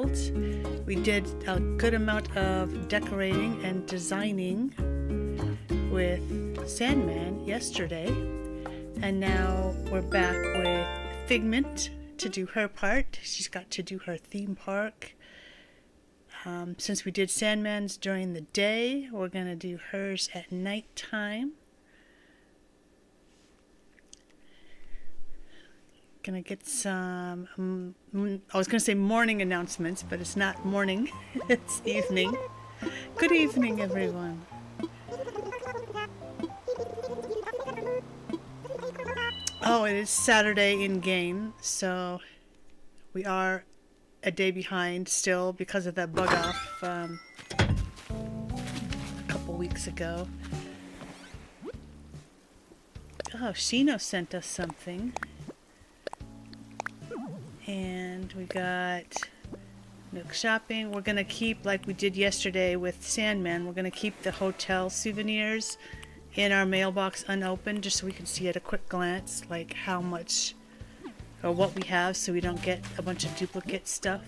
built. We did a good amount of decorating and designing with Sandman yesterday, and now we're back with Figment to do her part. She's got to do her theme park. Since we did Sandman's during the day, we're going to do hers at nighttime. Gonna get some, I was gonna say morning announcements, but it's not morning, it's evening. Good evening, everyone. Oh, it is Saturday in game, so we are a day behind still because of that bug off a couple weeks ago. Oh, Shino sent us something. And we got Nook Shopping. We're going to keep, like we did yesterday with Sandman, we're going to keep the hotel souvenirs in our mailbox unopened just so we can see at a quick glance like how much or what we have, so we don't get a bunch of duplicate stuff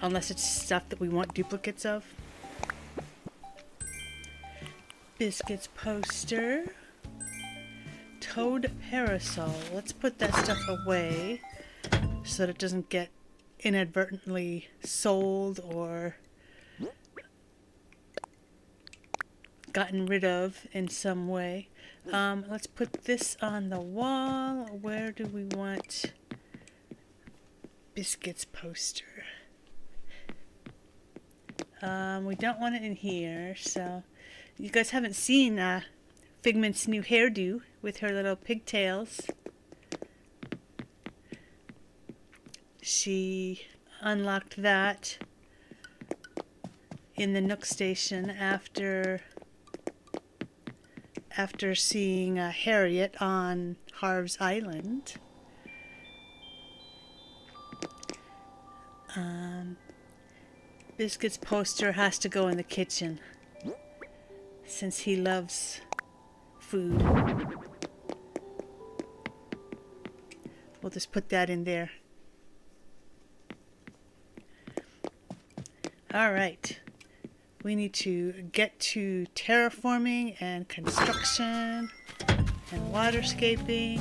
unless it's stuff that we want duplicates of. Biscuits poster. Toad parasol. Let's put that stuff away so that it doesn't get inadvertently sold or gotten rid of in some way. Let's put this on the wall. Where do we want Biscuits poster? We don't want it in here, so you guys haven't seen Figment's new hairdo with her little pigtails. She unlocked that in the Nook Station after seeing Harriet on Harv's Island. Biscuit's poster has to go in the kitchen since he loves food. We'll just put that in there. Alright, we need to get to terraforming and construction and waterscaping.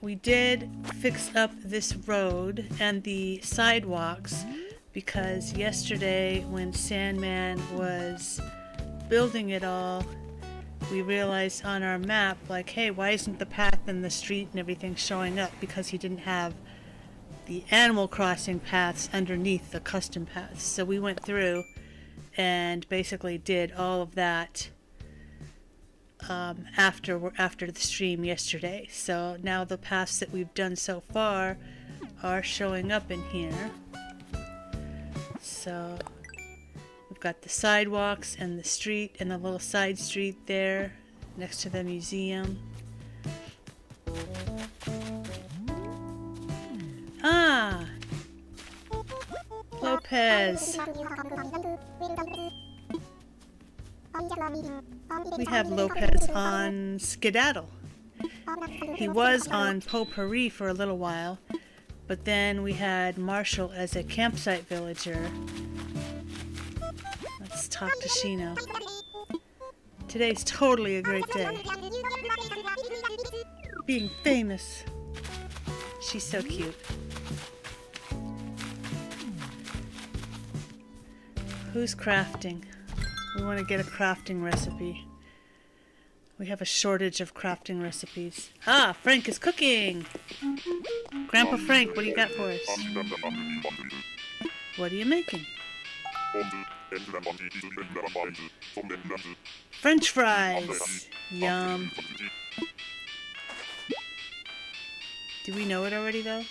We did fix up this road and the sidewalks because yesterday when Sandman was building it all, we realized on our map, like, hey, why isn't the path and the street and everything showing up? Because he didn't have the Animal Crossing paths underneath the custom paths. So we went through and basically did all of that after the stream yesterday. So now the paths that we've done so far are showing up in here. So we've got the sidewalks and the street and the little side street there next to the museum. Ah! Lopez! We have Lopez on Skedaddle. He was on Potpourri for a little while, but then we had Marshall as a campsite villager. Let's talk to Shino. Today's totally a great day. Being famous. She's so cute. Who's crafting? We want to get a crafting recipe. We have a shortage of crafting recipes. Ah, Frank is cooking! Grandpa Frank, what do you got for us? What are you making? French fries! Yum. Do we know it already, though?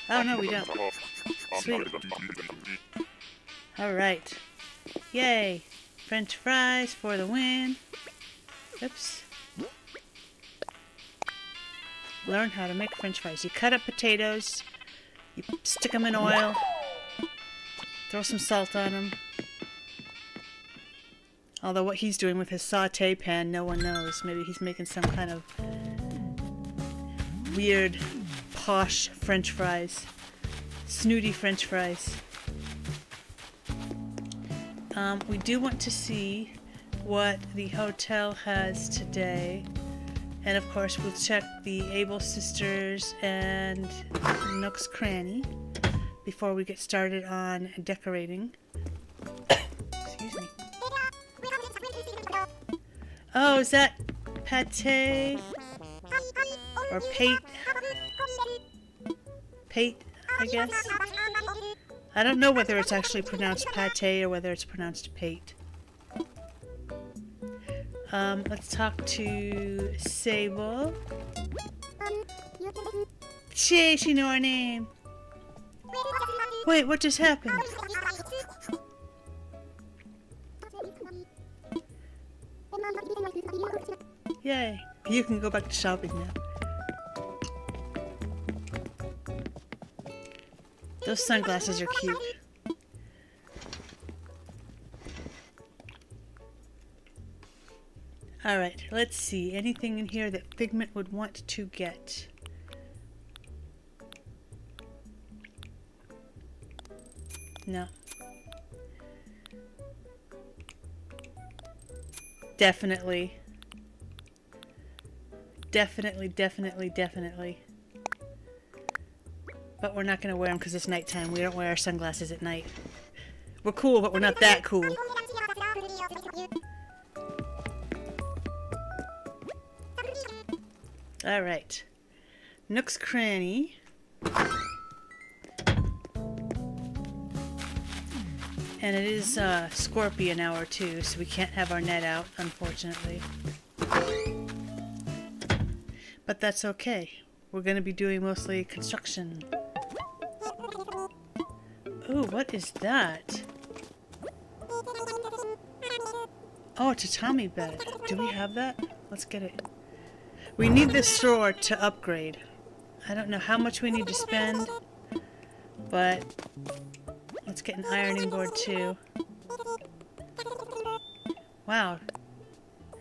Oh, no, we don't. Sweet. Alright. Yay! French fries for the win. Oops. Learn how to make French fries. You cut up potatoes, you stick them in oil, throw some salt on them. Although what he's doing with his saute pan, no one knows. Maybe he's making some kind of weird, posh French fries. Snooty French fries. We do want to see what the hotel has today. And of course, we'll check the Able Sisters and Nook's Cranny before we get started on decorating. Excuse me. Oh, is that pate? Or pate? Pate, I guess? I don't know whether it's actually pronounced pate or whether it's pronounced pate. Let's talk to Sable. She knew our name. Wait, what just happened? Yay. You can go back to shopping now. Those sunglasses are cute. Alright, let's see. Anything in here that Figment would want to get? No. Definitely. Definitely. But we're not going to wear them because it's nighttime. We don't wear our sunglasses at night. We're cool, but we're not that cool. Alright. Nook's Cranny. And it is Scorpion hour too, so we can't have our net out, unfortunately. But that's okay. We're going to be doing mostly construction. Ooh, what is that? Oh, a tatami bed. Do we have that? Let's get it. We need this drawer to upgrade. I don't know how much we need to spend, but let's get an ironing board too. Wow.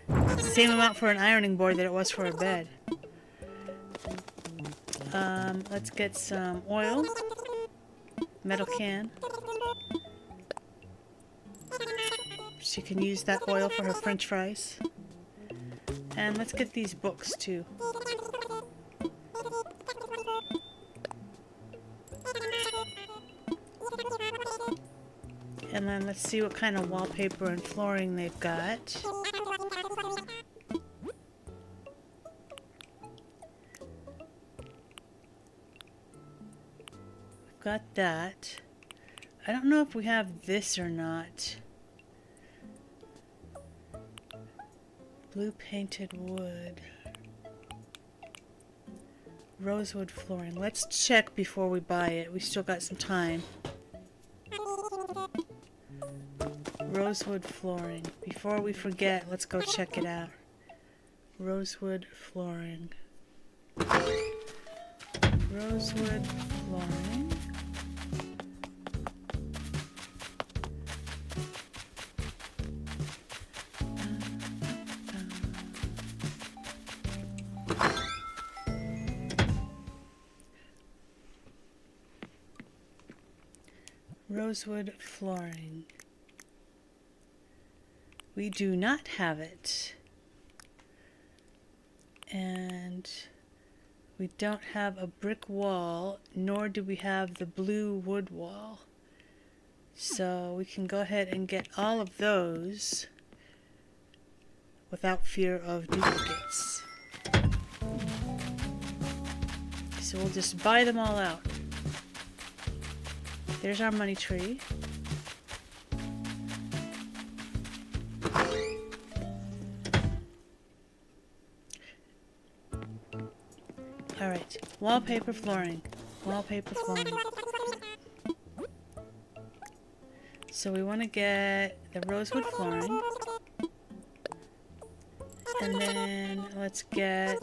It's the same amount for an ironing board that it was for a bed. Let's get some oil. Metal can. She can use that oil for her French fries. And let's get these books too. And then let's see what kind of wallpaper and flooring they've got. We've got that. I don't know if we have this or not. Blue painted wood. Rosewood flooring. Let's check before we buy it. We still got some time. Rosewood flooring. Before we forget, let's go check it out. Rosewood flooring. Rosewood flooring. Rosewood flooring. We do not have it. And we don't have a brick wall, nor do we have the blue wood wall. So we can go ahead and get all of those without fear of duplicates. So we'll just buy them all out. There's our money tree. Alright, wallpaper flooring. Wallpaper flooring. So we want to get the rosewood flooring. And then let's get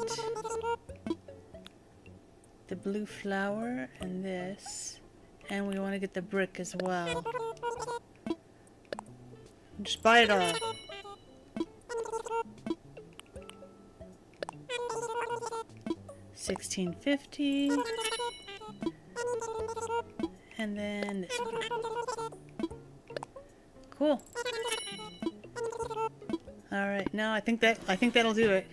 the blue flower and this. And we want to get the brick as well. Just buy it all. 1650. And then this one. Cool. All right, now I think that'll do it.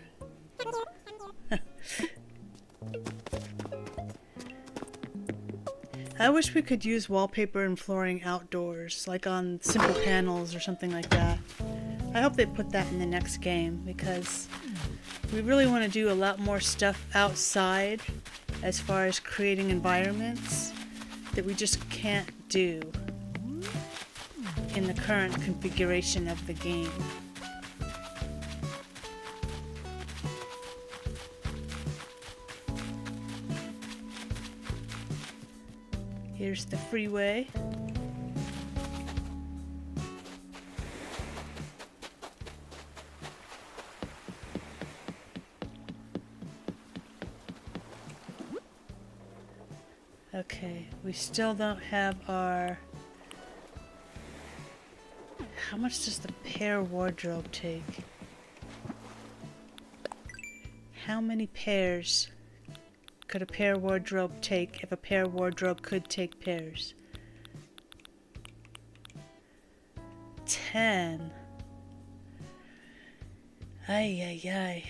I wish we could use wallpaper and flooring outdoors, like on simple panels or something like that. I hope they put that in the next game, because we really want to do a lot more stuff outside as far as creating environments that we just can't do in the current configuration of the game. Here's the freeway. Okay, we still don't have our... How much does the pair wardrobe take? How many pairs could a pair wardrobe take if a pair wardrobe could take pairs? 10. Ay, ay, ay.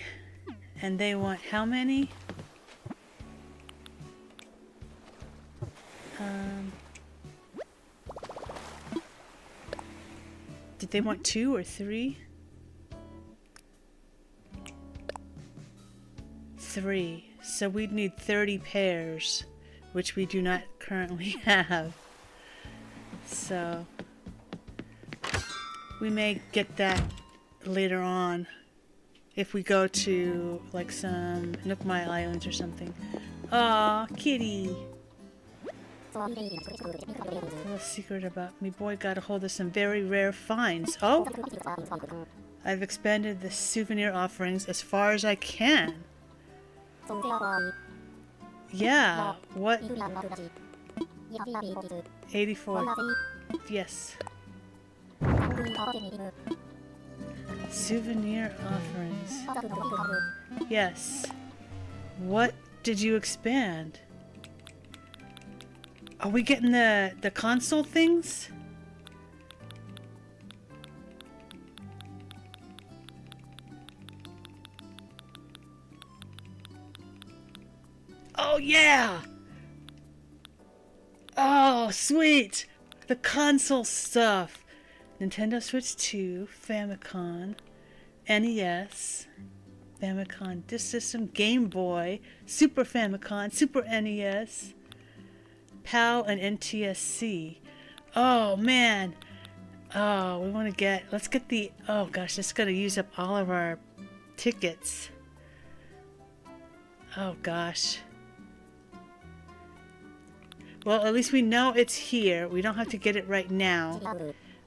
And they want how many? Did they want 2 or 3? 3. So we'd need 30 pairs, which we do not currently have. So we may get that later on if we go to like some Nook Mile Islands or something. Aw, kitty! A little secret about me boy got a hold of some very rare finds. Oh! I've expanded the souvenir offerings as far as I can. Yeah, what? 84. Yes. Souvenir offerings. Yes. What did you expand? Are we getting the console things? Oh yeah! Oh, sweet! The console stuff. Nintendo Switch 2, Famicom, NES, Famicom Disk System, Game Boy, Super Famicom, Super NES, PAL, and NTSC. Oh man! Oh, we want to get... Let's get the... Oh gosh, it's going to use up all of our tickets. Oh gosh. Well, at least we know it's here. We don't have to get it right now.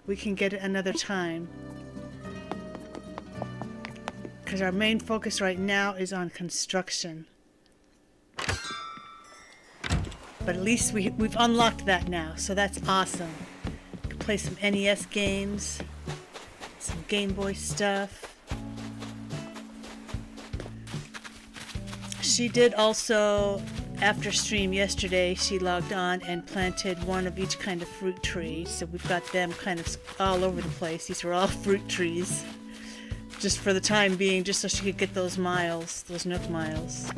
We can get it another time. Because our main focus right now is on construction. But at least we've unlocked that now, so that's awesome. We can play some NES games, some Game Boy stuff. She did also... After stream yesterday, she logged on and planted one of each kind of fruit tree. So we've got them kind of all over the place. These are all fruit trees. Just for the time being, just so she could get those miles, those Nook miles.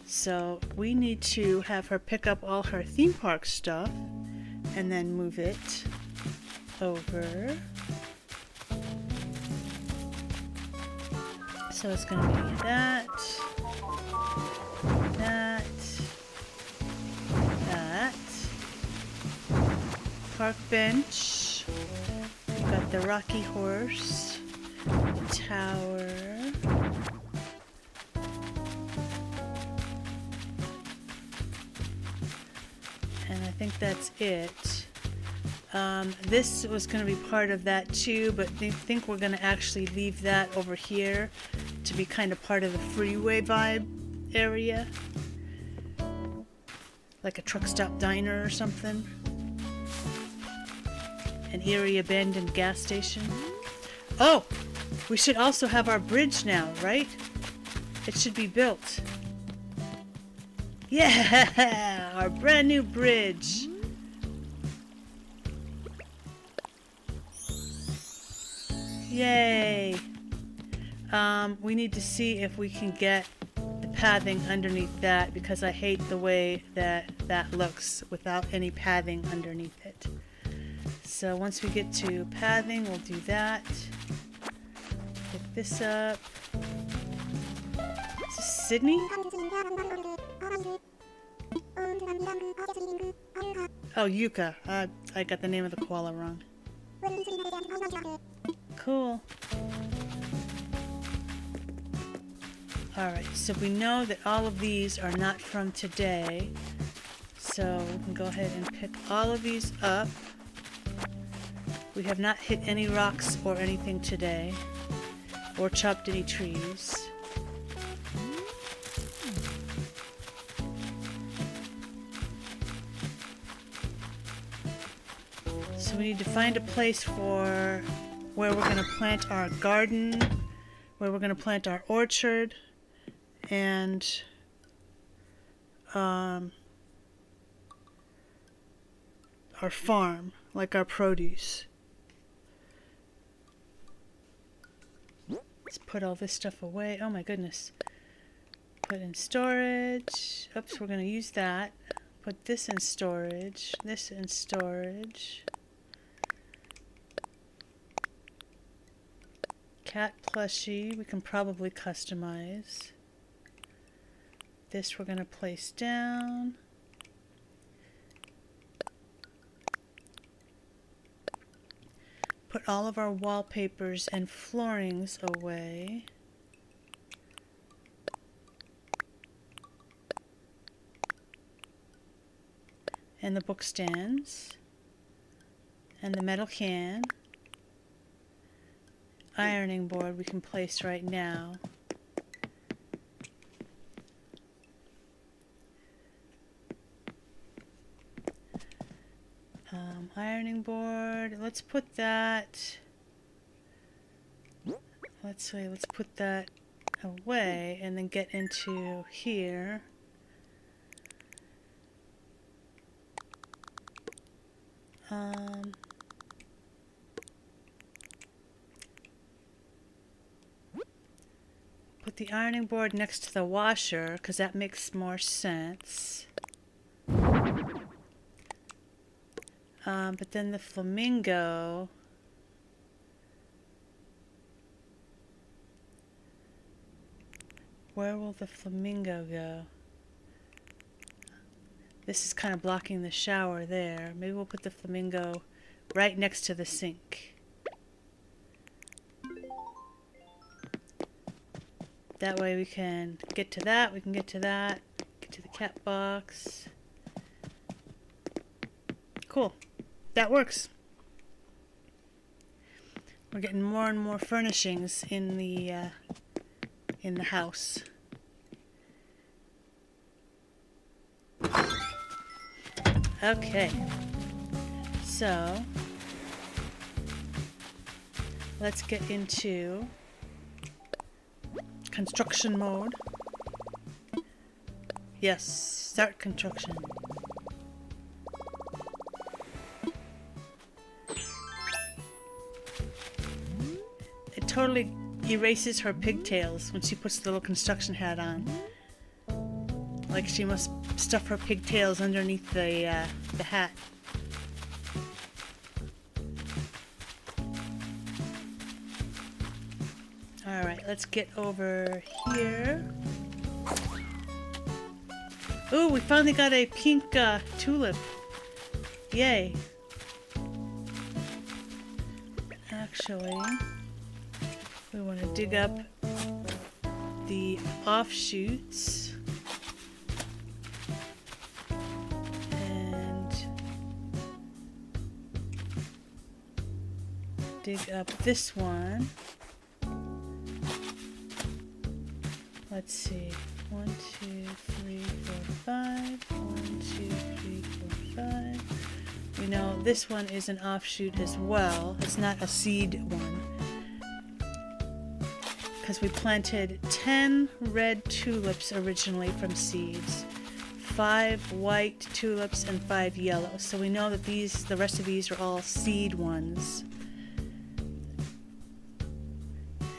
So we need to have her pick up all her theme park stuff and then move it over. So it's going to be that, that, that, park bench, we've got the rocky horse, the tower, and I think that's it. This was going to be part of that too, but I think we're going to actually leave that over here to be kind of part of the freeway vibe area. Like a truck stop diner or something. An eerie abandoned gas station. Oh! We should also have our bridge now, right? It should be built. Yeah! Our brand new bridge. Yay! We need to see if we can get the pathing underneath that, because I hate the way that that looks without any pathing underneath it. So once we get to pathing, we'll do that. Pick this up. Is this Sydney? Oh, Yuka. I got the name of the koala wrong. Cool. Alright, so we know that all of these are not from today. So we can go ahead and pick all of these up. We have not hit any rocks or anything today, or chopped any trees. So we need to find a place for where we're going to plant our garden, where we're going to plant our orchard, and our farm, like our produce. Let's put all this stuff away. Oh my goodness. Put in storage. Oops, we're going to use that. Put this in storage. This in storage. Cat plushie, we can probably customize. This we're going to place down. Put all of our wallpapers and floorings away. And the book stands. And the metal can. Ironing board we can place right now. Ironing board, let's put that, let's put that away and then get into here. Put the ironing board next to the washer, because that makes more sense. But then the flamingo, where will the flamingo go? This is kind of blocking the shower there. Maybe we'll put the flamingo right next to the sink. That way we can get to that, we can get to that, get to the cat box. Cool. That works. We're getting more and more furnishings in the house. Okay. So let's get into construction mode. Yes, start construction. It totally erases her pigtails when she puts the little construction hat on. Like she must stuff her pigtails underneath the hat. Alright, let's get over here. Ooh, we finally got a pink tulip. Yay. Actually, we want to dig up the offshoots and dig up this one. Let's see. 1, 2, 3, 4, 5. 1, 2, 3, 4, 5. We know this one is an offshoot as well. It's not a seed one. because we planted 10 red tulips originally from seeds, 5 white tulips, and 5 yellow. So we know that the rest of these are all seed ones.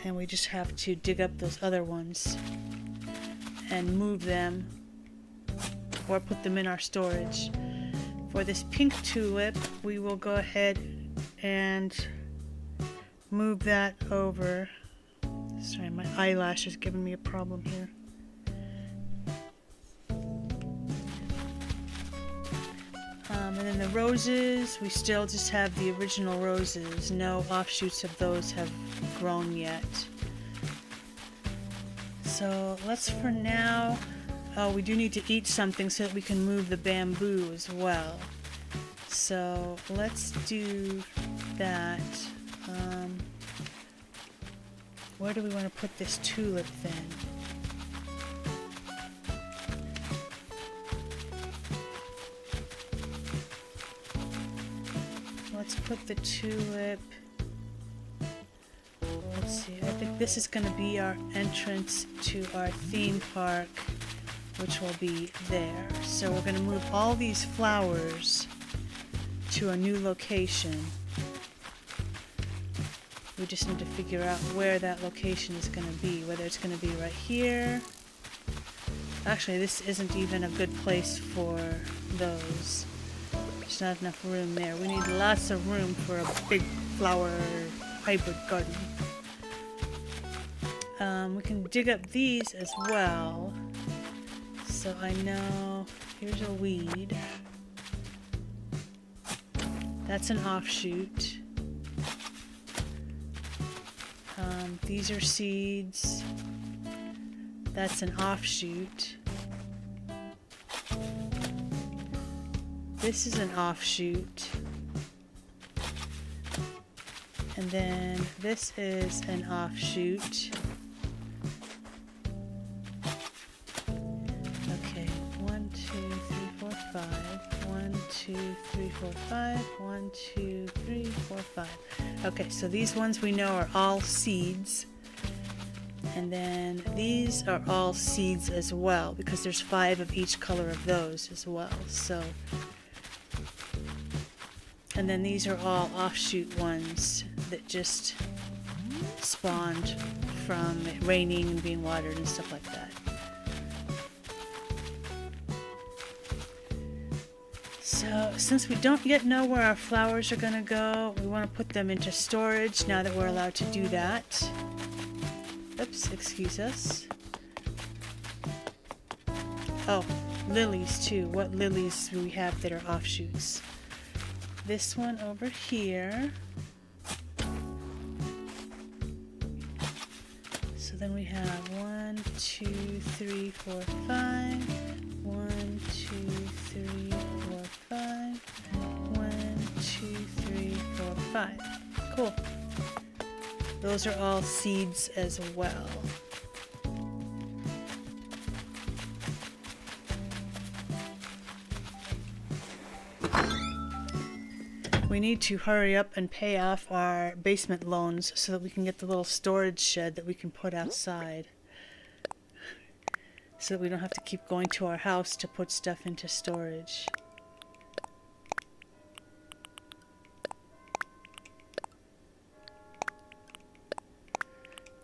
And we just have to dig up those other ones and move them or put them in our storage. For this pink tulip, we will go ahead and move that over. Sorry, my eyelash is giving me a problem here. And then the roses, we still just have the original roses. No offshoots of those have grown yet. So let's for now, oh, we do need to eat something so that we can move the bamboo as well. So let's do that. Where do we want to put this tulip then? Let's put the tulip. Let's see, I think this is going to be our entrance to our theme park, which will be there. So we're going to move all these flowers to a new location. We just need to figure out where that location is going to be, whether it's going to be right here. Actually, this isn't even a good place for those. There's not enough room there. We need lots of room for a big flower hybrid garden. We can dig up these as well. So I know, here's a weed. That's an offshoot. These are seeds. That's an offshoot. This is an offshoot. And then this is an offshoot. Okay, 1, 2, 3, 4, 5. 1, 2, 3, 4, 5. 1, 2, 3, 4, 5. Okay, so these ones we know are all seeds. And then these are all seeds as well, because there's 5 of each color of those as well. So, and then these are all offshoot ones that just spawned from it raining and being watered and stuff like that. So since we don't yet know where our flowers are going to go, we want to put them into storage now that we're allowed to do that. Oops, excuse us. Oh, lilies too. What lilies do we have that are offshoots? This one over here. So then we have 1, 2, 3, 4, 5. 1, 2, 3, 4, 5. 1, 2, 3, 4, 5. Cool. Those are all seeds as well. We need to hurry up and pay off our basement loans so that we can get the little storage shed that we can put outside. So that we don't have to keep going to our house to put stuff into storage.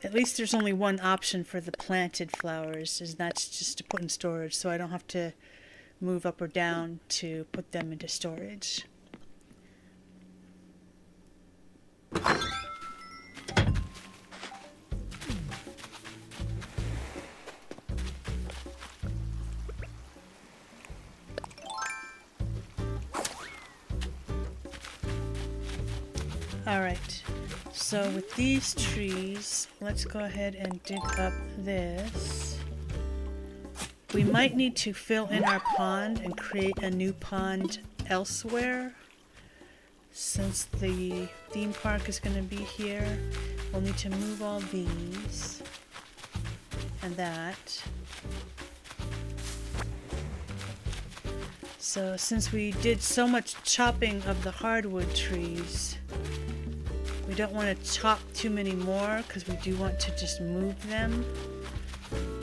At least there's only one option for the planted flowers, and that's just to put in storage, so I don't have to move up or down to put them into storage. Alright, so with these trees, let's go ahead and dig up this. We might need to fill in our pond and create a new pond elsewhere. Since the theme park is going to be here, we'll need to move all these and that. So since we did so much chopping of the hardwood trees, we we don't want to chop too many more because we do want to just move them.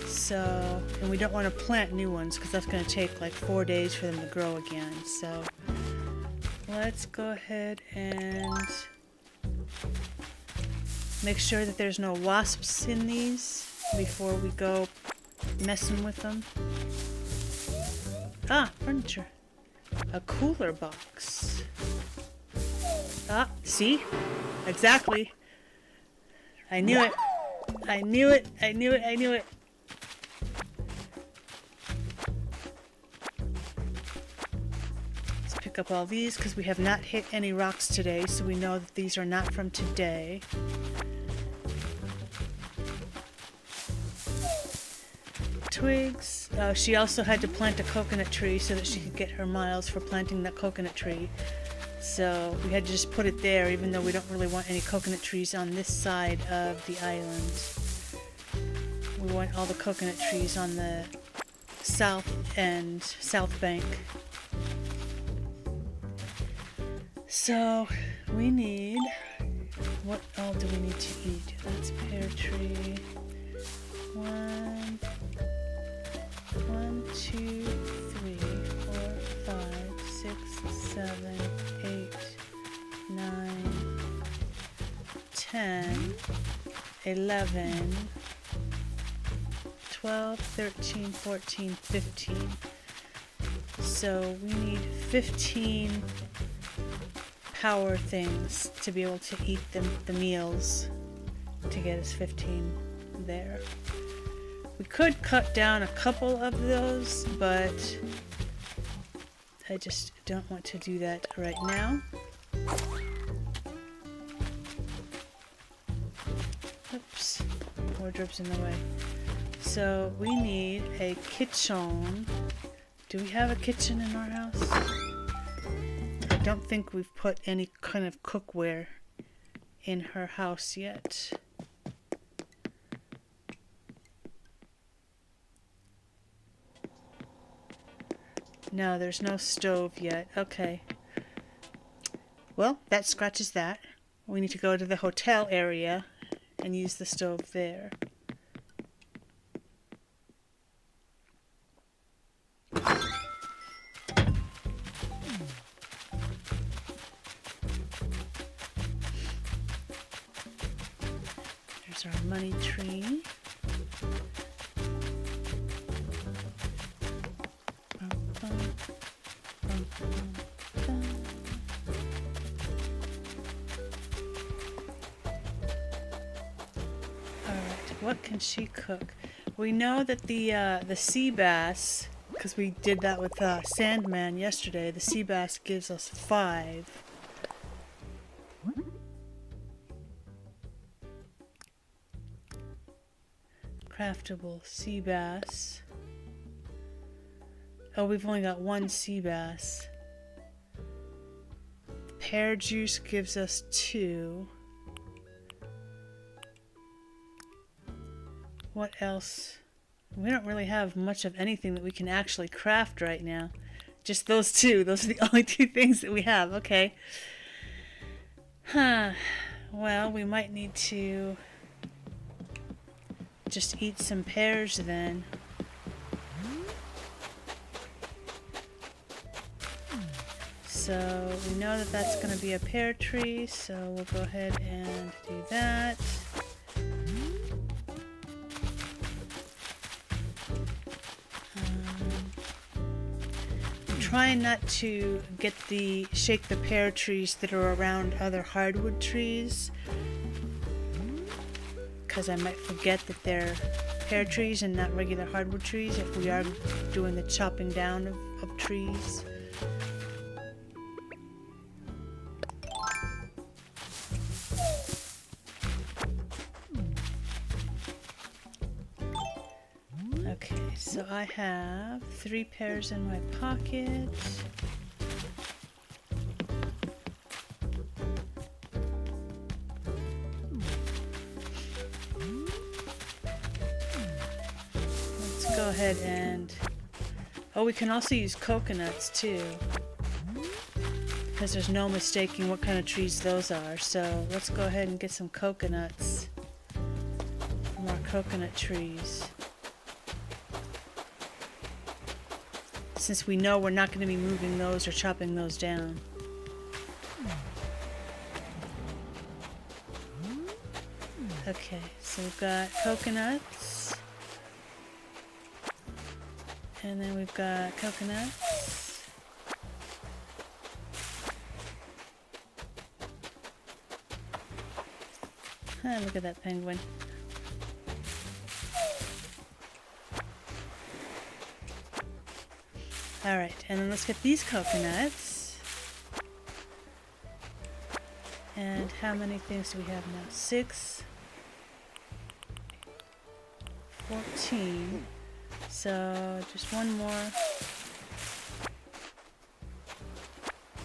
So, and we don't want to plant new ones because that's going to take like 4 days for them to grow again. So let's go ahead and make sure that there's no wasps in these before we go messing with them. Ah, furniture. A cooler box. Ah, see? Exactly. I knew it. I knew it. I knew it. I knew it. Let's pick up all these because we have not hit any rocks today, so we know that these are not from today. Twigs. She also had to plant a coconut tree so that she could get her miles for planting that coconut tree. So we had to just put it there, even though we don't really want any coconut trees on this side of the island. We want all the coconut trees on the south end, south bank. So we need, what all do we need to eat? That's pear tree. 1, 2, 3, 4, 5, 6, 7, 8, 9, 10, 11, 12, 13, 14, 15. So we need 15 power things to be able to eat the meals to get us 15 there. We could cut down a couple of those, but I just don't want to do that right now. Oops, wardrobe's in the way. So we need a kitchen. Do we have a kitchen in our house? I don't think we've put any kind of cookware in her house yet. No, there's no stove yet. Okay. Well, that scratches that. We need to go to the hotel area and use the stove there. There's our money tree. What can she cook? We know that the sea bass, because we did that with Sandman yesterday, the sea bass gives us 5. Craftable sea bass. Oh, we've only got 1 sea bass. Pear juice gives us 2. What else? We don't really have much of anything that we can actually craft right now. Just those 2. Those are the only 2 things that we have. Okay. Huh. Well, we might need to just eat some pears then. So we know that that's going to be a pear tree, so we'll go ahead and do that. Trying not to shake the pear trees that are around other hardwood trees, because I might forget that they're pear trees and not regular hardwood trees if we are doing the chopping down of trees. Okay, so I have 3 pears in my pocket. Let's go ahead and... Oh, we can also use coconuts too. because there's no mistaking what kind of trees those are. So let's go ahead and get some coconuts from our coconut trees. Since we know we're not going to be moving those or chopping those down. Okay, so we've got coconuts. And then we've got coconuts. Ah, look at that penguin. Alright, and then let's get these coconuts. And how many things do we have now? 6, 14. So just one more.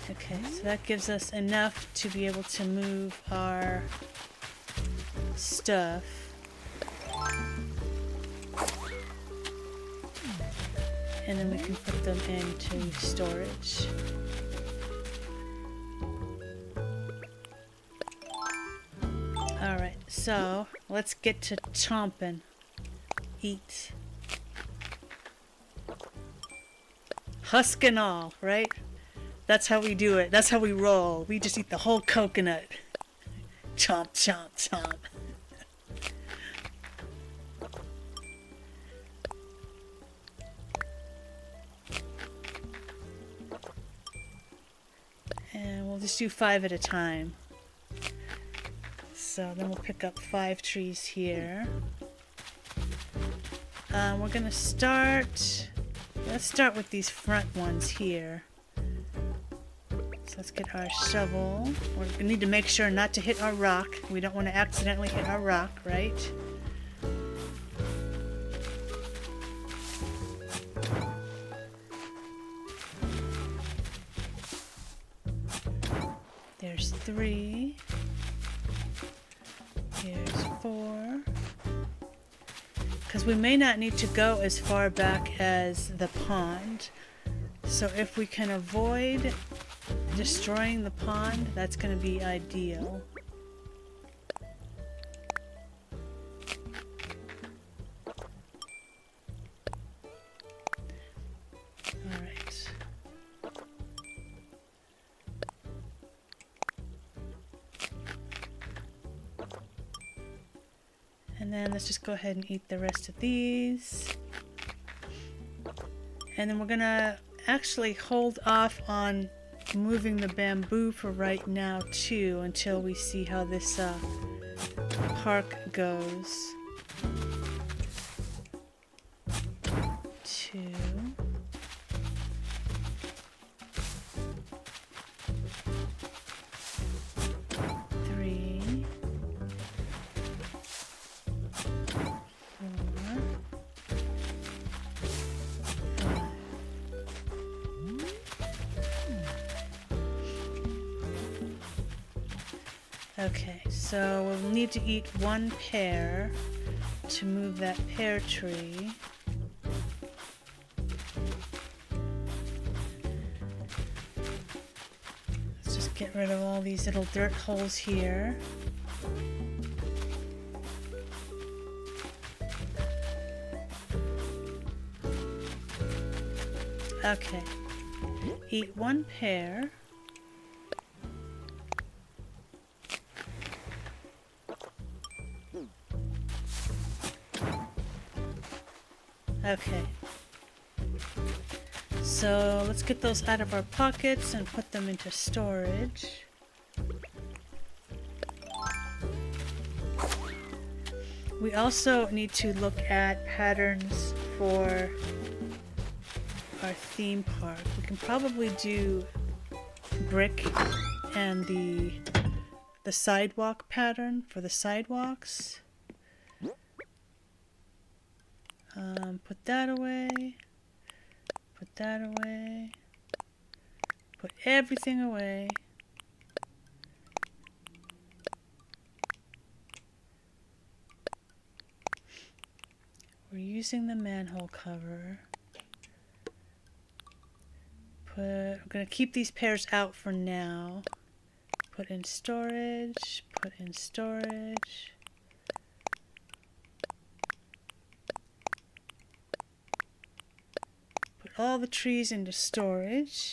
Okay, so that gives us enough to be able to move our stuff. And then we can put them into storage. Alright, so let's get to chomping. Eat. Husk and all, right? That's how we do it. That's how we roll. We just eat the whole coconut. Chomp, chomp, chomp. And we'll just do 5 at a time. So then we'll pick up 5 trees here. We're gonna start. Let's start with these front ones here. So let's get our shovel. We need to make sure not to hit our rock. We don't want to accidentally hit our rock, right? There's 3. Here's 4. Because we may not need to go as far back as the pond. So if we can avoid destroying the pond, that's going to be ideal. Alright. And then let's just go ahead and eat the rest of these. And then we're gonna actually hold off on moving the bamboo for right now too, until we see how this park goes. 2. 3. 4. Okay, so we'll need to eat 1 pear to move that pear tree. Let's just get rid of all these little dirt holes here. Okay, eat 1 pear. Okay, so let's get those out of our pockets and put them into storage. We also need to look at patterns for our theme park. We can probably do brick and the sidewalk pattern for the sidewalks. Put that away. Put that away. Put everything away. We're using the manhole cover. We're gonna keep these pairs out for now. Put in storage, put in storage. Put all the trees into storage.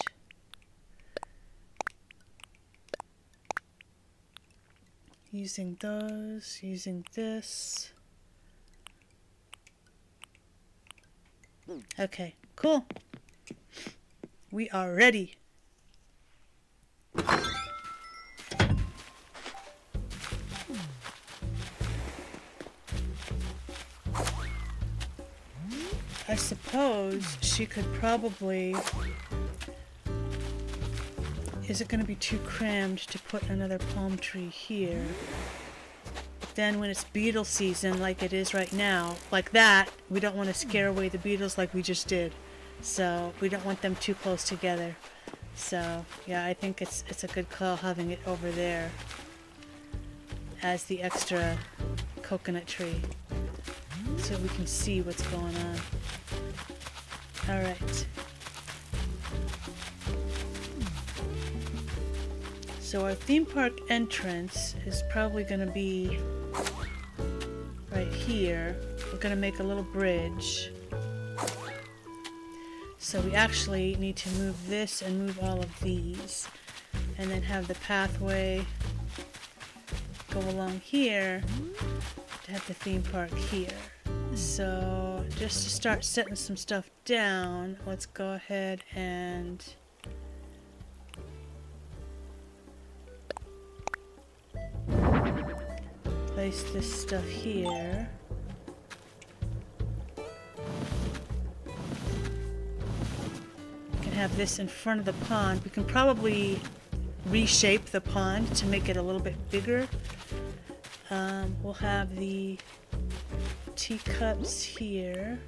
Using those, using this. Okay, cool. We are ready. I suppose she could probably... Is it going to be too crammed to put another palm tree here? But then when it's beetle season, like it is right now, like that, we don't want to scare away the beetles like we just did. So we don't want them too close together. So yeah, I think it's a good call having it over there as the extra coconut tree, so we can see what's going on. All right. So our theme park entrance is probably going to be right here. We're going to make a little bridge. So we actually need to move this and move all of these. And then have the pathway go along here to have the theme park here. So just to start setting some stuff down, let's go ahead and place this stuff here. We can have this in front of the pond. We can probably reshape the pond to make it a little bit bigger. We'll have the teacups here.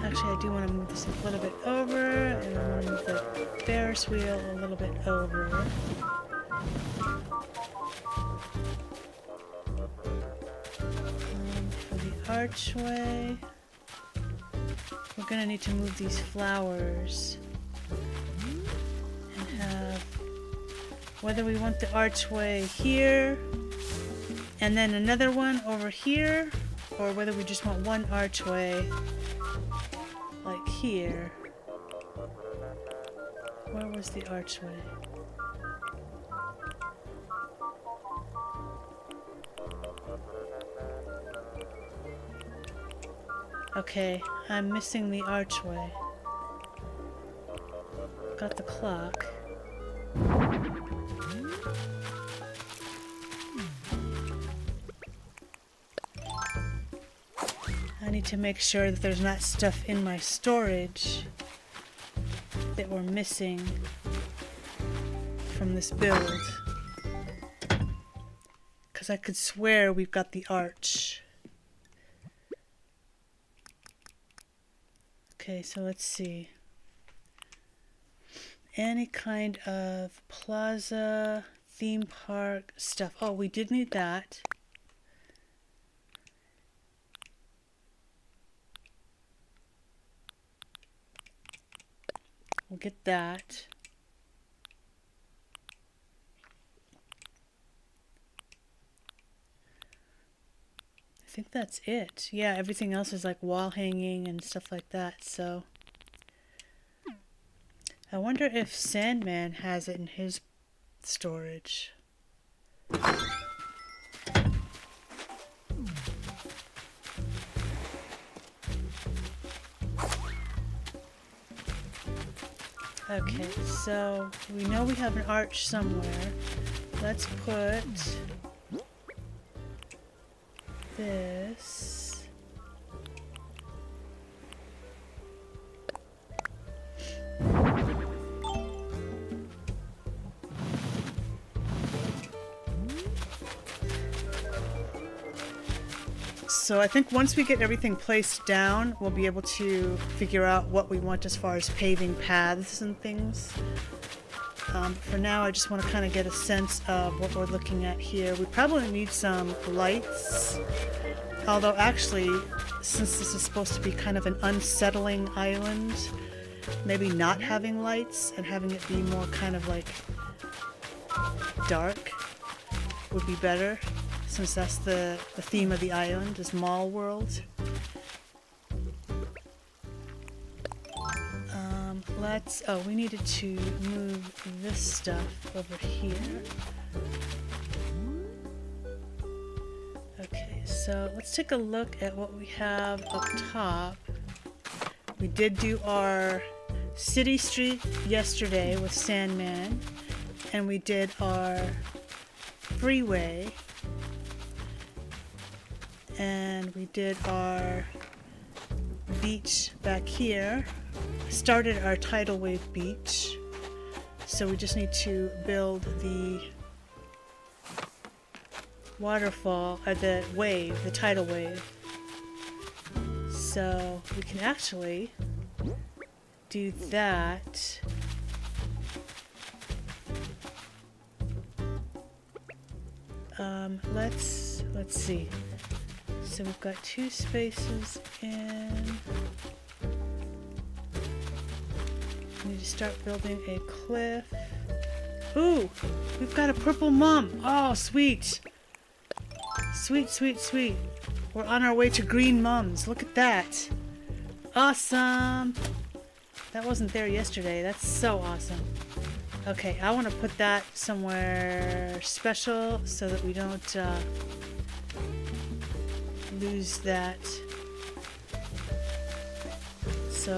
Actually, I do want to move this a little bit over, and I want to move the Ferris wheel a little bit over. For the archway, we're going to need to move these flowers and have, whether we want the archway here and then another one over here, or whether we just want one archway like here. Where was the archway? Okay, I'm missing the archway. Got the clock. I need to make sure that there's not stuff in my storage that we're missing from this build. Because I could swear we've got the arch. Okay, so let's see. Any kind of plaza, theme park stuff. Oh, we did need that. We'll get that. I think that's it. Yeah, everything else is like wall hanging and stuff like that, so. I wonder if Sandman has it in his storage. Okay, so we know we have an arch somewhere. Let's put this. So I think once we get everything placed down, we'll be able to figure out what we want as far as paving paths and things. For now, I just want to kind of get a sense of what we're looking at here. We probably need some lights. Although actually, since this is supposed to be kind of an unsettling island, maybe not having lights and having it be more kind of like dark would be better, since that's the theme of the island, is Mall World. We needed to move this stuff over here. Okay, so let's take a look at what we have up top. We did do our city street yesterday with Sandman, and we did our freeway, and we did our beach back here. Started our tidal wave beach, so we just need to build the waterfall, or the wave, the tidal wave. So we can actually do that. Let's see. So we've got 2 spaces in. We need to start building a cliff. Ooh, we've got a purple mum. Oh, sweet. Sweet, sweet, sweet. We're on our way to green mums. Look at that. Awesome. That wasn't there yesterday. That's so awesome. Okay, I want to put that somewhere special so that we don't lose that. So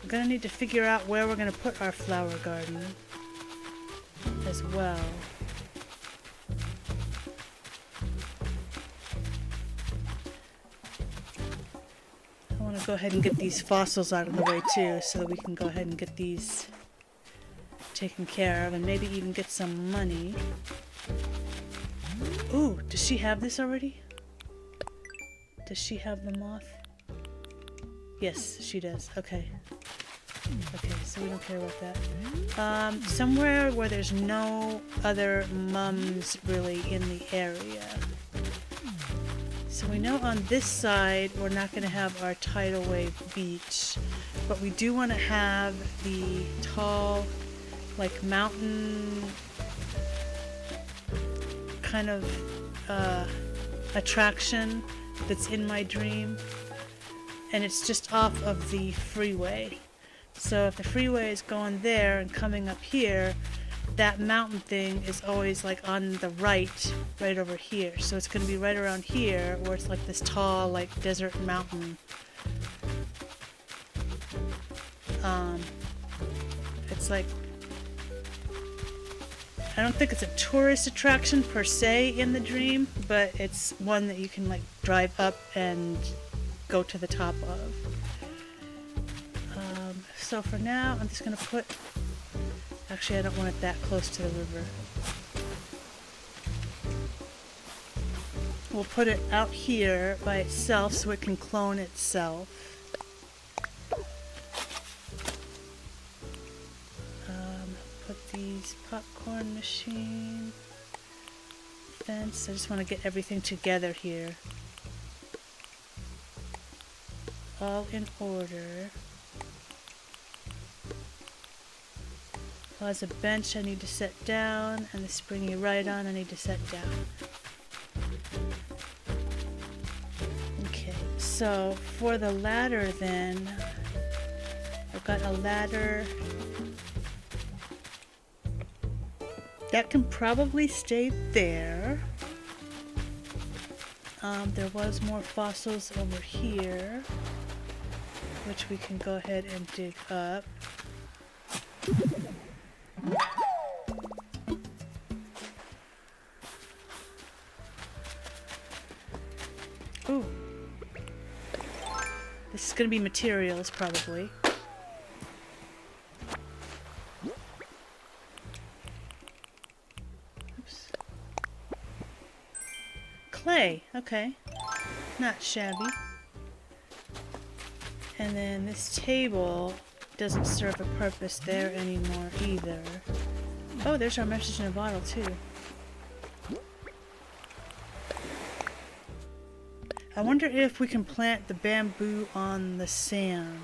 we're gonna need to figure out where we're gonna put our flower garden as well. I want to go ahead and get these fossils out of the way too, so that we can go ahead and get these taken care of, and maybe even get some money. Ooh, does she have this already? Does she have the moth? Yes, she does. Okay. Okay, so we don't care about that. Somewhere where there's no other mums really in the area. So we know on this side we're not going to have our tidal wave beach, but we do want to have the tall, like mountain kind of attraction that's in my dream, and it's just off of the freeway. So if the freeway is going there and coming up here, that mountain thing is always like on the right over here. So it's going to be right around here where it's like this tall, like desert mountain. It's like, I don't think it's a tourist attraction per se in the dream, but it's one that you can like drive up and go to the top of. So for now, I'm just going to put... Actually, I don't want it that close to the river. We'll put it out here by itself so it can clone itself. Put these popcorn machine fence. I just want to get everything together here. All in order. There's a bench I need to set down, and the springy ride-on I need to set down. Okay, so for the ladder then, I've got a ladder that can probably stay there. There was more fossils over here, which we can go ahead and dig up. Ooh. This is going to be materials, probably. Oops. Clay, okay. Not shabby. And then this table doesn't serve a purpose there anymore either. Oh, there's our message in a bottle too. I wonder if we can plant the bamboo on the sand.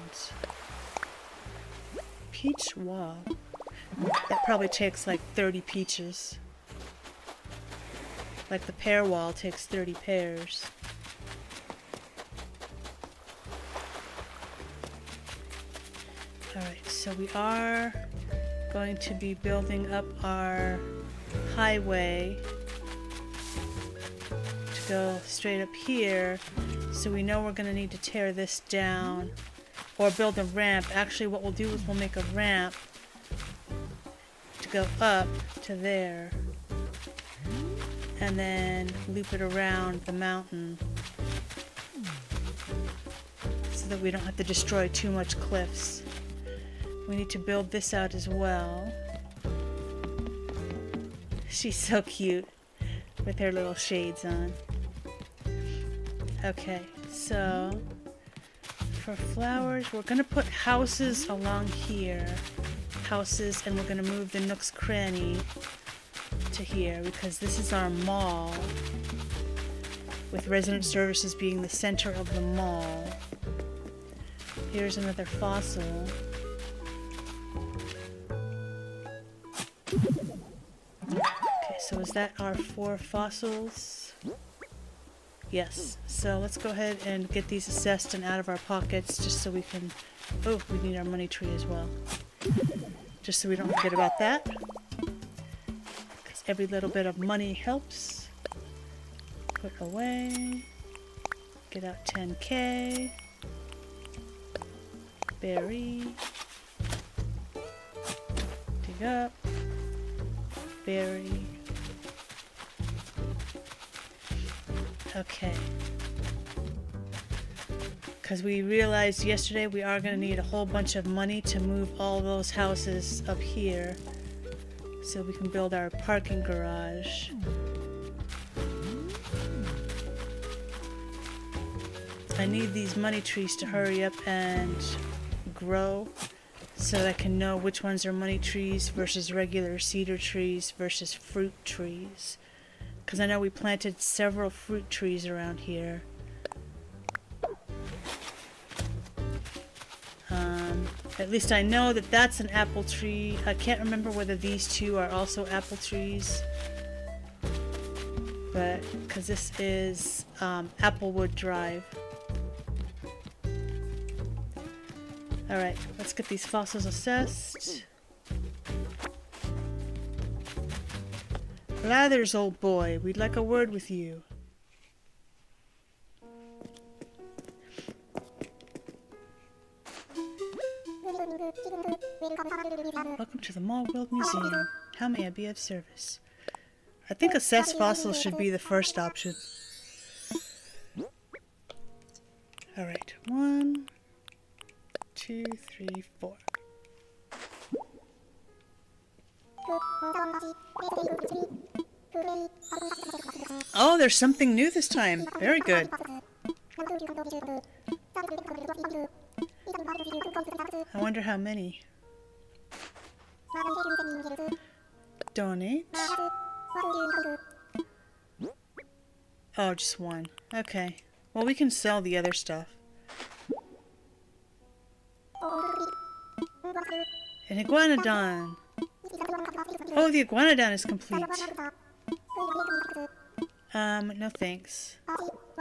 Peach wall. That probably takes like 30 peaches. Like the pear wall takes 30 pears. Alright, so we are going to be building up our highway to go straight up here. So we know we're going to need to tear this down or build a ramp. Actually, what we'll do is we'll make a ramp to go up to there and then loop it around the mountain so that we don't have to destroy too much cliffs. We need to build this out as well. She's so cute with her little shades on. Okay, so for flowers, we're gonna put houses along here. Houses, and we're gonna move the Nook's Cranny to here because this is our mall, with resident services being the center of the mall. Here's another fossil. Okay, so is that our 4 fossils? Yes. So let's go ahead and get these assessed and out of our pockets just so we can... Oh, we need our money tree as well. Just so we don't forget about that. Because every little bit of money helps. Put away. Get out 10K. Berry. Dig up. Berry. Okay. Because we realized yesterday we are going to need a whole bunch of money to move all those houses up here so we can build our parking garage. I need these money trees to hurry up and grow so that I can know which ones are money trees versus regular cedar trees versus fruit trees. Because I know we planted several fruit trees around here. At least I know that that's an apple tree. I can't remember whether these two are also apple trees. But, because this is Applewood Drive. Alright, let's get these fossils assessed. Blathers, old boy, we'd like a word with you. Welcome to the Mall World Museum. How may I be of service? I think assess fossils should be the first option. Alright, 1, 2, 3, 4. Oh, there's something new this time. Very good. I wonder how many. Donate. Oh, just one. Okay. Well, we can sell the other stuff. An iguanodon. Oh, the iguanodon is complete. No thanks.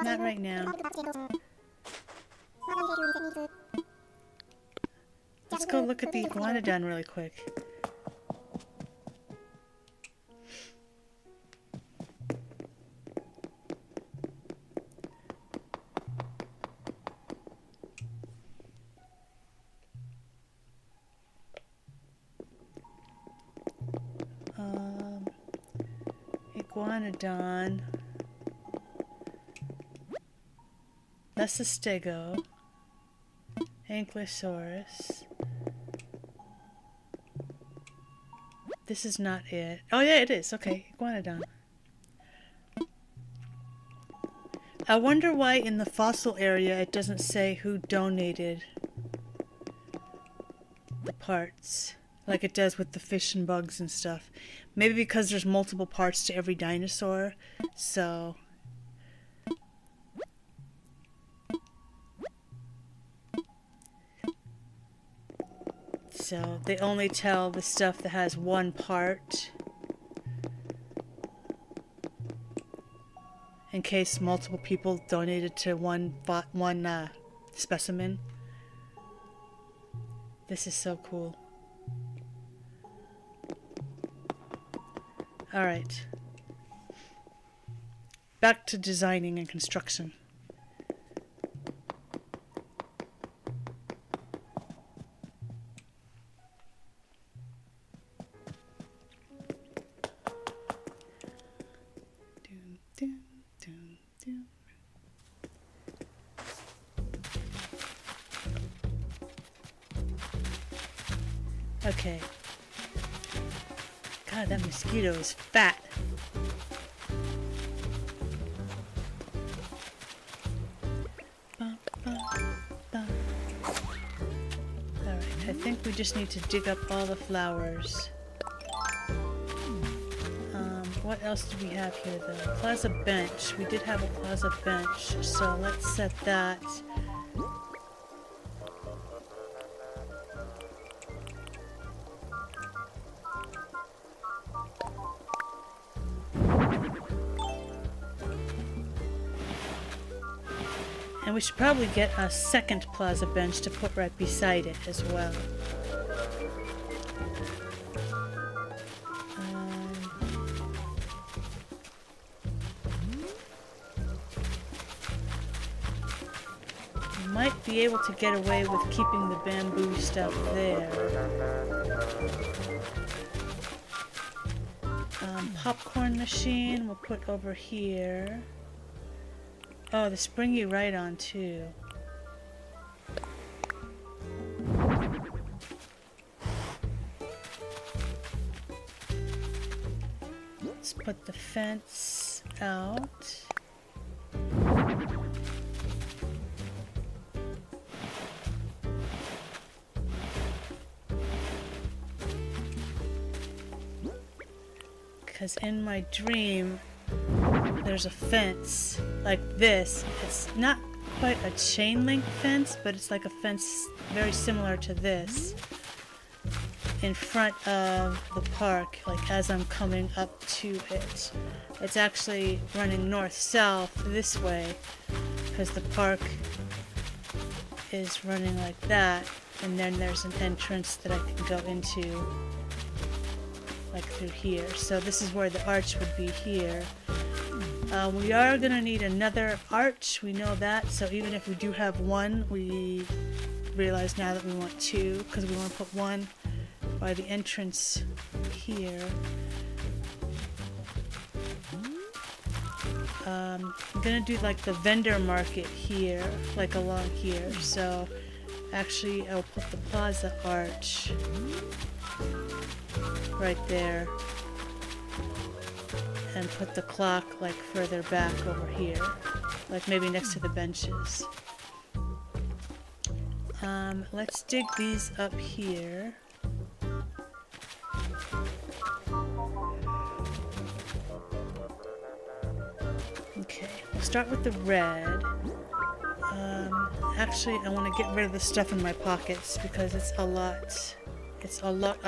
Not right now. Let's go look at the iguanodon really quick. Iguanodon. That's the stego. Ankylosaurus. This is not it. Oh yeah, it is. Okay, iguanodon. I wonder why in the fossil area it doesn't say who donated. the parts like it does with the fish and bugs and stuff. Maybe because there's multiple parts to every dinosaur, so they only tell the stuff that has one part in case multiple people donated to one specimen. This is so cool. All right. Back to designing and construction. Okay. God, that mosquito is fat. Alright, I think we just need to dig up all the flowers. What else do we have here though? Plaza bench. We did have a plaza bench, so let's set that. And we should probably get a second plaza bench to put right beside it as well. We might be able to get away with keeping the bamboo stuff there. Popcorn machine we'll put over here. Oh, the springy right on too. Let's put the fence out. Because in my dream, there's a fence like this. It's not quite a chain link fence, but it's like a fence very similar to this in front of the park, like as I'm coming up to it. It's actually running north-south this way because the park is running like that, and then there's an entrance that I can go into like through here. So this is where the arch would be here. We are going to need another arch, we know that, so even if we do have one, we realize now that we want two, because we want to put one by the entrance here. I'm going to do like the vendor market here, like along here, so actually I'll put the plaza arch right there. And put the clock like further back over here, like maybe next to the benches. Let's dig these up here. Okay, we'll start with the red. Actually, I want to get rid of the stuff in my pockets because it's a lot. It's a lot.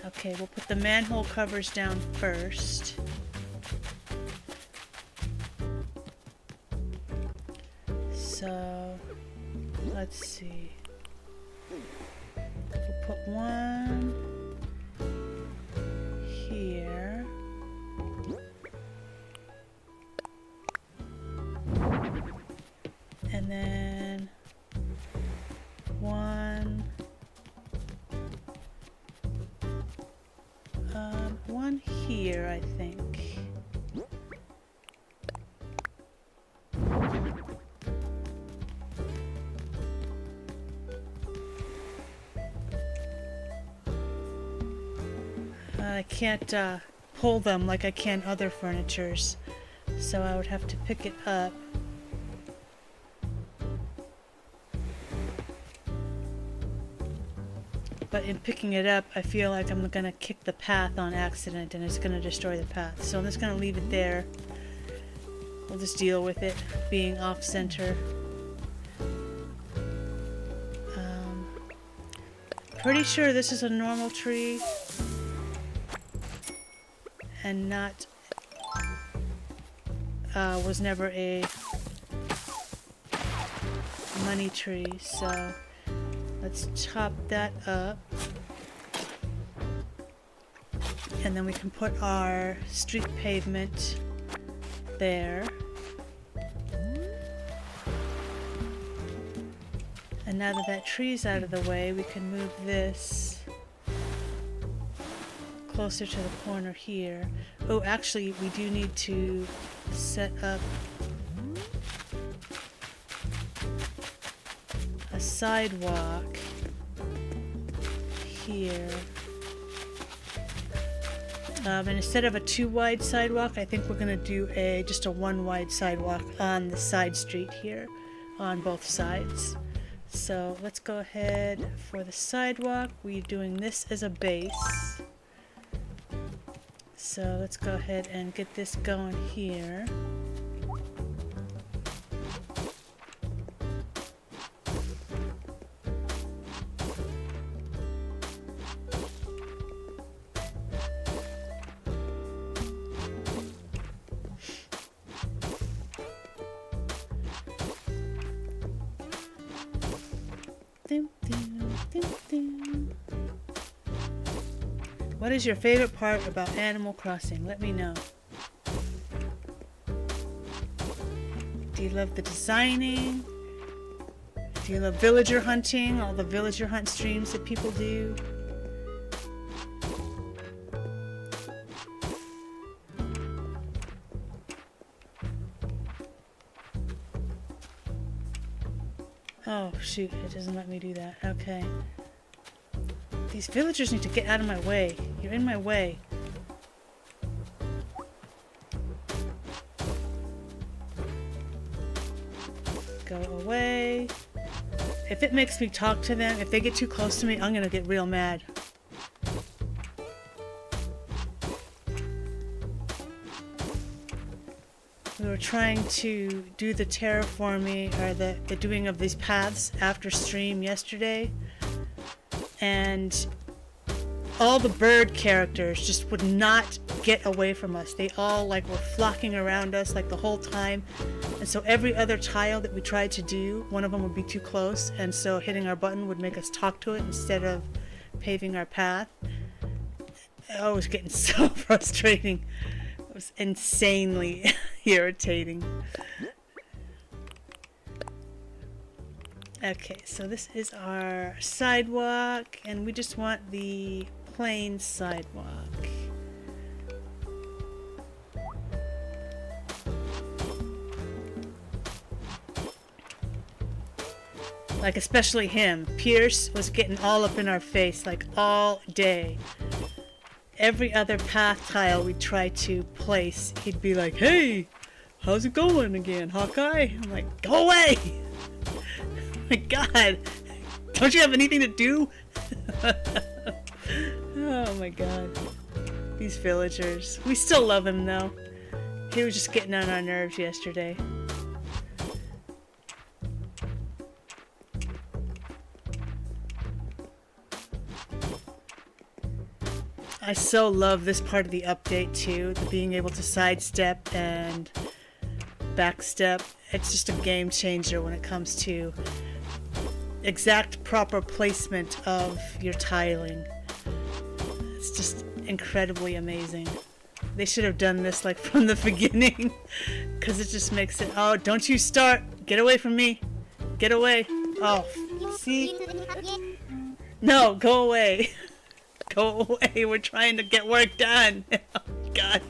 Okay, we'll put the manhole covers down first. So, let's see. We'll put one here. And then one here, I think. I can't pull them like I can other furnitures. So I would have to pick it up. But in picking it up, I feel like I'm gonna kick the path on accident and it's gonna destroy the path. So I'm just gonna leave it there. We'll just deal with it being off center. Pretty sure this is a normal tree and not was never a money tree. So let's chop that up, and then we can put our street pavement there. And now that that tree's out of the way, we can move this closer to the corner here. Oh, actually, we do need to set up a sidewalk here. And instead of a 2-wide sidewalk, I think we're gonna do just a 1-wide sidewalk on the side street here, on both sides. So let's go ahead for the sidewalk. We're doing this as a base. So let's go ahead and get this going here. What is your favorite part about Animal Crossing? Let me know. Do you love the designing? Do you love villager hunting? All the villager hunt streams that people do? Oh shoot, it doesn't let me do that. Okay. These villagers need to get out of my way. You're in my way. Go away. If it makes me talk to them, if they get too close to me, I'm gonna get real mad. We were trying to do the terraforming, or the doing of these paths after stream yesterday. And all the bird characters just would not get away from us. They all like were flocking around us like the whole time. And so every other tile that we tried to do, one of them would be too close, and so hitting our button would make us talk to it instead of paving our path. Oh, it was getting so frustrating. It was insanely irritating. Okay, so this is our sidewalk, and we just want the plain sidewalk. Like, especially him. Pierce was getting all up in our face, like, all day. Every other path tile we try to place, he'd be like, "Hey, how's it going again, Hawkeye?" I'm like, "Go away!" My God, don't you have anything to do? Oh my God, these villagers. We still love him though. He was just getting on our nerves yesterday. I so love this part of the update too, the being able to sidestep and backstep. It's just a game changer when it comes to exact proper placement of your tiling. It's just incredibly amazing. They should have done this like from the beginning, because it just makes it, oh, don't you start, get away from me, get away. Oh, see? No, go away. Go away, we're trying to get work done. Oh God,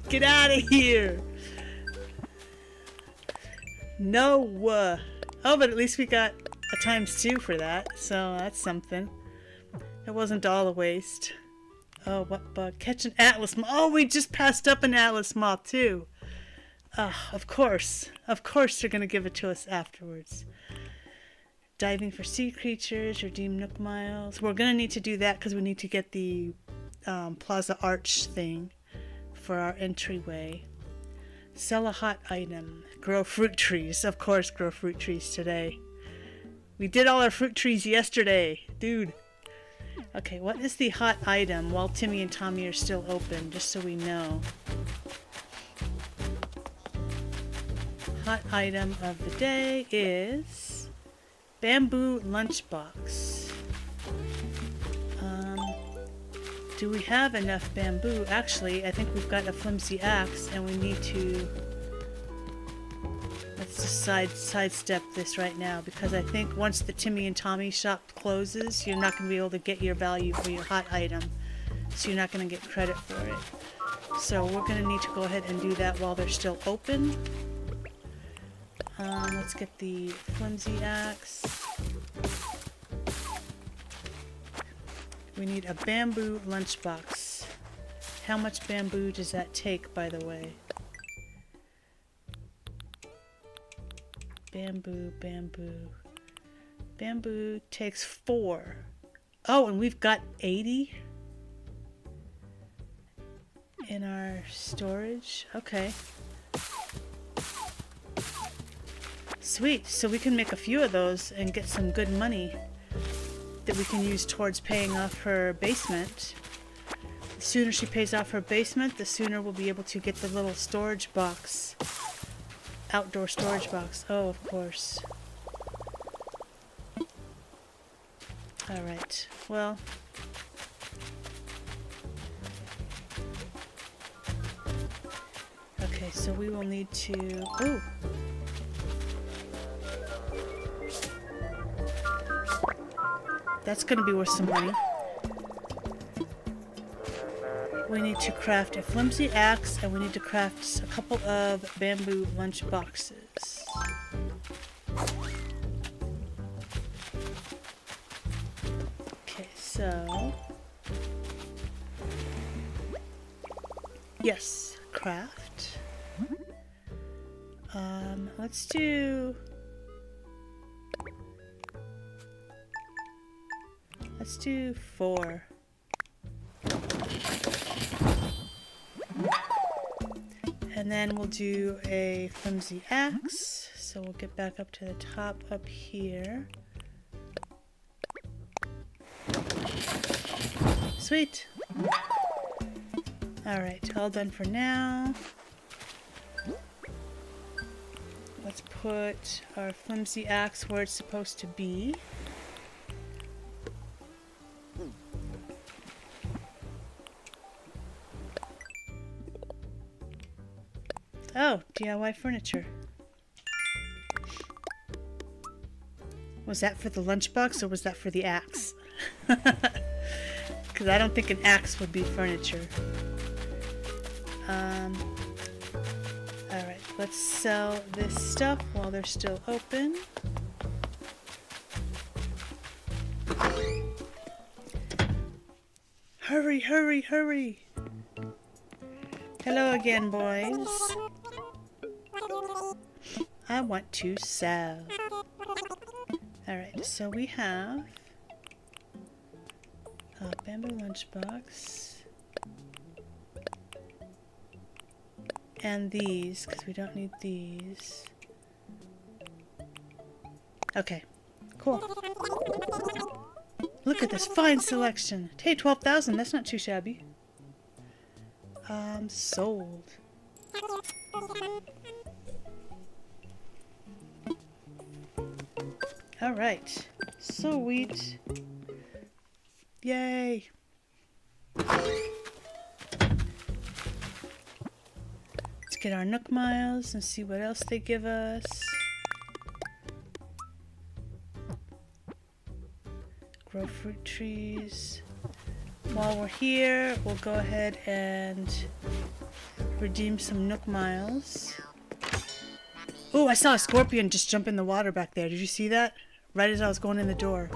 get out of here. No. Oh, but at least we got a ×2 for that, so that's something. It wasn't all a waste. Oh, what bug? Catch an Atlas moth. Oh, we just passed up an Atlas moth too. Ah, of course. Of course they're going to give it to us afterwards. Diving for sea creatures, redeem Nook Miles. We're going to need to do that because we need to get the Plaza Arch thing for our entryway. Sell a hot item. Grow fruit trees. Of course, grow fruit trees today. We did all our fruit trees yesterday. Dude. Okay, what is the hot item while Timmy and Tommy are still open, just so we know? Hot item of the day is bamboo lunchbox. Do we have enough bamboo? Actually, I think we've got a flimsy axe and we need to... Let's just sidestep this right now because I think once the Timmy and Tommy shop closes, you're not going to be able to get your value for your hot item. So you're not going to get credit for it. So we're going to need to go ahead and do that while they're still open. Let's get the flimsy axe. We need a bamboo lunchbox. How much bamboo does that take, by the way? Bamboo, bamboo. Bamboo takes 4. Oh, and we've got 80 in our storage. Okay. Sweet. So we can make a few of those and get some good money that we can use towards paying off her basement. The sooner she pays off her basement, the sooner we'll be able to get the little storage box. Outdoor storage box. Oh, of course. Alright. Well. Okay, so we will need to... Ooh! That's going to be worth some money. We need to craft a flimsy axe and we need to craft a couple of bamboo lunch boxes. Okay, so... Yes, craft. Let's do... Let's do 4. And then we'll do a flimsy axe. So we'll get back up to the top up here. Sweet. Alright, all done for now. Let's put our flimsy axe where it's supposed to be. Oh, DIY furniture. Was that for the lunchbox or was that for the axe? Because I don't think an axe would be furniture. Alright, let's sell this stuff while they're still open. Hurry, hurry, hurry! Hello again, boys. I want to sell. Alright, so we have a bamboo lunchbox. And these, because we don't need these. Okay, cool. Look at this fine selection. Hey, 12,000, that's not too shabby. Sold. Alright. Sweet. Yay. Let's get our Nook Miles and see what else they give us. Grow fruit trees. While we're here, we'll go ahead and redeem some Nook Miles. Oh, I saw a scorpion just jump in the water back there. Did you see that? Right as I was going in the door.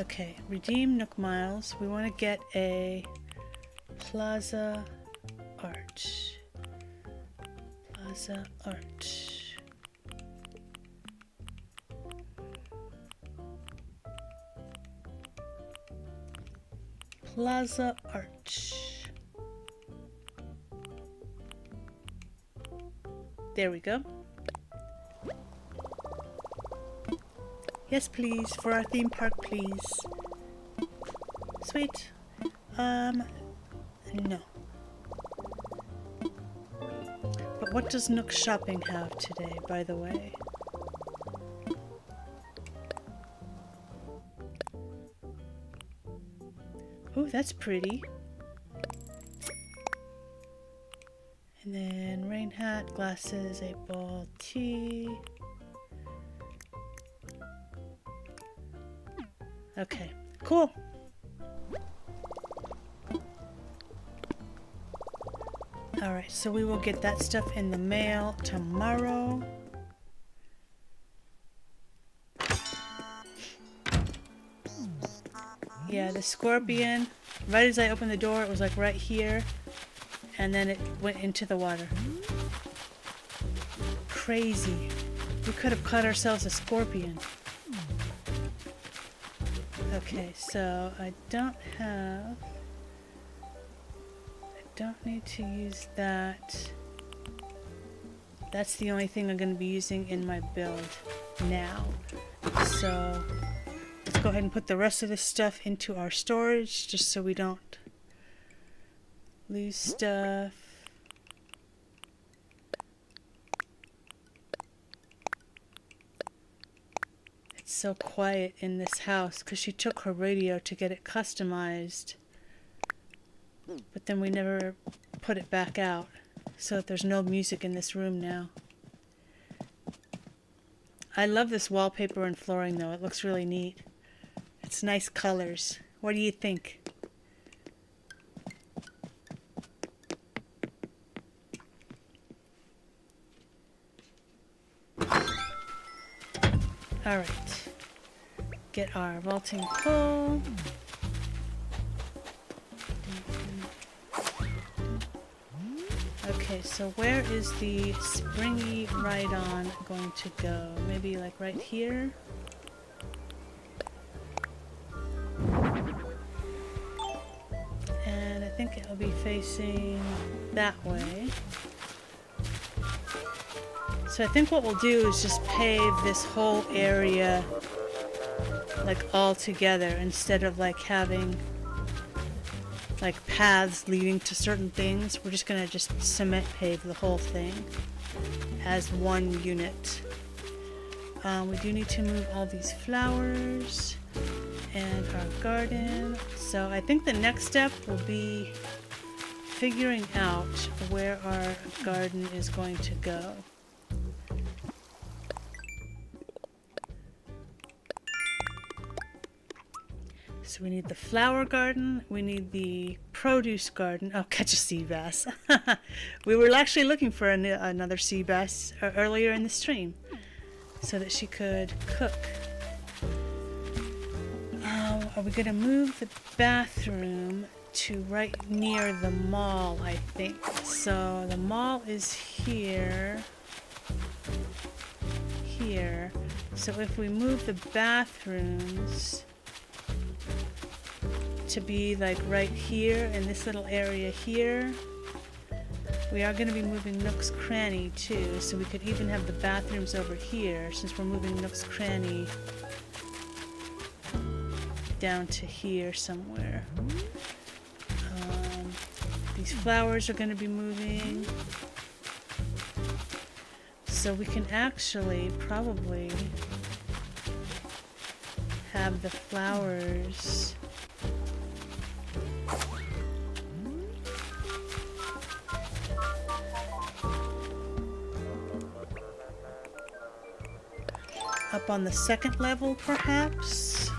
Okay, redeem Nook Miles. We want to get a Plaza Art. Plaza Art. Plaza Art. There we go. Yes, please, for our theme park, please. Sweet. No. But what does Nook Shopping have today, by the way? Ooh, that's pretty. And then rain hat, glasses, 8-ball, tea. Okay, cool. Alright, so we will get that stuff in the mail tomorrow. Yeah, the scorpion, right as I opened the door, it was like right here, and then it went into the water. Crazy. We could have caught ourselves a scorpion. Okay, so I don't need to use that. That's the only thing I'm going to be using in my build now. So let's go ahead and put the rest of this stuff into our storage just so we don't lose stuff. It's so quiet in this house because she took her radio to get it customized. But then we never put it back out, so that there's no music in this room now. I love this wallpaper and flooring though, it looks really neat. It's nice colors. What do you think? Alright. Get our vaulting pole. Okay, so where is the springy ride-on going to go? Maybe like right here? And I think it'll be facing that way. So I think what we'll do is just pave this whole area like all together instead of like having like paths leading to certain things. We're just gonna just cement pave the whole thing as one unit. We do need to move all these flowers and our garden. So I think the next step will be figuring out where our garden is going to go. So we need the flower garden, we need the produce garden. Oh, catch a sea bass. We were actually looking for another sea bass earlier in the stream so that she could cook. Are we going to move the bathroom to right near the mall, I think? So the mall is here. Here. So if we move the bathrooms to be like right here in this little area here. We are going to be moving Nook's Cranny too, so we could even have the bathrooms over here since we're moving Nook's Cranny down to here somewhere. These flowers are going to be moving, so we can actually probably have the flowers up on the second level, perhaps.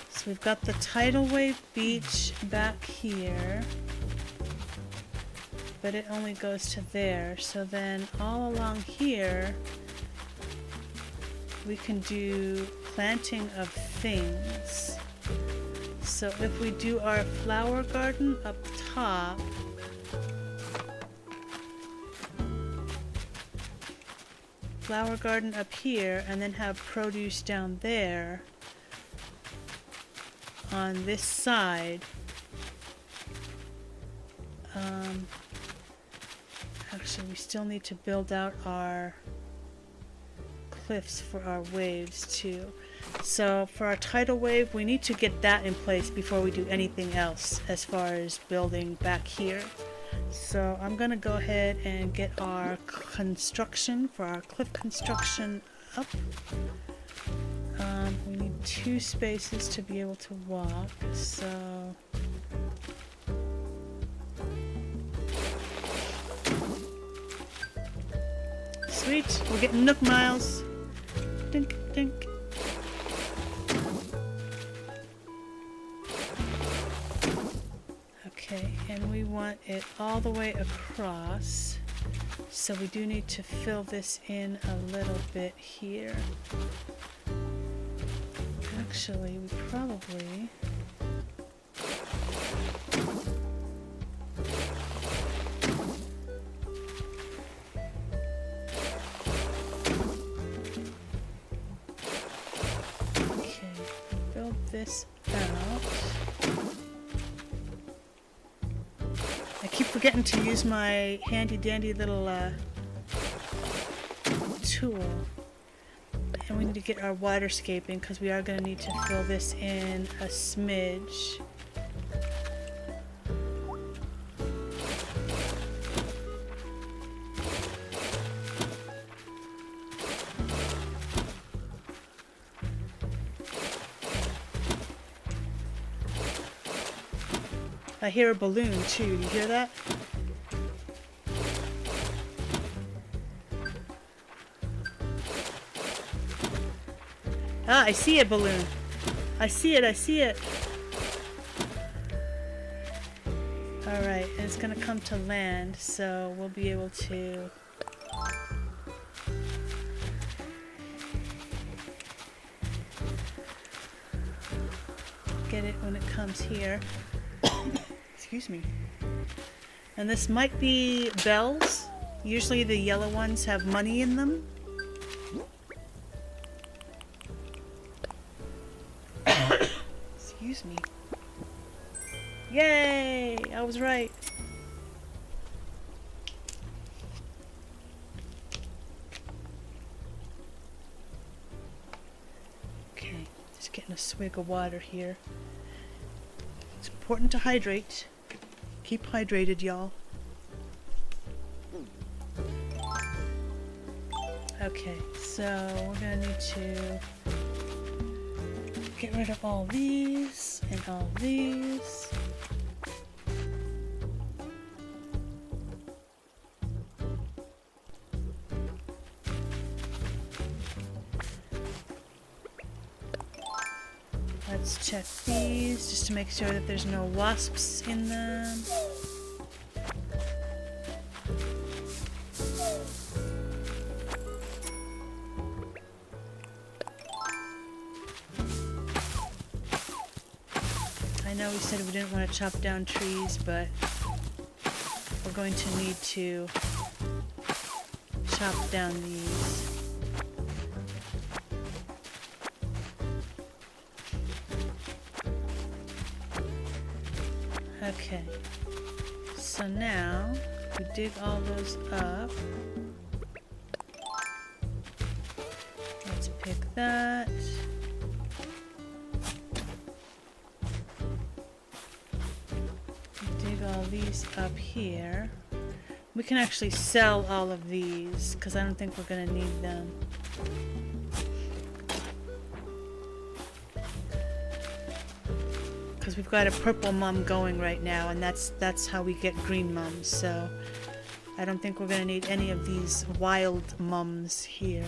So we've got the tidal wave beach back here, but it only goes to there. So then all along here we can do planting of things. So if we do our flower garden up top, flower garden up here, and then have produce down there on this side. Actually, we still need to build out our cliffs for our waves too. So for our tidal wave, we need to get that in place before we do anything else as far as building back here. So I'm gonna go ahead and get our construction for our cliff construction up. We need 2 spaces to be able to walk, so sweet, we're getting Nook miles. Dink, dink. Okay, and we want it all the way across, so we do need to fill this in a little bit here. Actually, we probably build this out. I keep forgetting to use my handy dandy little tool. And we need to get our waterscaping because we are going to need to fill this in a smidge. I hear a balloon too, you hear that? Ah, I see a balloon. I see it, I see it. Alright, and it's gonna come to land, so we'll be able to get it when it comes here. Excuse me. And this might be bells. Usually the yellow ones have money in them. Excuse me. Yay! I was right. Okay, just getting a swig of water here. It's important to hydrate. Keep hydrated, y'all. Okay, so we're gonna need to get rid of all these and all these. Let's check these just to make sure that there's no wasps in them. I know we said we didn't want to chop down trees, but we're going to need to chop down these. Okay, so now we dig all those up. Let's pick that. Dig all these up here. We can actually sell all of these because I don't think we're going to need them. Because we've got a purple mum going right now, and that's how we get green mums, so I don't think we're going to need any of these wild mums here.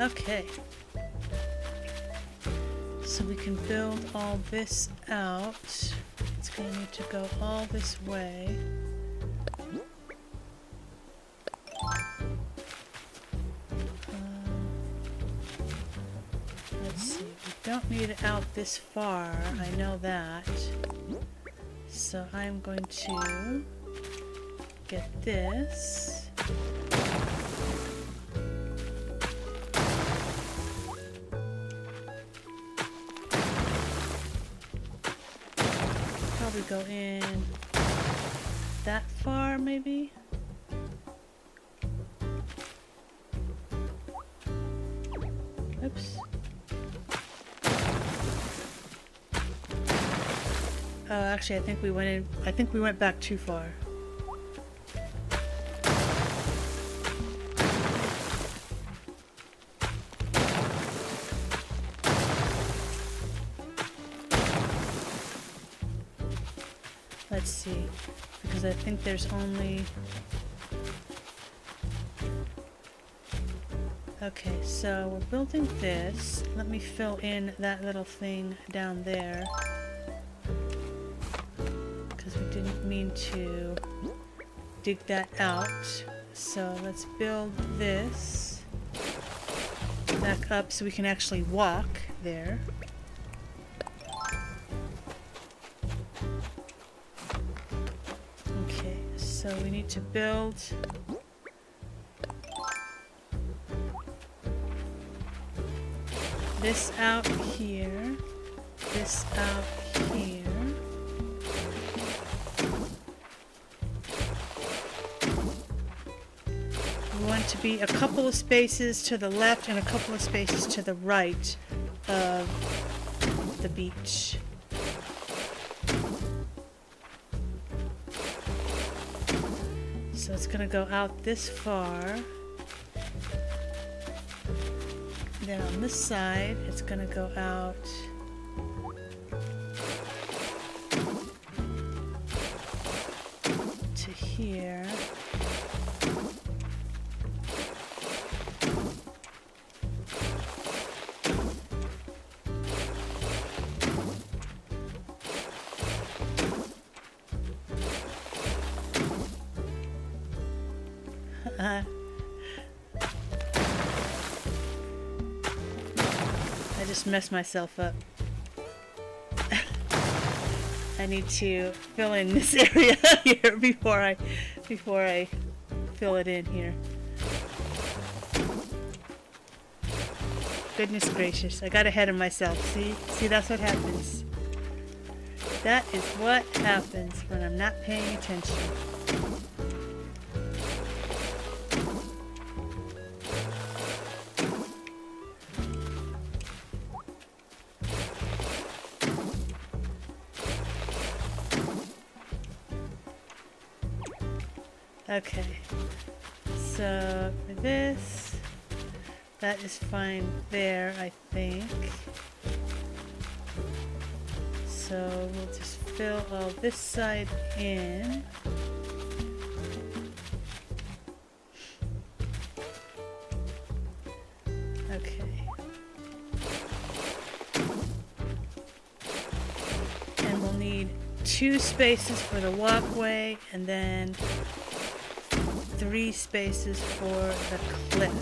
Okay. So we can build all this out. It's going to need to go all this way. Let's see. We don't need it out this far. I know that. So I'm going to get this. Probably go in that far, maybe? Oops. Oh, actually, I think we went back too far. Let's see, because I think there's only... Okay, so we're building this. Let me fill in that little thing down there. Because we didn't mean to dig that out. So let's build this back up so we can actually walk there. Okay, so we need to build this out here, this out here. We want to be a couple of spaces to the left and a couple of spaces to the right of the beach. So it's going to go out this far. Then on this side, it's going to go out to here. I just messed myself up. I need to fill in this area here before I fill it in here. Goodness gracious, I got ahead of myself. See, that's what happens. That is what happens when I'm not paying attention. Okay, so for this, that is fine there, I think. So we'll just fill all this side in. Okay. And we'll need 2 spaces for the walkway and then 3 spaces for the cliff.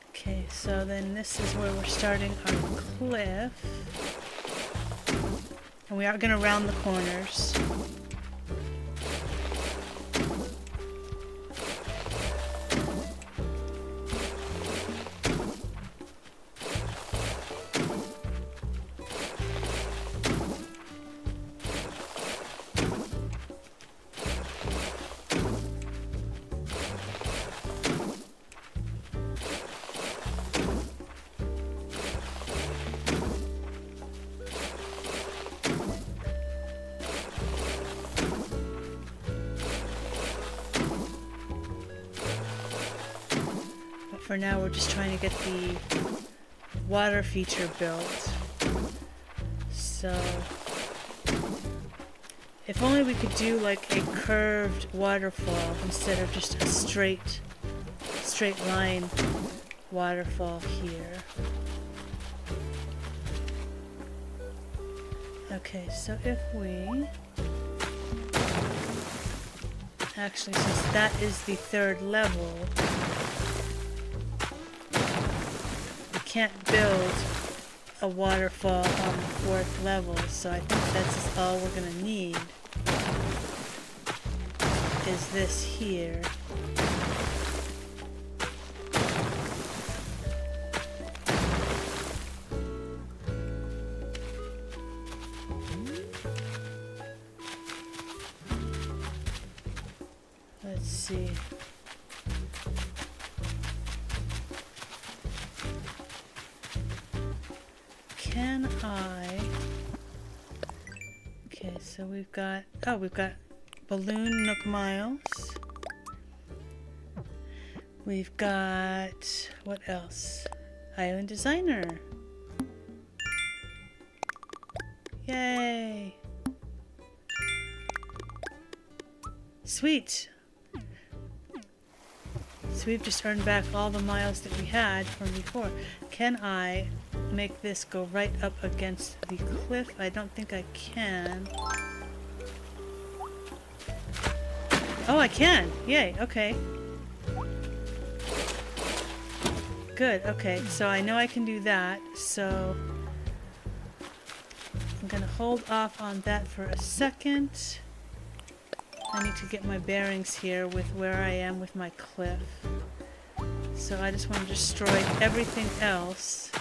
Okay, so then this is where we're starting our cliff. And we are going to round the corners. For now, we're just trying to get the water feature built. So, if only we could do like a curved waterfall instead of just a straight line waterfall here. Okay, so if we... Actually, since that is the third level, we can't build a waterfall on the fourth level, so I think that's all we're gonna need is this here. Let's see. Can I... Okay, so we've got... Oh, we've got Balloon Nook Miles. We've got... What else? Island Designer. Yay! Sweet! So we've just earned back all the miles that we had from before. Can I make this go right up against the cliff? I don't think I can. Oh, I can! Yay, okay. Good, okay. So I know I can do that, so I'm gonna hold off on that for a second. I need to get my bearings here with where I am with my cliff. So I just want to destroy everything else.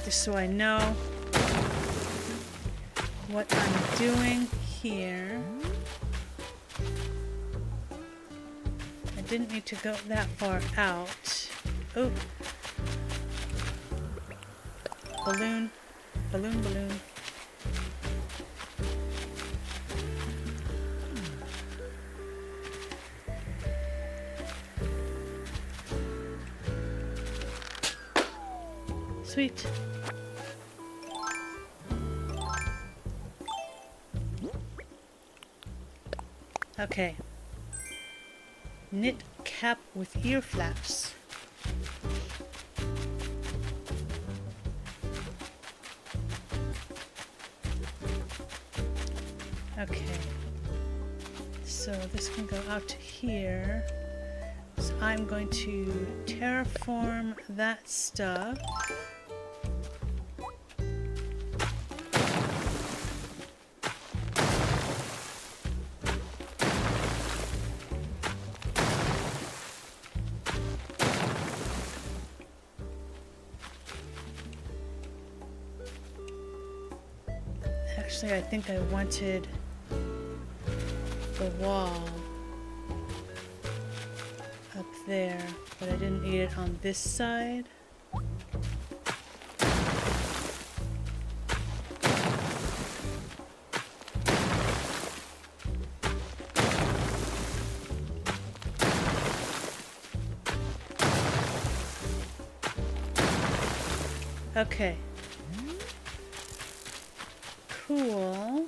Just so I know what I'm doing here. I didn't need to go that far out. Oh. Balloon, balloon, balloon. Sweet. Okay. Knit cap with ear flaps. Okay, so this can go out to here. So I'm going to terraform that stuff. Actually, I think I wanted the wall up there, but I didn't need it on this side. Okay. Cool.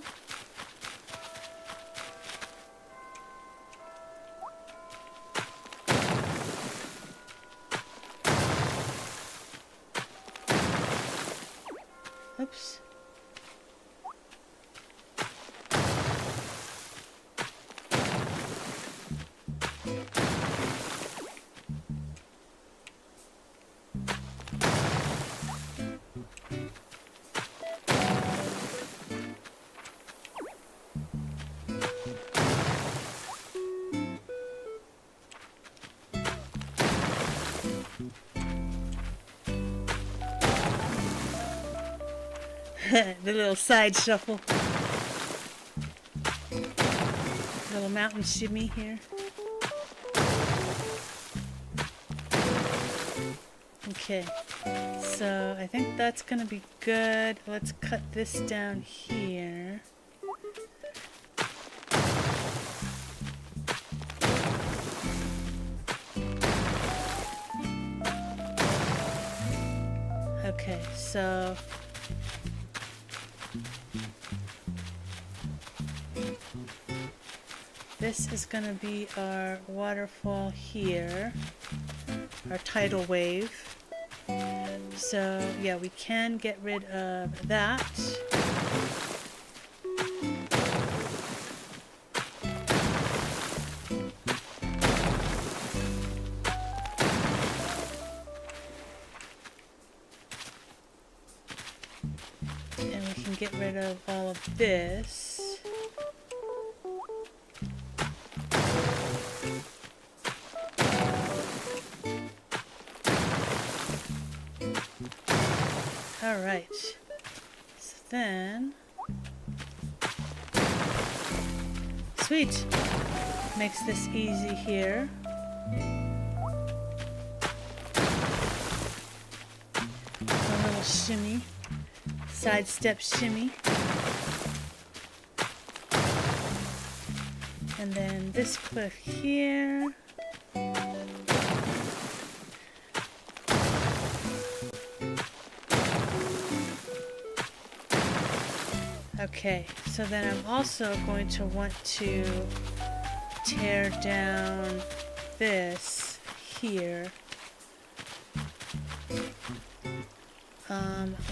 Oops. The little side shuffle. Little mountain shimmy here. Okay, so I think that's gonna be good. Let's cut this down here. Okay, so this is going to be our waterfall here, our tidal wave. So yeah, we can get rid of that. And we can get rid of all of this. Alright, so then, sweet, makes this easy here. A little shimmy, sidestep shimmy. And then this cliff here. Okay, so then I'm also going to want to tear down this here.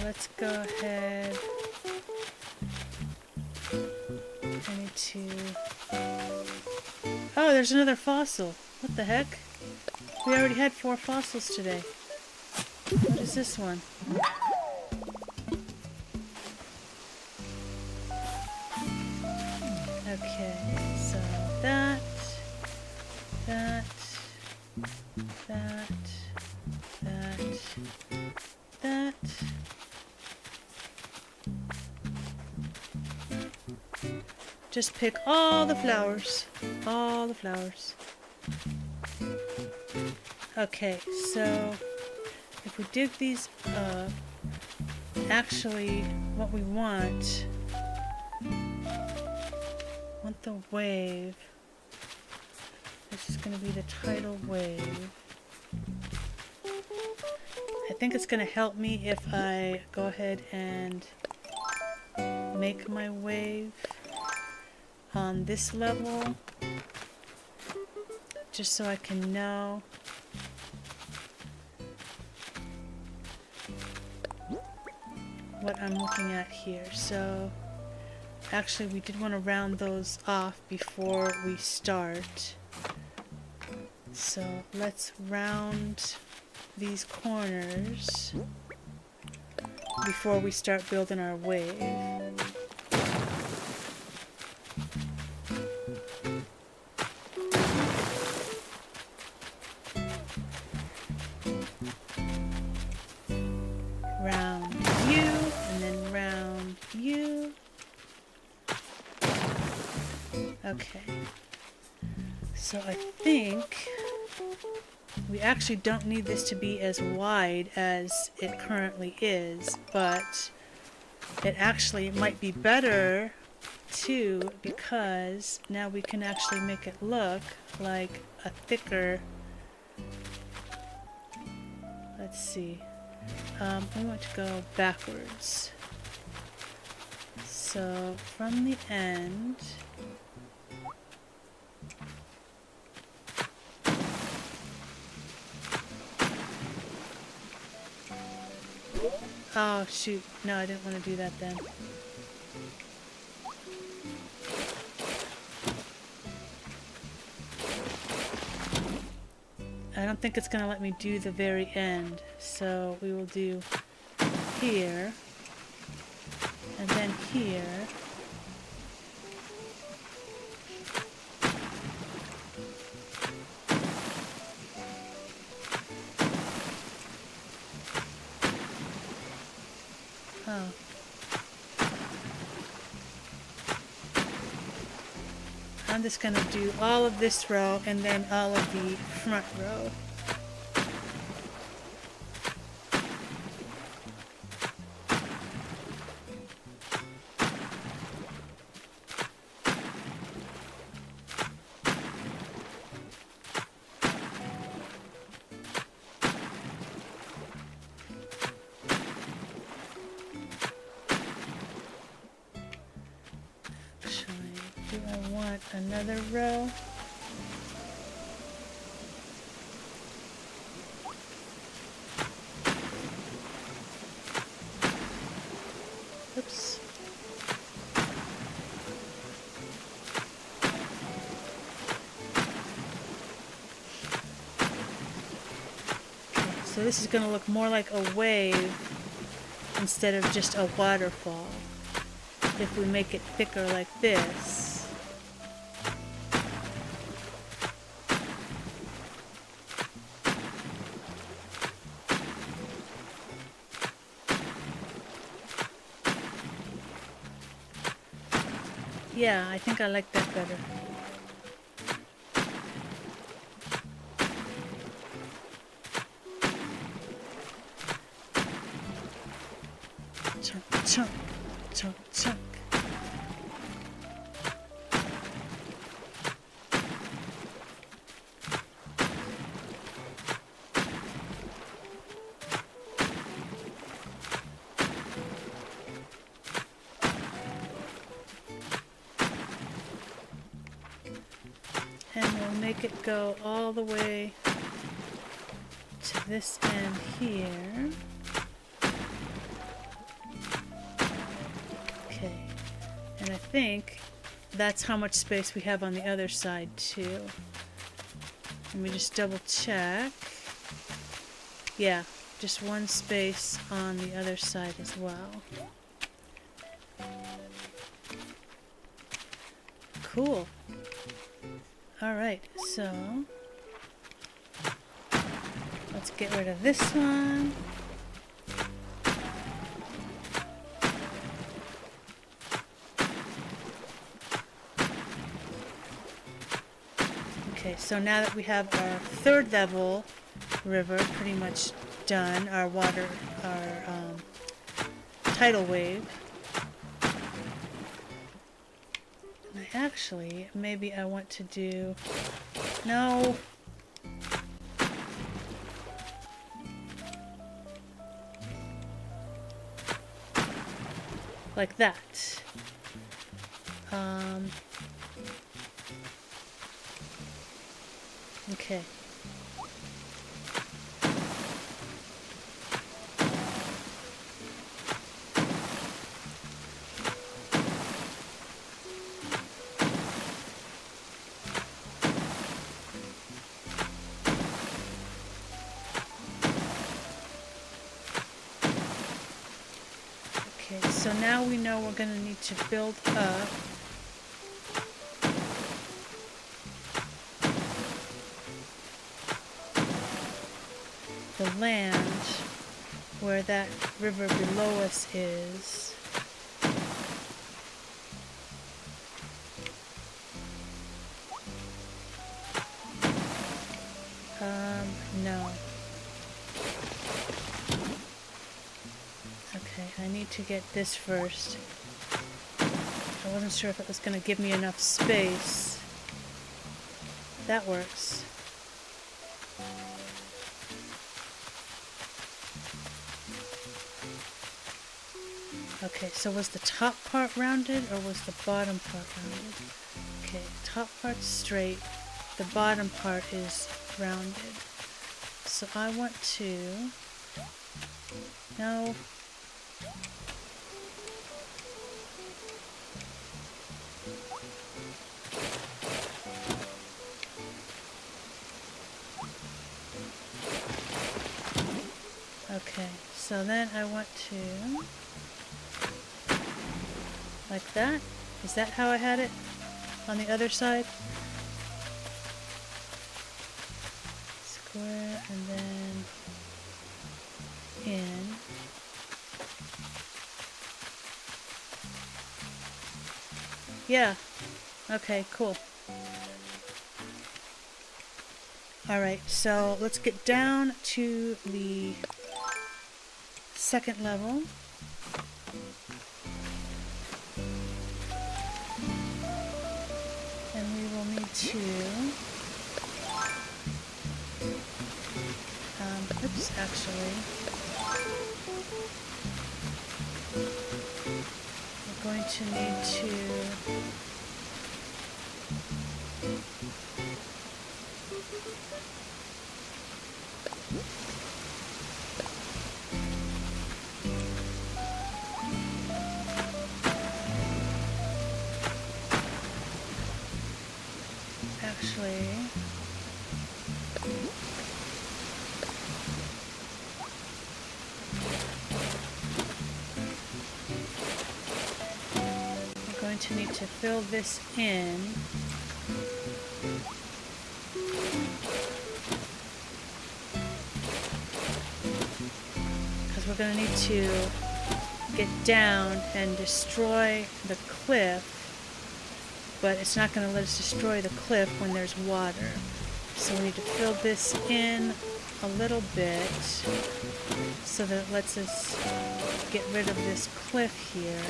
Let's go ahead. I need to... Oh, there's another fossil. What the heck? We already had 4 fossils today. What is this one? Okay, so that, that, that, that, that. Just pick all the flowers. All the flowers. Okay, so if we dig these up, actually what we want the wave. This is going to be the tidal wave. I think it's going to help me if I go ahead and make my wave on this level, just so I can know what I'm looking at here. So actually we did want to round those off before we start. So let's round these corners before we start building our wave. Round you, and then round you. Okay. So I think we actually don't need this to be as wide as it currently is, but it actually might be better too, because now we can actually make it look like a thicker, let's see, we want to go backwards. So from the end, oh shoot, no, I didn't want to do that then. I don't think it's going to let me do the very end, so we will do here, and then here. Oh. I'm just going to do all of this row and then all of the front row. Do I want another row? Oops. Okay, so this is going to look more like a wave instead of just a waterfall if we make it thicker like this. Yeah, I think I like that better. Chunk, chunk, chunk, chunk. And we'll make it go all the way to this end here. Okay, and I think that's how much space we have on the other side too. Let me just double check. Yeah, just one space on the other side as well. Cool. Alright, so let's get rid of this one. Okay, so now that we have our third level river pretty much done, our tidal wave. And actually, maybe I want to do, no. Like that. Okay. Okay, so now we know we're going to need to build up the land where that river below us is. No. Okay, I need to get this first. I wasn't sure if it was going to give me enough space. That works. Okay, so was the top part rounded or was the bottom part rounded? Okay, top part's straight, the bottom part is rounded. So I want to... No. Okay, so then I want to... like that? Is that how I had it on the other side? Square and then in. Yeah. Okay, cool. Alright, so let's get down to the second level. And we will need to... oops, actually. We're going to need to Actually, we're going to need to fill this in. Because we're going to need to get down and destroy the cliff, but it's not going to let us destroy the cliff when there's water. So we need to fill this in a little bit so that it lets us get rid of this cliff here.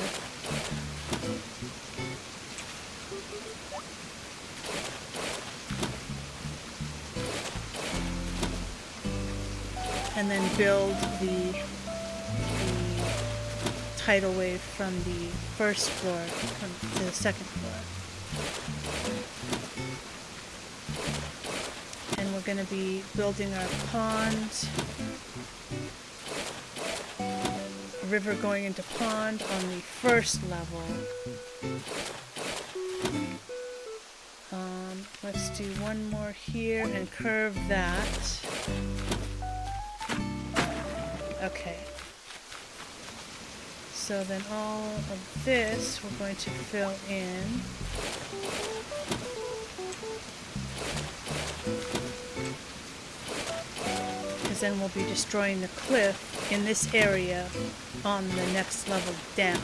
And then build the tidal wave from the first floor to the second floor. And we're going to be building our pond, a river going into pond on the first level. Let's do one more here and curve that. Okay. So then all of this we're going to fill in. Because then we'll be destroying the cliff in this area on the next level down.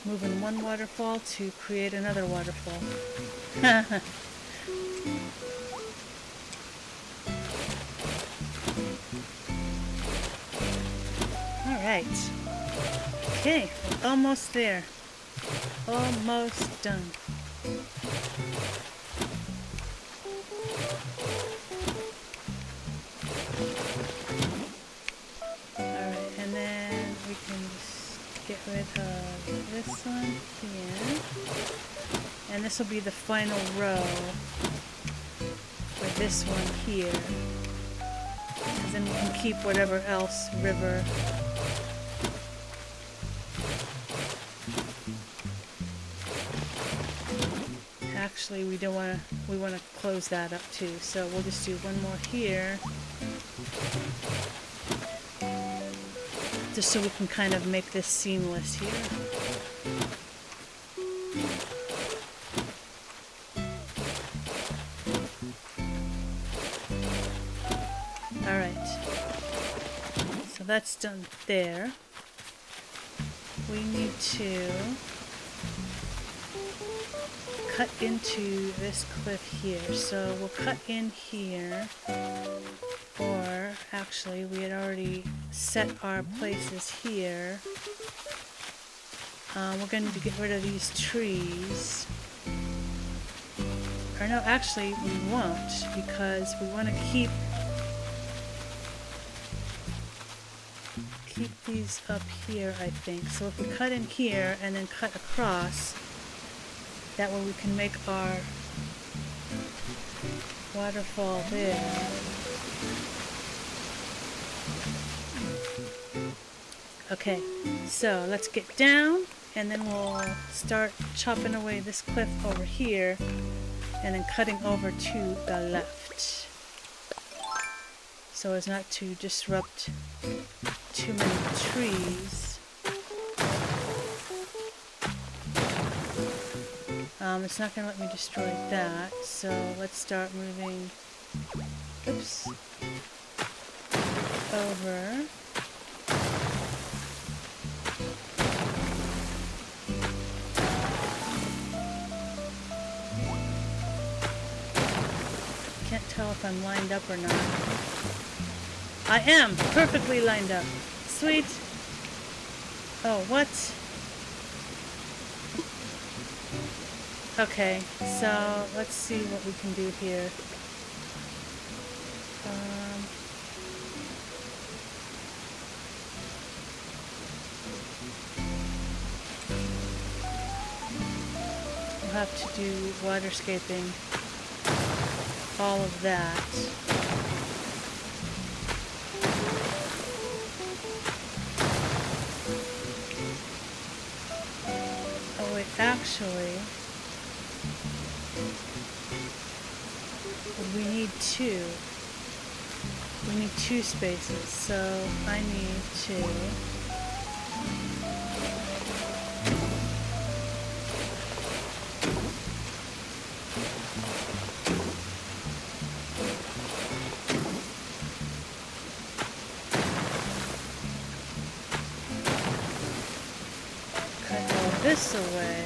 Moving one waterfall to create another waterfall. Alright. Okay, almost there. Almost done. Alright, and then we can just get rid of this one here. And this will be the final row for this one here. Because then we can keep whatever else river. Actually, we want to close that up too. So we'll just do one more here. Just so we can kind of make this seamless here. Alright. So that's done there. We need to cut into this cliff here. So we'll cut in here. Or actually, we had already set our places here. We're going to need to get rid of these trees. Or no, actually, we won't, because we want to keep these up here, I think. So if we cut in here and then cut across, that way we can make our waterfall there. Okay, so let's get down, and then we'll start chopping away this cliff over here, and then cutting over to the left, so as not to disrupt too many trees. It's not going to let me destroy that, so let's start moving, oops, over. Can't tell if I'm lined up or not. I am perfectly lined up. Sweet. Oh, what? Okay, so let's see what we can do here. We'll have to do waterscaping, all of that. Oh wait, actually, we need two. We need two spaces, so I need to cut all this away.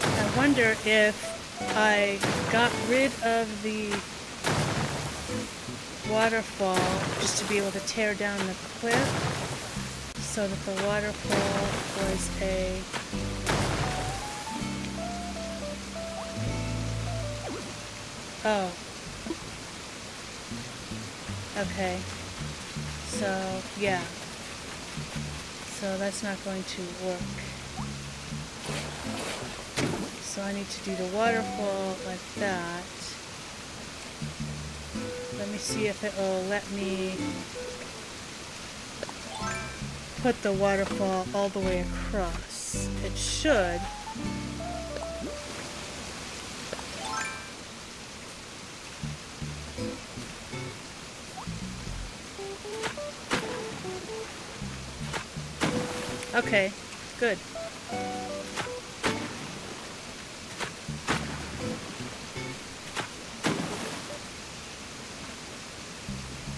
I wonder if I got rid of the waterfall just to be able to tear down the cliff so that the waterfall was a oh, okay, so yeah, so that's not going to work. So I need to do the waterfall like that. Let me see if it will let me put the waterfall all the way across. It should. Okay, good.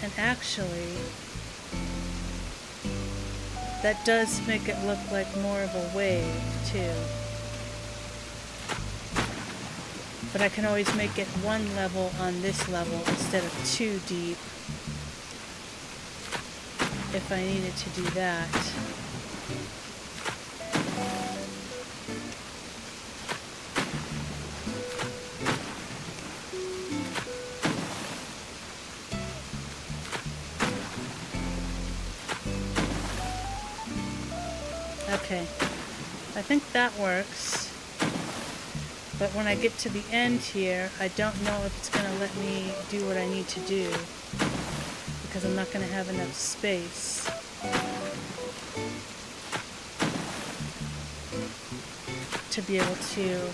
And actually, that does make it look like more of a wave, too. But I can always make it one level on this level instead of two deep if I needed to do that. Okay, I think that works, but when I get to the end here, I don't know if it's going to let me do what I need to do, because I'm not going to have enough space. To be able to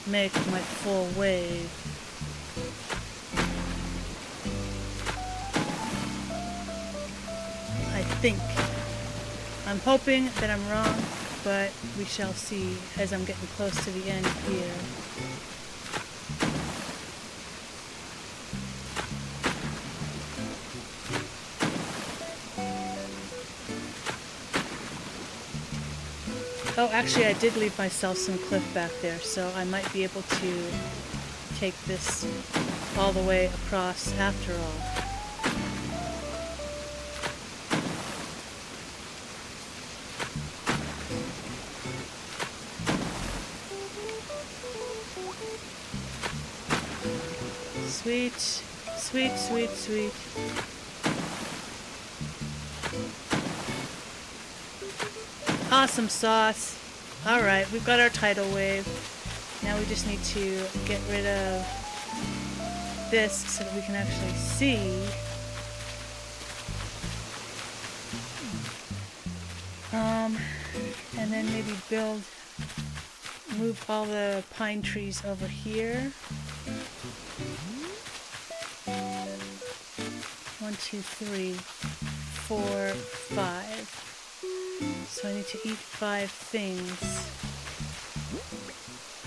make my full wave. I think. I'm hoping that I'm wrong, but we shall see as I'm getting close to the end here. Oh, actually I did leave myself some cliff back there, so I might be able to take this all the way across after all. Sweet, sweet, sweet, sweet. Awesome sauce. Alright, we've got our tidal wave. Now we just need to get rid of this so that we can actually see. And then maybe move all the pine trees over here. 1, 2, 3, 4, 5. So I need to eat 5 things.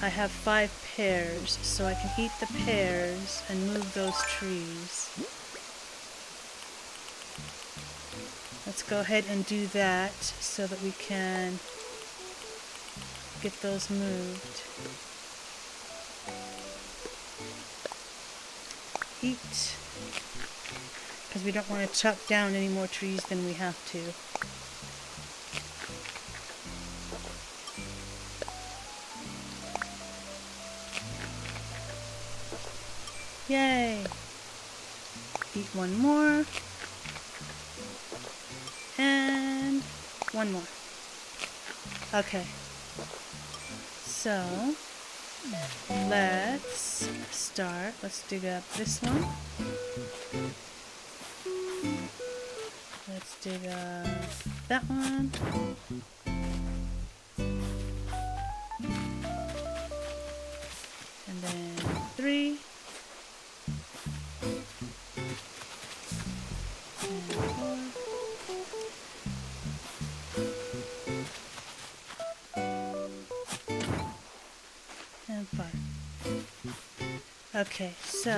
I have 5 pears, so I can eat the pears and move those trees. Let's go ahead and do that so that we can get those moved. Eat. Because we don't want to chop down any more trees than we have to. Yay! Eat one more. And one more. Okay. So, let's start. Let's dig up this one. Let's dig up that one. And then 3. And 4. And 5. Okay, so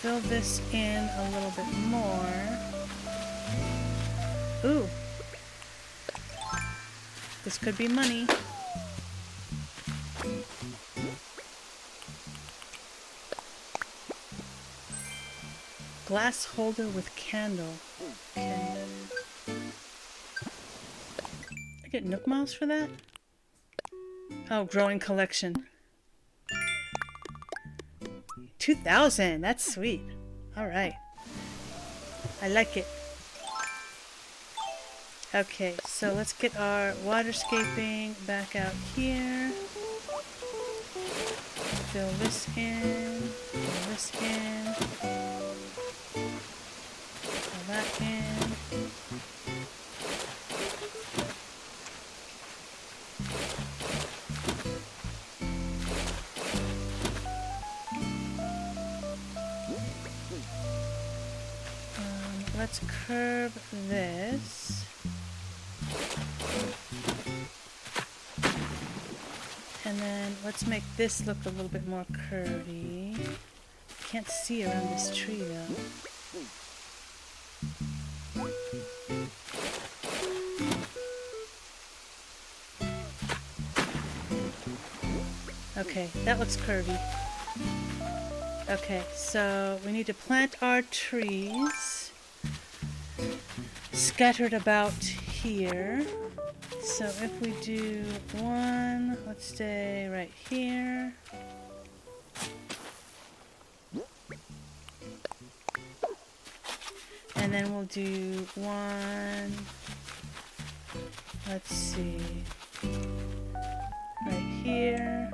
fill this in a little bit more. Ooh. This could be money. Glass holder with candle. Okay. I get Nook Miles for that? Oh, growing collection. 2,000. That's sweet. All right. I like it. Okay, so let's get our waterscaping back out here. Fill this in. Fill this in. Fill that in. Let's curve this. And then let's make this look a little bit more curvy. Can't see around this tree though. Okay, that looks curvy. Okay, so we need to plant our trees scattered about here. So if we do one, let's stay right here. And then we'll do one, let's see, right here.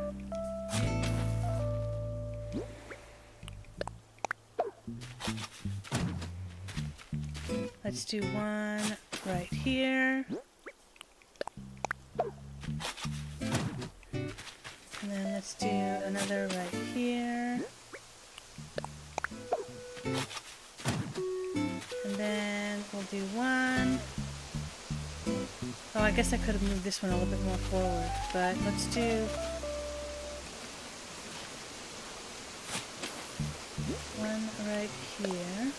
Let's do one right here. And then let's do another right here. And then we'll do one. Oh, I guess I could have moved this one a little bit more forward, but let's do one right here.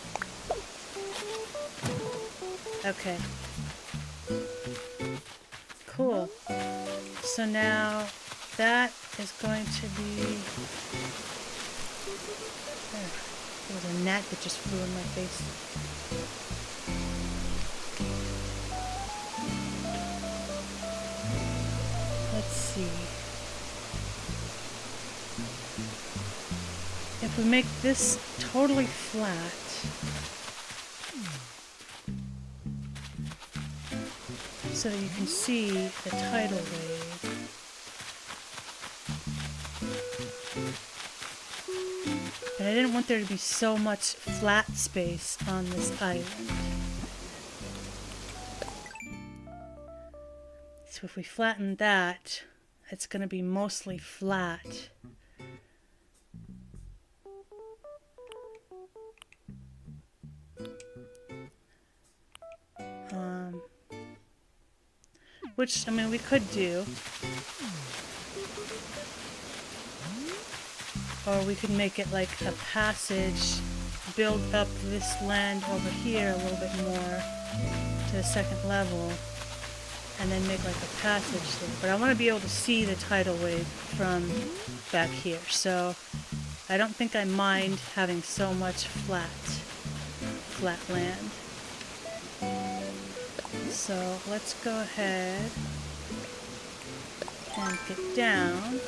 Okay. Cool. So now that is going to be... There was a gnat that just flew in my face. Let's see. If we make this totally flat, so that you can see the tidal wave. But I didn't want there to be so much flat space on this island. So if we flatten that, it's going to be mostly flat. which, I mean, we could do. Or we could make it like a passage, build up this land over here a little bit more to the second level, and then make like a passage there. But I want to be able to see the tidal wave from back here, so I don't think I mind having so much flat land. So let's go ahead and get down.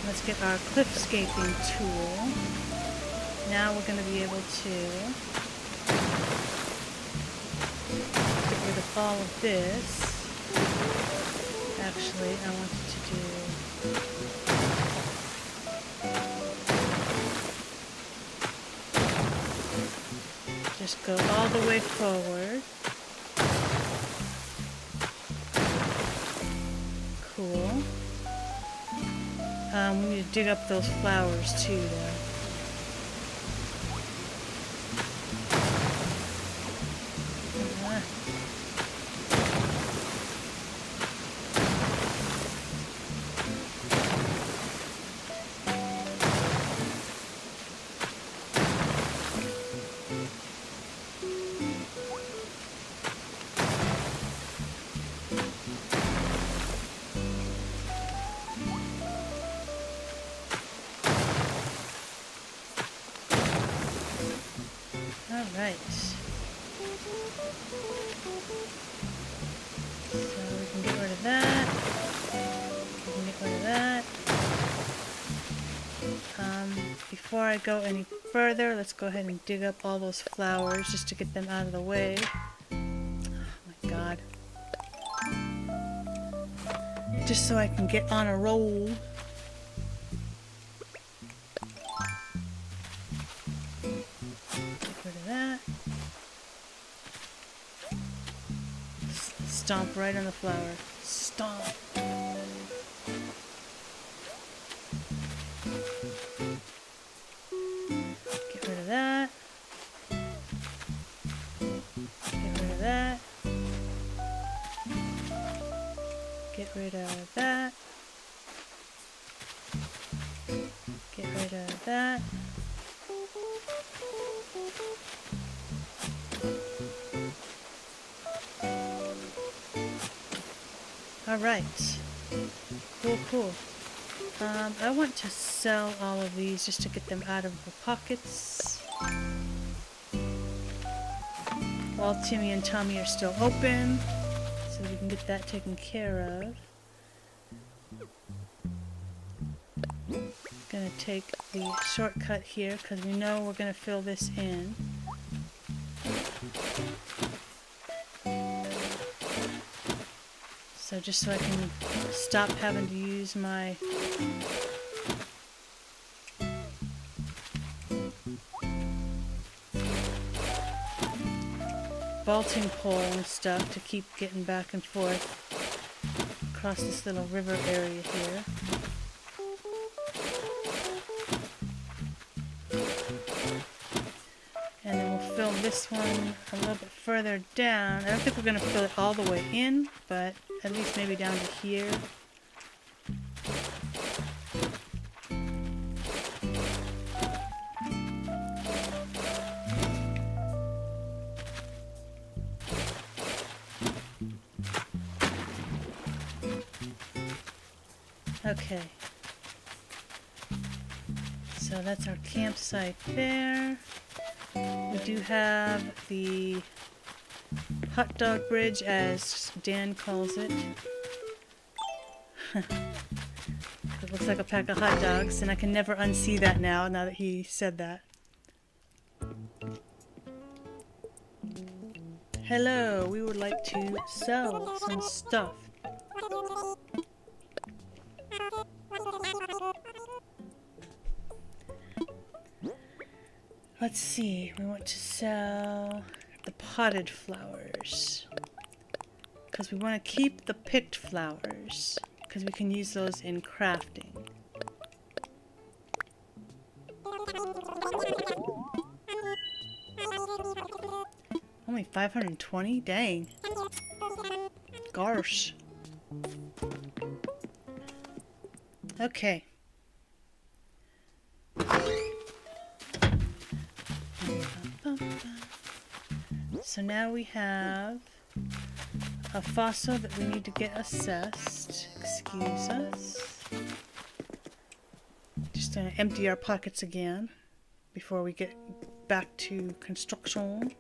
Let's get our cliffscaping tool. Now we're going to be able to get rid of all of this. Actually, I wanted to do... just go all the way forward. Cool. We need to dig up those flowers too, though. Alright. So we can get rid of that. We can get rid of that. Before I go any further, let's go ahead and dig up all those flowers just to get them out of the way. Oh my god. Just so I can get on a roll. Stomp right on the flower. Stomp. Get rid of that. Get rid of that. Get rid of that. Get rid of that. Alright. Cool, cool. I want to sell all of these just to get them out of the pockets. While Timmy and Tommy are still open, so we can get that taken care of. Gonna take the shortcut here because we know we're gonna fill this in. So just so I can stop having to use my vaulting pole and stuff to keep getting back and forth across this little river area here. And then we'll fill this one a little bit further down. I don't think we're going to fill it all the way in, but at least maybe down to here. Okay. So that's our campsite there. We do have the hot dog bridge, as Dan calls it. It looks like a pack of hot dogs, and I can never unsee that now that he said that. Hello, we would like to sell some stuff. Let's see, we want to sell the potted flowers. Because we want to keep the picked flowers. Because we can use those in crafting. Only Only 520? Dang. Gosh. Okay. So now we have a fossil that we need to get assessed. Excuse us. Just gonna empty our pockets again before we get back to construction.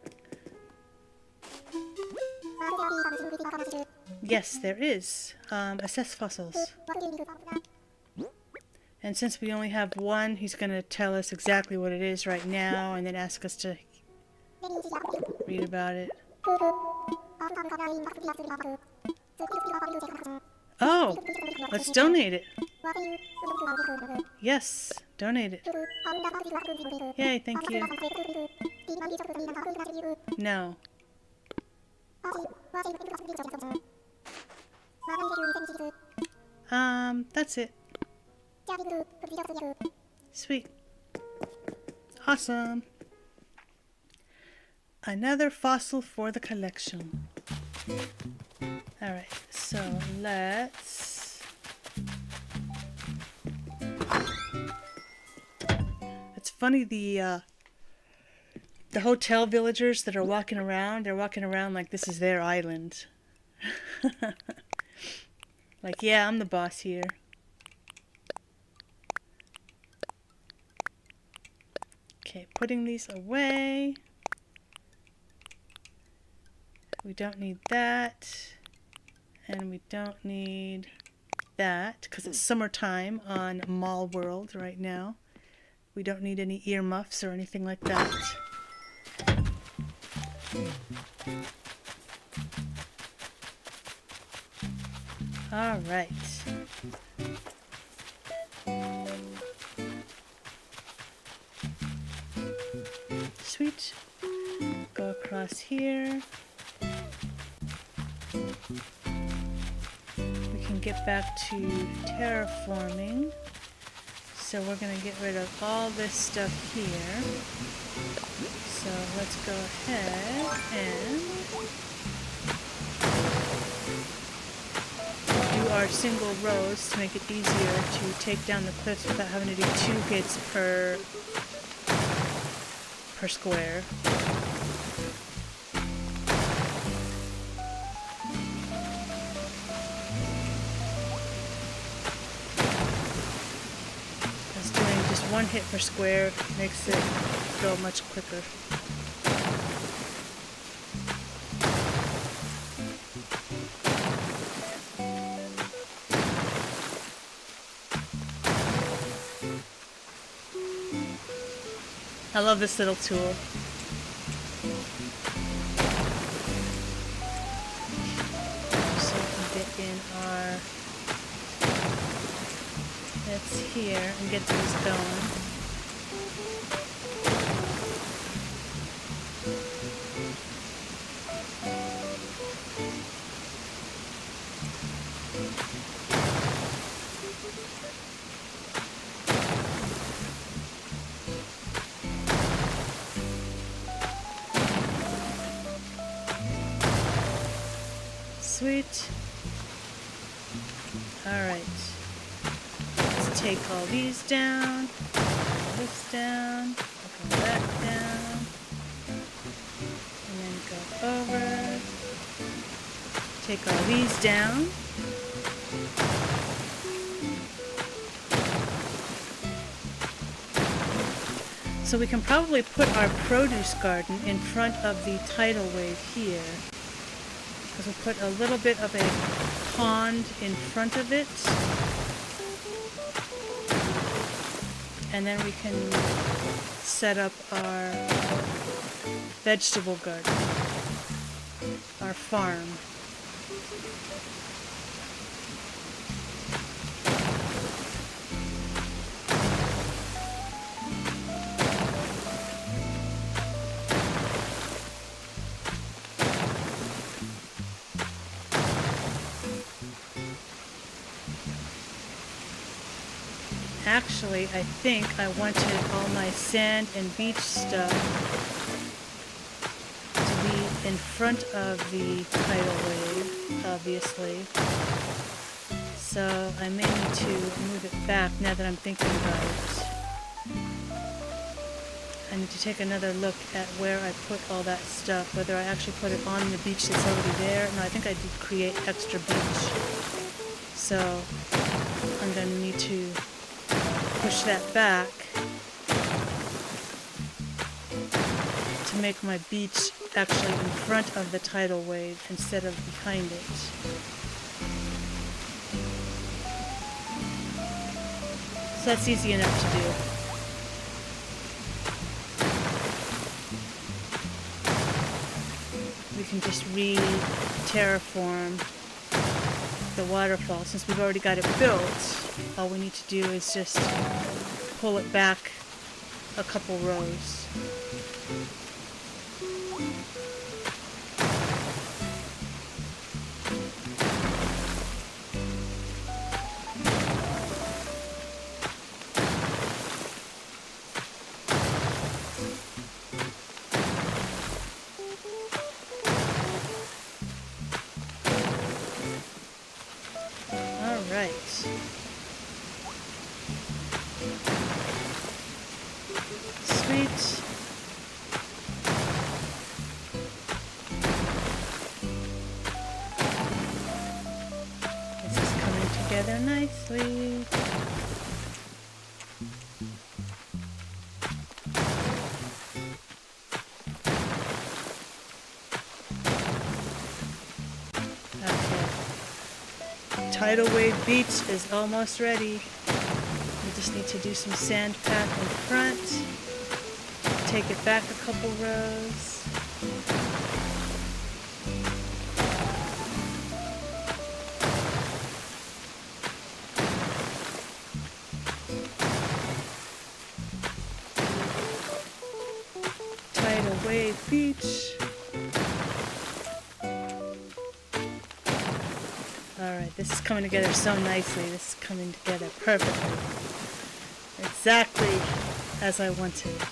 Yes, there is. Assess fossils. And since we only have one, he's going to tell us exactly what it is right now and then ask us to read about it. Oh, let's donate it. Yes, donate it. Yay, thank you. No. That's it. Sweet. Awesome. Another fossil for the collection. Alright, so let's... It's funny, the hotel villagers that are walking around, they're walking around like this is their island. Like, yeah, I'm the boss here. Okay, putting these away. We don't need that. And we don't need that, because it's summertime on Mall World right now. We don't need any earmuffs or anything like that. All right. Sweet. Go across here. We can get back to terraforming. So we're going to get rid of all this stuff here. So let's go ahead and do our single rows to make it easier to take down the cliffs without having to do 2 hits per square. Because doing just 1 hit per square makes it go much quicker. I love this little tool. So we can get in our bits here and get these going. Sweet. Alright. Let's take all these down. This down. Put that down. And then go over. Take all these down. So we can probably put our produce garden in front of the tidal wave here. Because we'll put a little bit of a pond in front of it. And then we can set up our vegetable garden, our farm. Actually, I think I wanted all my sand and beach stuff to be in front of the tidal wave, obviously. So I may need to move it back now that I'm thinking about it. I need to take another look at where I put all that stuff, whether I actually put it on the beach that's already there. No, I think I did create extra beach. So I'm going to need to push that back to make my beach actually in front of the tidal wave instead of behind it. So that's easy enough to do. We can just re-terraform the waterfall. Since we've already got it built, all we need to do is just pull it back a couple rows. Sweet. This is coming together nicely. Okay. Tidal Wave Beach is almost ready. We just need to do some sand pack in front. Take it back a couple rows. Tidal Wave Beach. Alright, this is coming together so nicely. This is coming together perfectly. Exactly as I wanted it.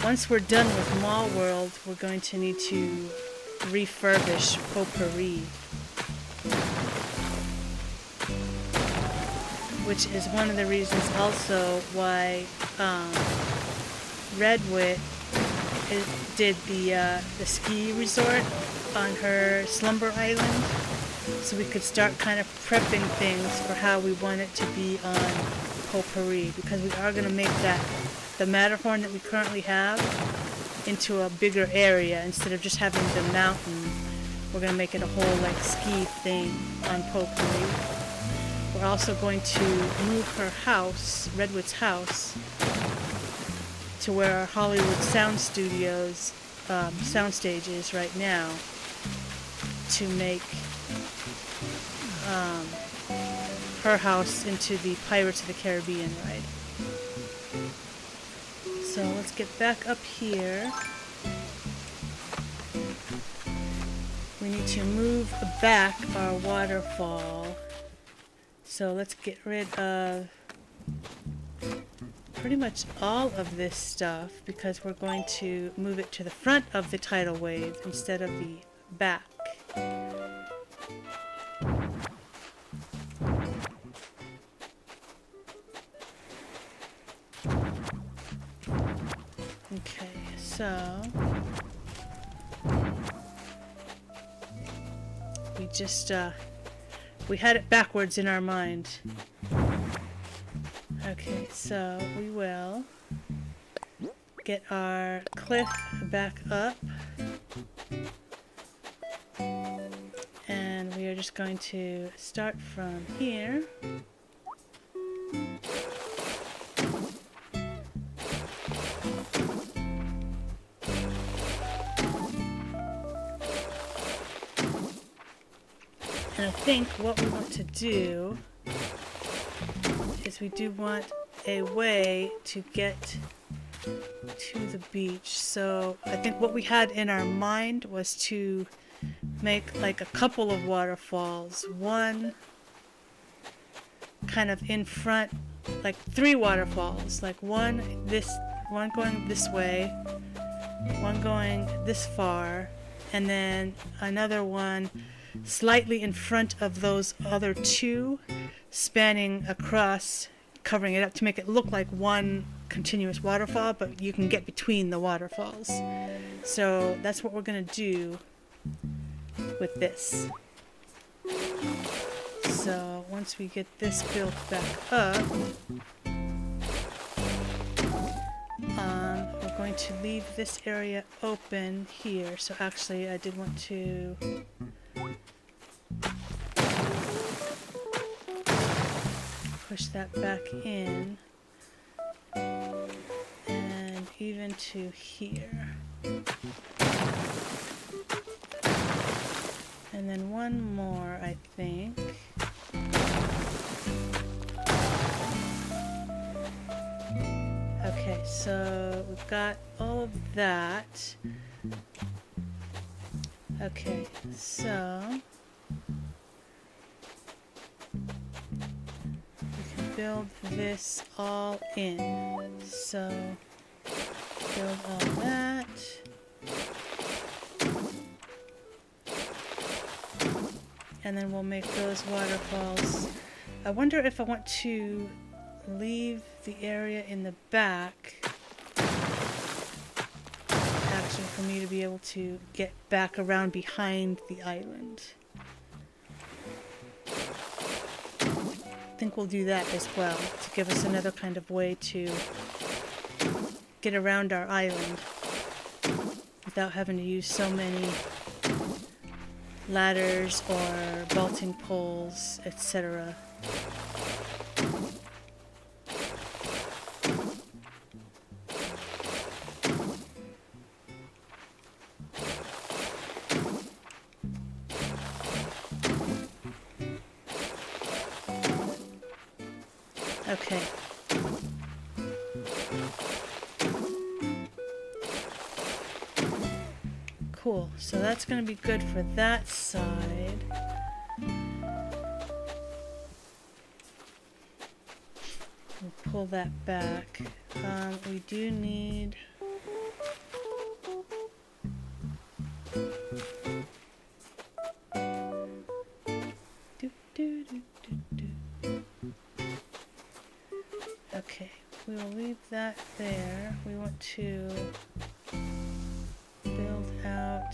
Once we're done with Mall World, we're going to need to refurbish Potpourri, which is one of the reasons also why Redwit did the ski resort on her Slumber Island, so we could start kind of prepping things for how we want it to be on Potpourri, because we are going to make the Matterhorn that we currently have into a bigger area. Instead of just having the mountain, we're going to make it a whole like ski thing on Potpourri. We're also going to move her house, Redwood's house, to where our Hollywood Sound Studios soundstage is right now, to make her house into the Pirates of the Caribbean ride. So let's get back up here. We need to move back our waterfall. So let's get rid of pretty much all of this stuff, because we're going to move it to the front of the tidal wave instead of the back. Okay, so we just we had it backwards in our mind. Okay, so we will get our cliff back up, and we are just going to start from here. And I think what we want to do is we do want a way to get to the beach. So I think what we had in our mind was to make like a couple of waterfalls. One kind of in front, like 3 waterfalls. Like one going this way, one going this far, and then another one slightly in front of those other 2, spanning across, covering it up to make it look like one continuous waterfall, but you can get between the waterfalls. So that's what we're going to do with this. So once we get this built back up, we're going to leave this area open here. So actually I did want to push that back in, and even to here. And then one more, I think. Okay, so we've got all of that. Okay, so build this all in. So build all that. And then we'll make those waterfalls. I wonder if I want to leave the area in the back, actually, for me to be able to get back around behind the island. I think we'll do that as well, to give us another kind of way to get around our island without having to use so many ladders or vaulting poles, etc. Okay. Cool. So that's going to be good for that side. We'll pull that back. We do need... Okay, we will leave that there. We want to build out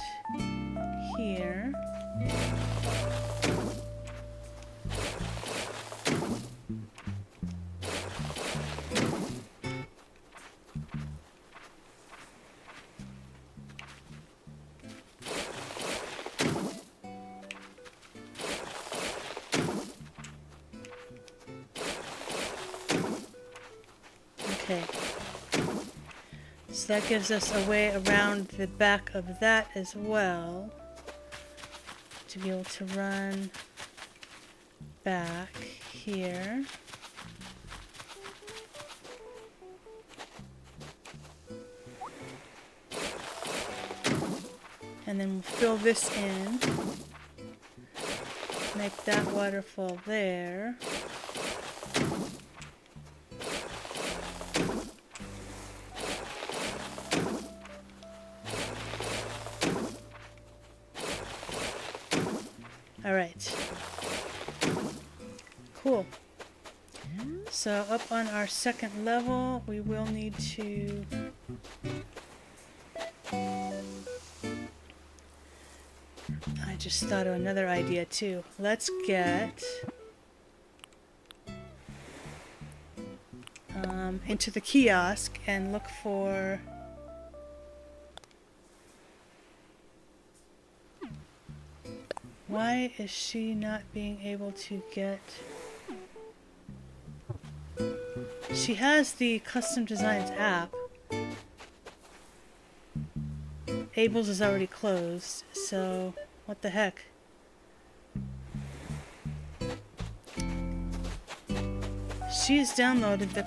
here. Okay, so that gives us a way around the back of that as well, to be able to run back here. And then we'll fill this in, make that waterfall there. Alright. Cool. So up on our second level, we will need to I just thought of another idea too. Let's get into the kiosk and look for why is she not being able to get... She has the Custom Designs app. Abel's is already closed, so what the heck? She's downloaded the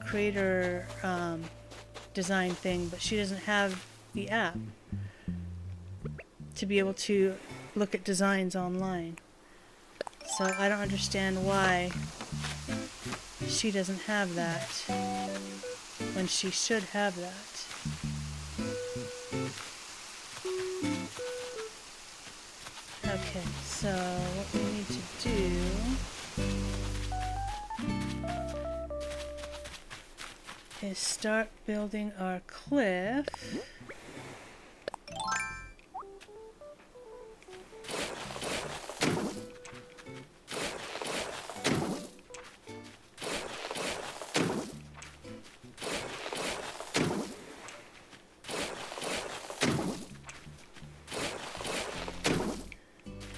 creator design thing, but she doesn't have the app to be able to look at designs online. So I don't understand why she doesn't have that when she should have that. Okay, so what we need to do is start building our cliff.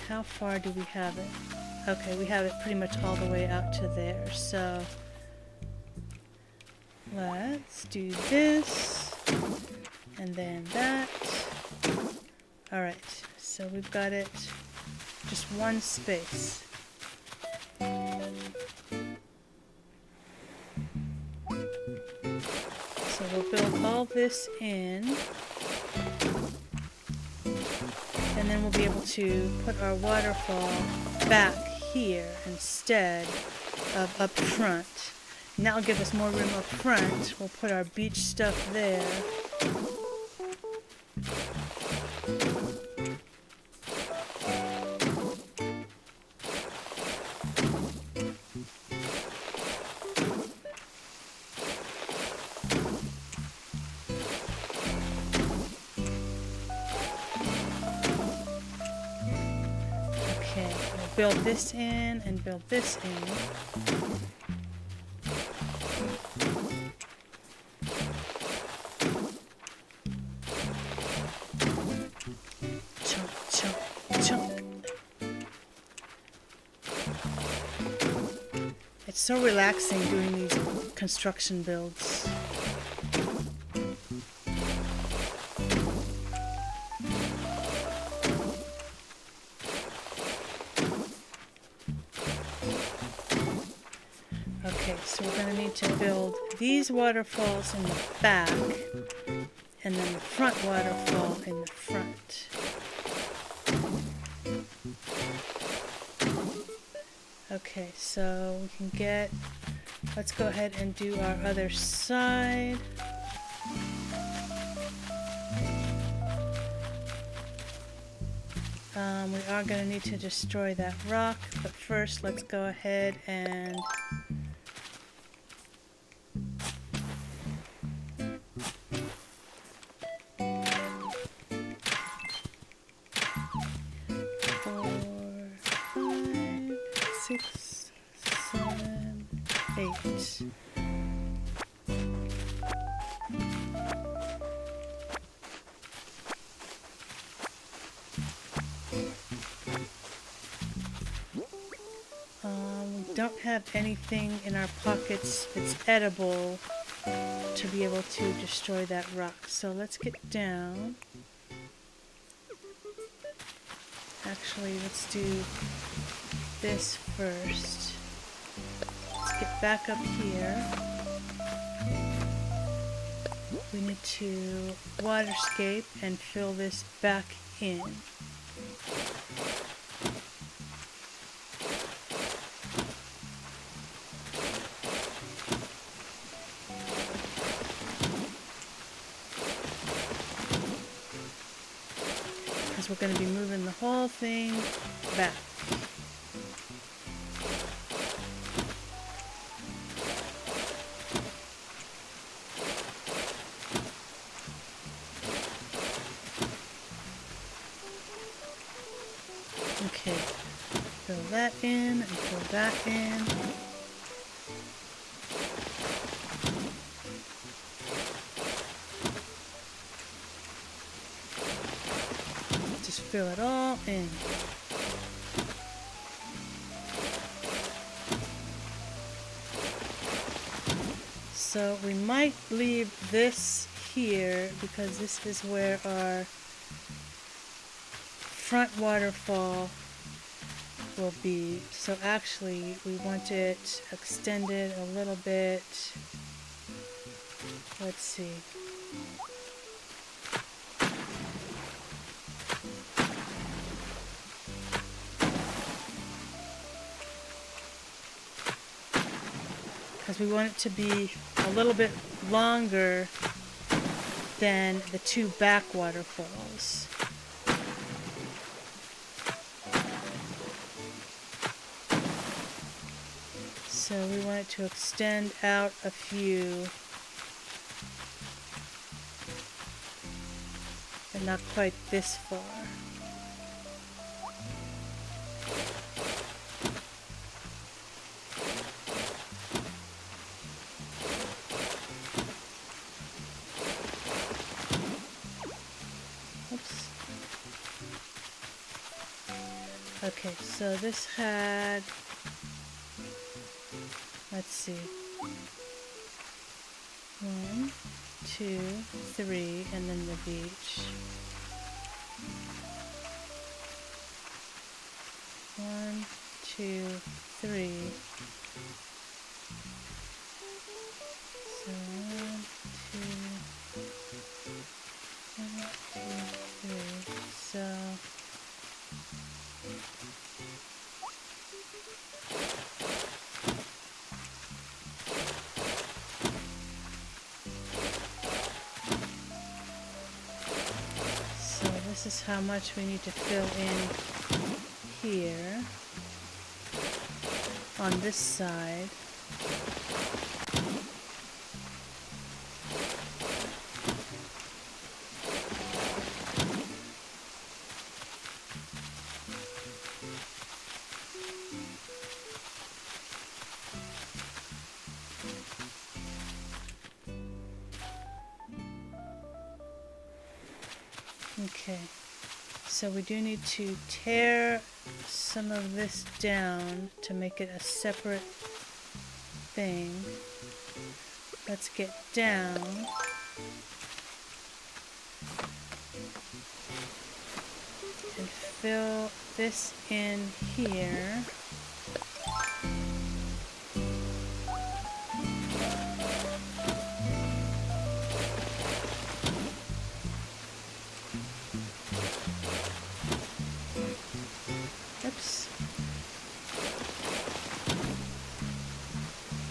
How far do we have it? Okay, we have it pretty much all the way out to there, so let's do this and then that. Alright, so we've got it just one space. So we'll build all this in. And then we'll be able to put our waterfall back here instead of up front. And that'll give us more room up front. We'll put our beach stuff there. Build this in and build this in. Chunk, chunk, chunk. It's so relaxing doing these construction builds. Okay, so we're going to need to build these waterfalls in the back, and then the front waterfall in the front. Okay, so we can get, let's go ahead and do our other side. We are going to need to destroy that rock, but first let's go ahead and six, 7, 8. We don't have anything in our pockets that's edible to be able to destroy that rock. So let's get down. Actually, let's do this first. Let's get back up here. We need to waterscape and fill this back in. Because we're going to be moving the whole thing back. Okay, fill that in and fill that in. Just fill it all in. So we might leave this here because this is where our front waterfall will be. So actually we want it extended a little bit. Let's see. Because we want it to be a little bit longer than the two back waterfalls. So we want it to extend out a few, but not quite this far. Oops. Okay, so this had, let's see, 1, 2, 3, and then the beach. 1, 2, 3. So 1, 2, 3. So this is how much we need to fill in here on this side. Okay, so we do need to tear some of this down to make it a separate thing. Let's get down. And fill this in here.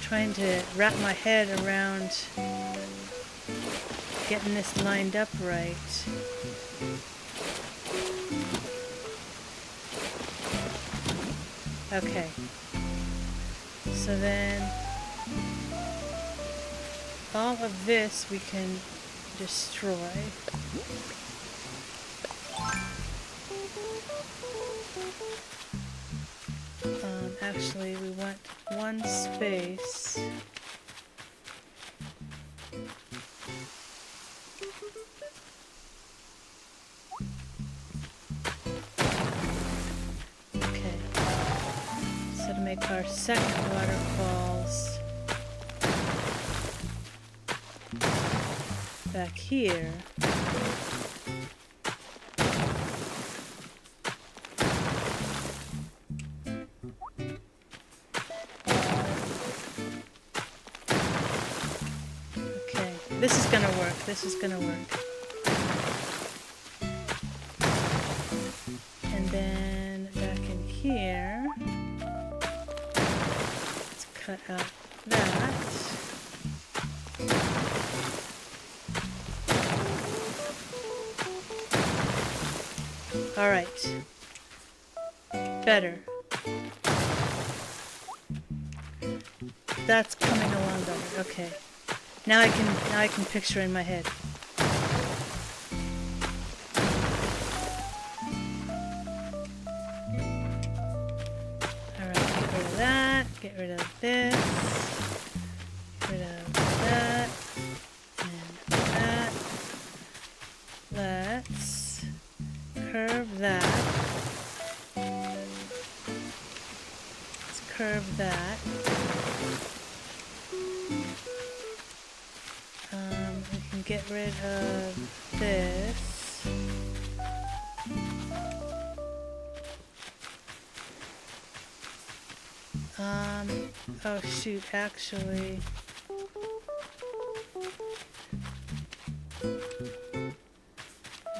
Trying to wrap my head around getting this lined up right. Okay. So then all of this we can destroy. Actually, we want one space. Okay. So to make our second waterfalls back here. This is gonna work. This is gonna work. And then back in here, let's cut out that. All right. Better. That's coming along better. Okay. Now I can picture in my head. Alright, get rid of that, get rid of this, get rid of that, and that. Let's curve that. Let's curve that. Get rid of this. Oh shoot, actually. 1,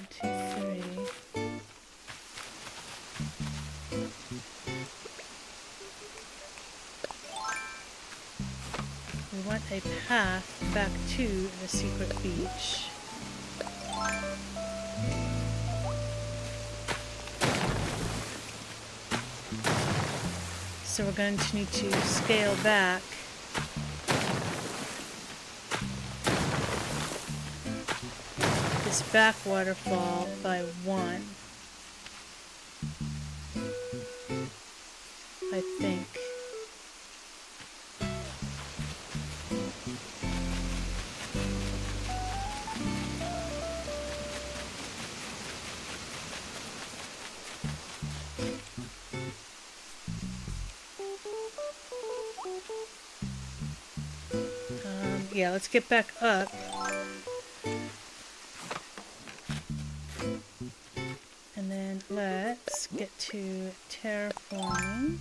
2, 3. We want a path back to the secret beach. So we're going to need to scale back this back waterfall by 1, I think. Yeah, let's get back up. And then let's get to terraforming.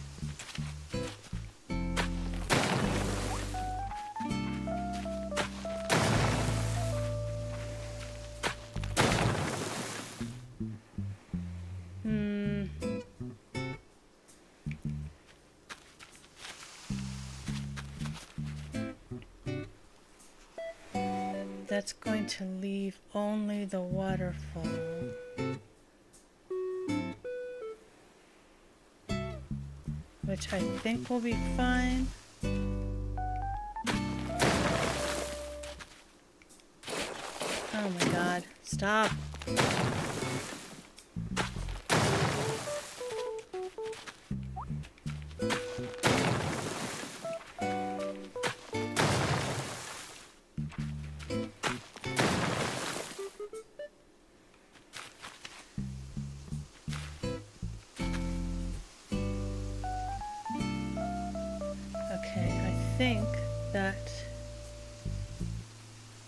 That's going to leave only the waterfall. Which I think will be fine. Oh my god, stop. Okay, I think that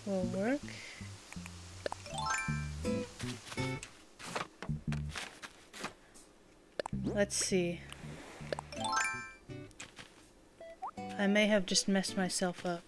will work. Let's see. I may have just messed myself up.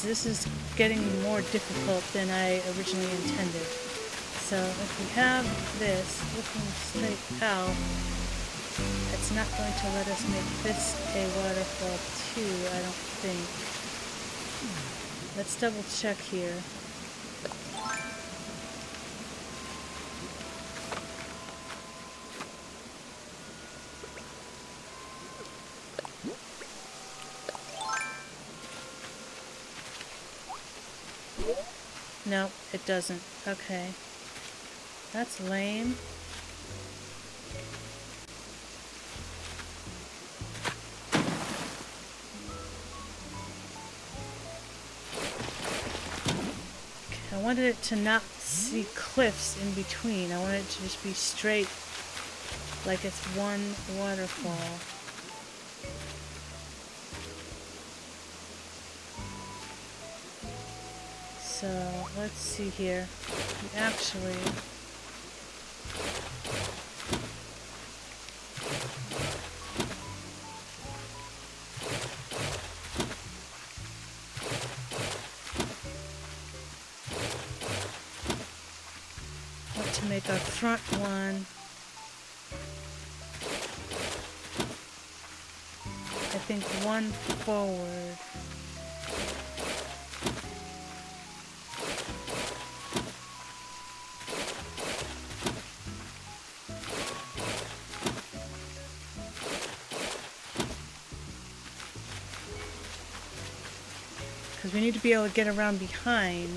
This is getting more difficult than I originally intended. So if we have this looking straight out, it's not going to let us make this a waterfall too, I don't think. Let's double check here. No, it doesn't. Okay. That's lame. I wanted it to not see cliffs in between. I wanted it to just be straight, like it's one waterfall. So, let's see here. Actually, want to make our front one, I think, one forward. we need to be able to get around behind.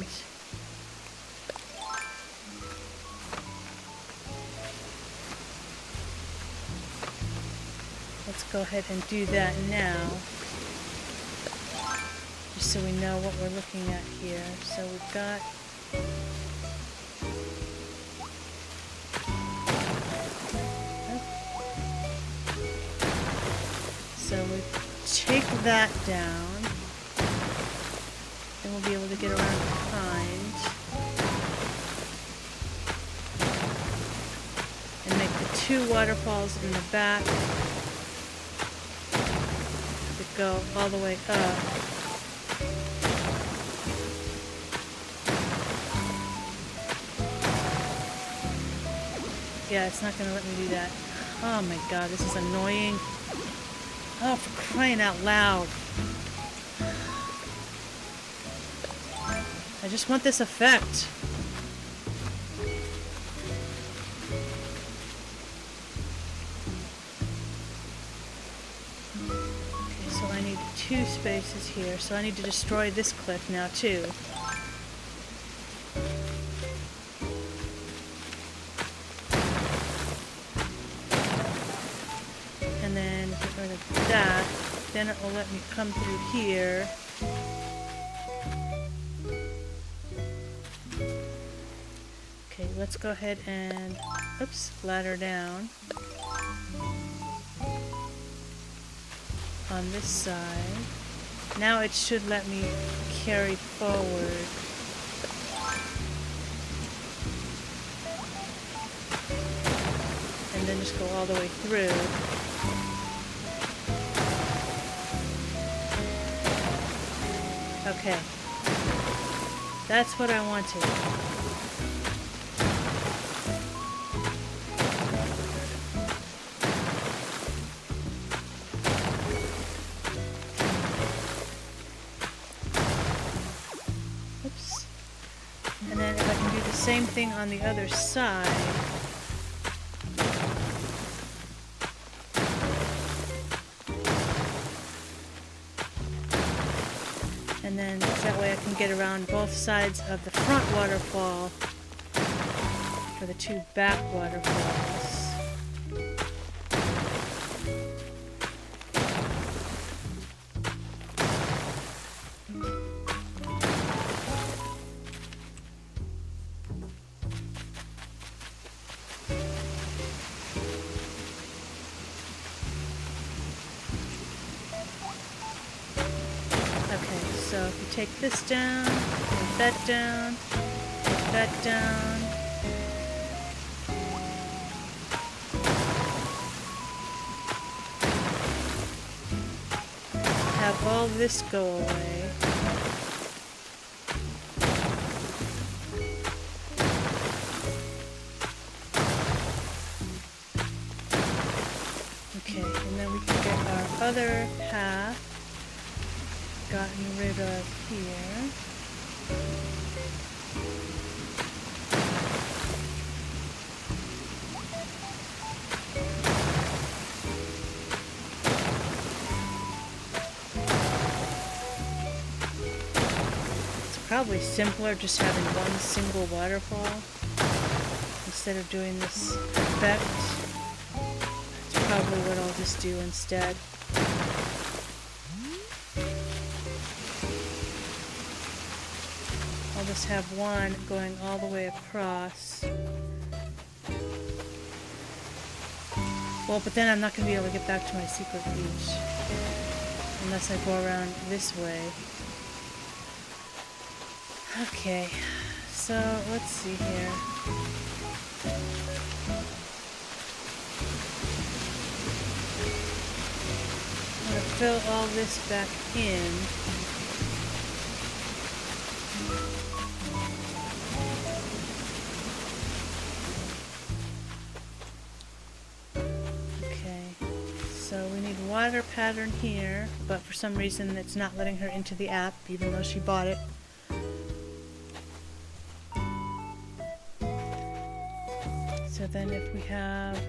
Let's go ahead and do that now. Just so we know what we're looking at here. So we've got... So we take that down. Then we'll be able to get around behind. And make the two waterfalls in the back that go all the way up. Yeah, it's not going to let me do that. Oh my god, this is annoying. Oh, for crying out loud. I just want this effect. Okay, so I need 2 spaces here. So I need to destroy this cliff now too. And then get rid of that. Then it will let me come through here. Okay, let's go ahead and, oops, ladder down on this side. Now it should let me carry forward. And then just go all the way through. Okay. That's what I wanted. Oops. And then if I can do the same thing on the other side. And then that way I can get around both sides of the front waterfall for the 2 back waterfalls. So if you take this down, take that down, take that down. Have all this go away. Okay, and then we can get our other half gotten rid of here. It's probably simpler just having one single waterfall instead of doing this effect. That's probably what I'll just do instead. I'll just have one going all the way across. Well, but then I'm not going to be able to get back to my secret beach unless I go around this way. Okay, so let's see here. I'm going to fill all this back in. So we need water pattern here, but for some reason it's not letting her into the app, even though she bought it. So then if we have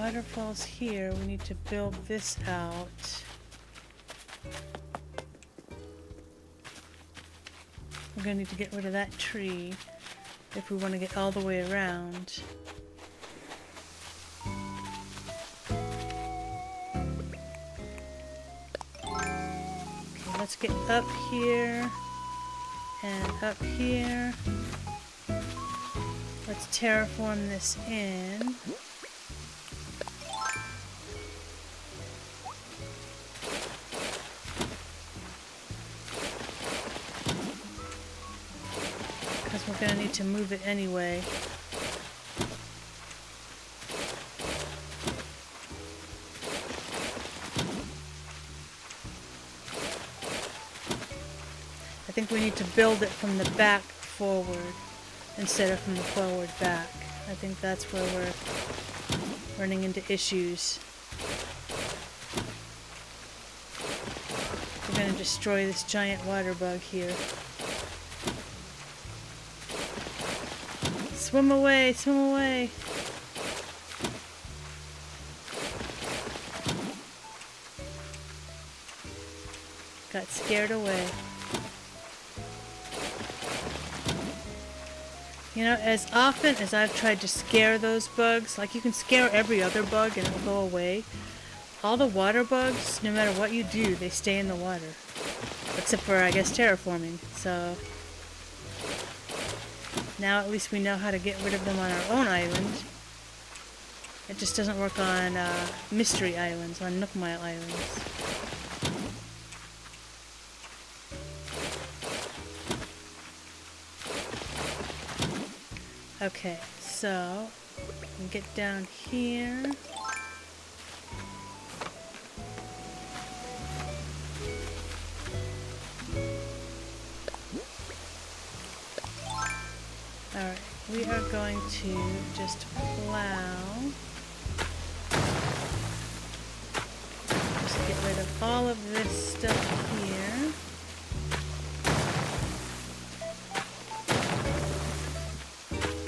waterfalls here. We need to build this out. We're gonna need to get rid of that tree if we want to get all the way around. Okay, let's get up here and up here. Let's terraform this in. Because we're going to need to move it anyway. I think we need to build it from the back forward instead of from the forward back. I think that's where we're running into issues. We're going to destroy this giant water bug here. Swim away, swim away. Got scared away. You know, as often as I've tried to scare those bugs, like you can scare every other bug and it'll go away, all the water bugs, no matter what you do, they stay in the water. Except for, I guess, terraforming. So now at least we know how to get rid of them on our own island. It just doesn't work on Mystery Islands, on Nook Mile Islands. Okay, so we get down here. Alright, we are going to just plow. Just get rid of all of this stuff here.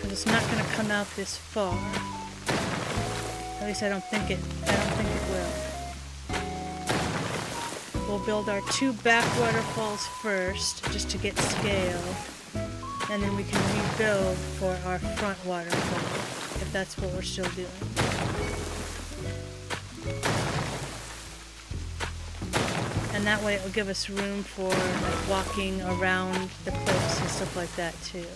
It's not going to come out this far. At least I don't think it will. We'll build our 2 back waterfalls first, just to get scale, and then we can rebuild for our front waterfall, if that's what we're still doing. And that way it will give us room for like, walking around the cliffs and stuff like that too.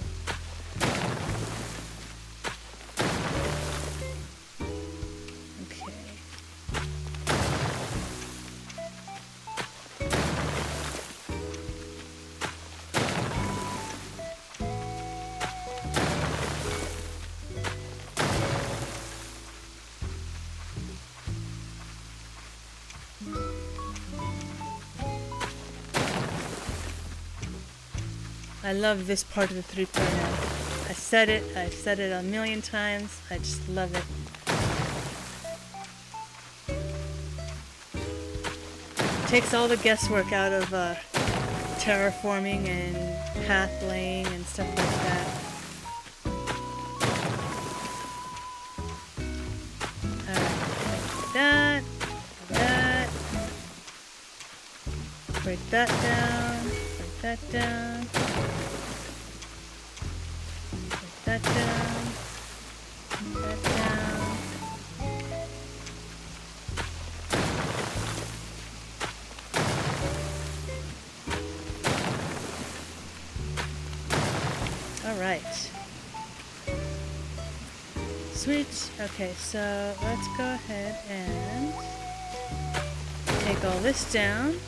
I love this part of the 3.0. I've said it a million times. I just love it. It takes all the guesswork out of terraforming and path laying and stuff like that. Alright, that. Break that down. Break that down. That down, that down. All right. Sweet. Okay, so let's go ahead and take all this down.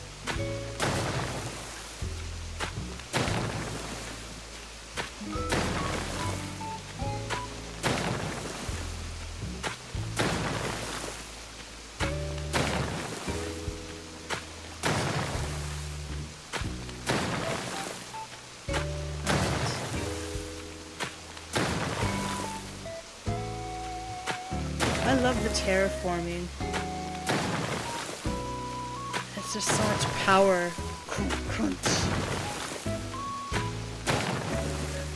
I love the terraforming. It's just so much power. Crunch.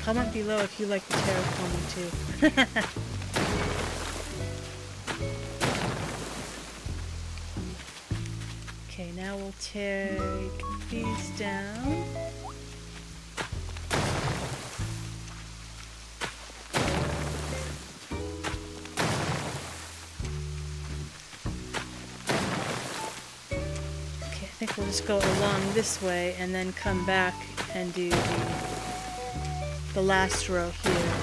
Comment below if you like the terraforming too. Okay, now we'll take these down. Okay, I think we'll just go along this way and then come back and do the last row here.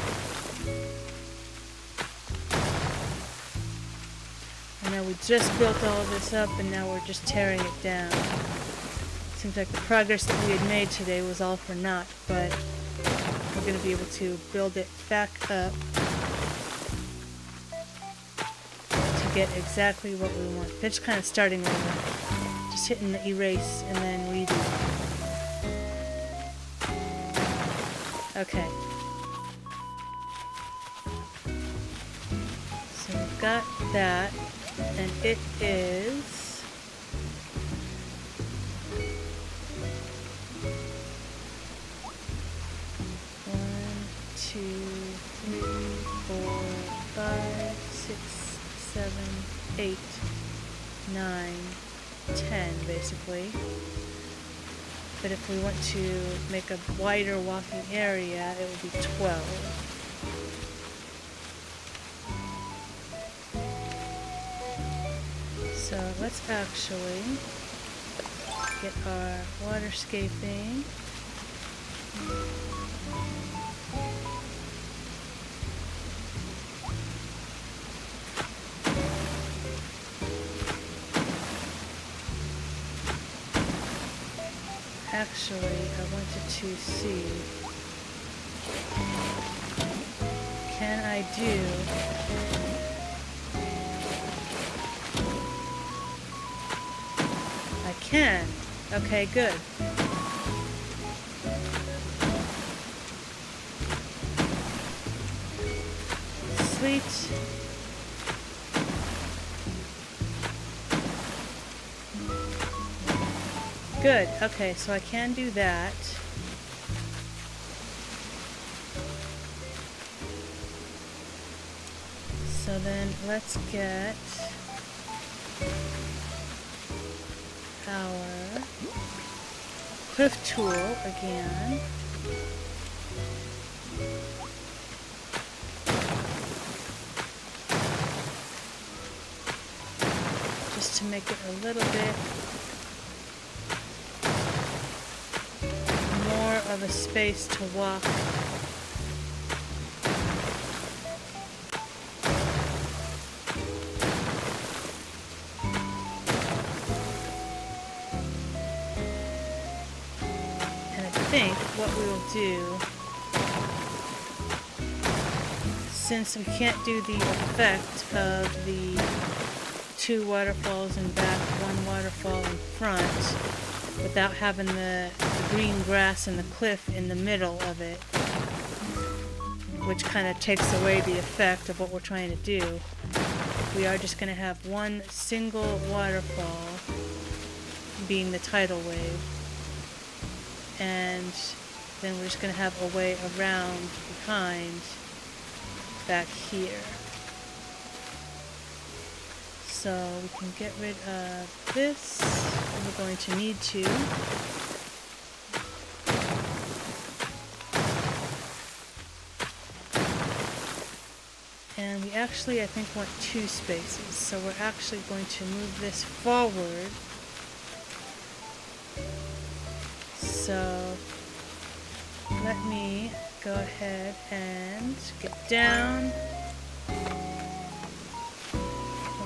And now we just built all of this up and now we're just tearing it down. Seems like the progress that we had made today was all for naught, but we're going to be able to build it back up to get exactly what we want. They're just kind of starting over. Just hitting the erase and then redo. Okay. So we've got that, and it is 2, 3, 4, 5, 6, 7, 8, 9, 10 basically. But if we want to make a wider walking area, it would be 12. So let's actually get our waterscaping. Actually, I wanted to see, can I do I can. Okay, good. Sweet. Good. Okay, so I can do that. So then let's get our cliff tool again. Just to make it a little bit more of a space to walk. And I think what we will do, since we can't do the effect of the 2 waterfalls in back, 1 waterfall in front, without having the green grass and the cliff in the middle of it, which kind of takes away the effect of what we're trying to do. We are just going to have one single waterfall being the tidal wave, and then we're just going to have a way around behind back here. So we can get rid of this, and we're going to need to. And we actually, I think, want 2 spaces. So we're actually going to move this forward. So let me go ahead and get down.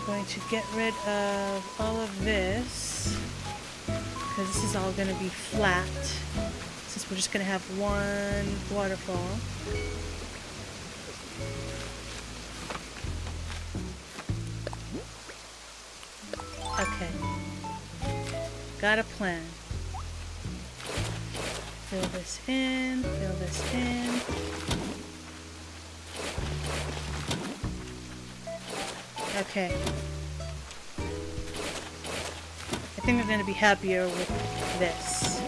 Going to get rid of all of this because this is all going to be flat since we're just going to have 1 waterfall. Okay, got a plan. Fill this in, fill this in. Okay. I think I'm going to be happier with this.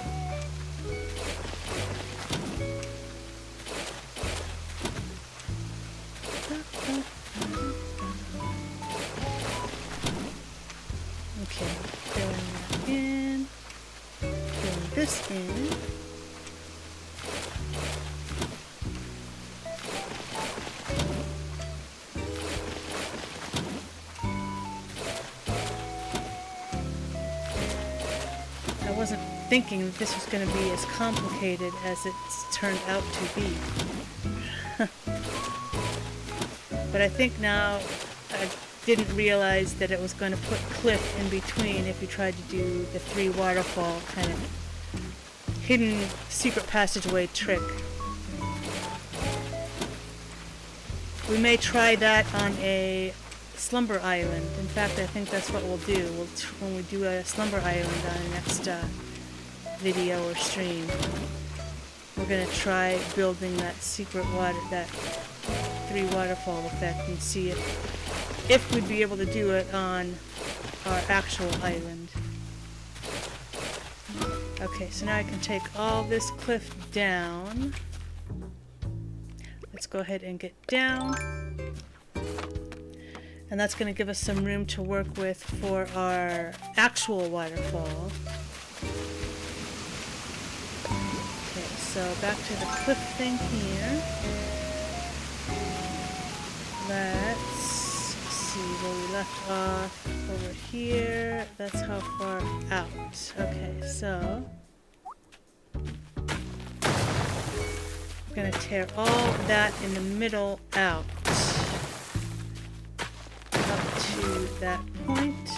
Okay, filling that this in. I wasn't thinking that this was going to be as complicated as it's turned out to be. But I think now I didn't realize that it was going to put cliff in between if you tried to do the 3 waterfall kind of hidden secret passageway trick. We may try that on a slumber island. In fact, I think that's what we'll do. When we do a slumber island on the next video or stream, we're going to try building that secret water, that 3 waterfall effect, and see if we'd be able to do it on our actual island. Okay, so now I can take all this cliff down. Let's go ahead and get down. And that's going to give us some room to work with for our actual waterfall. Okay, so back to the cliff thing here. Let's see where we left off. Over here. That's how far out. Okay, so we're going to tear all that in the middle out. To that point.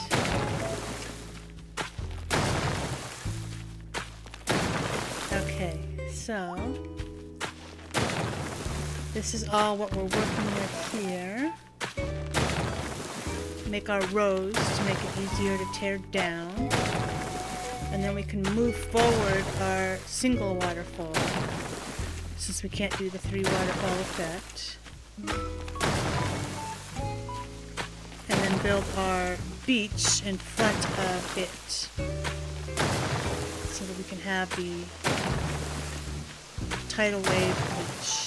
Okay, so this is all what we're working with here. Make our rows to make it easier to tear down. And then we can move forward our single waterfall, since we can't do the 3 waterfall effect. And then build our beach in front of it, so that we can have the tidal wave beach.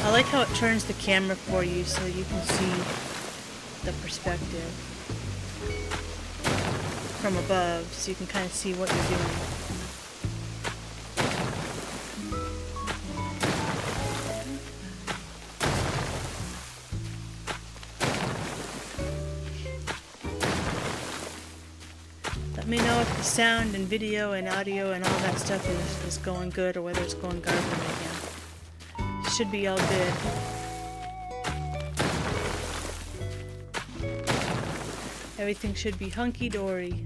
I like how it turns the camera for you so you can see the perspective from above, so you can kind of see what you're doing. Let me know if the sound and video and audio and all that stuff is going good, or whether it's going garbage again. Should be all good. Everything should be hunky-dory.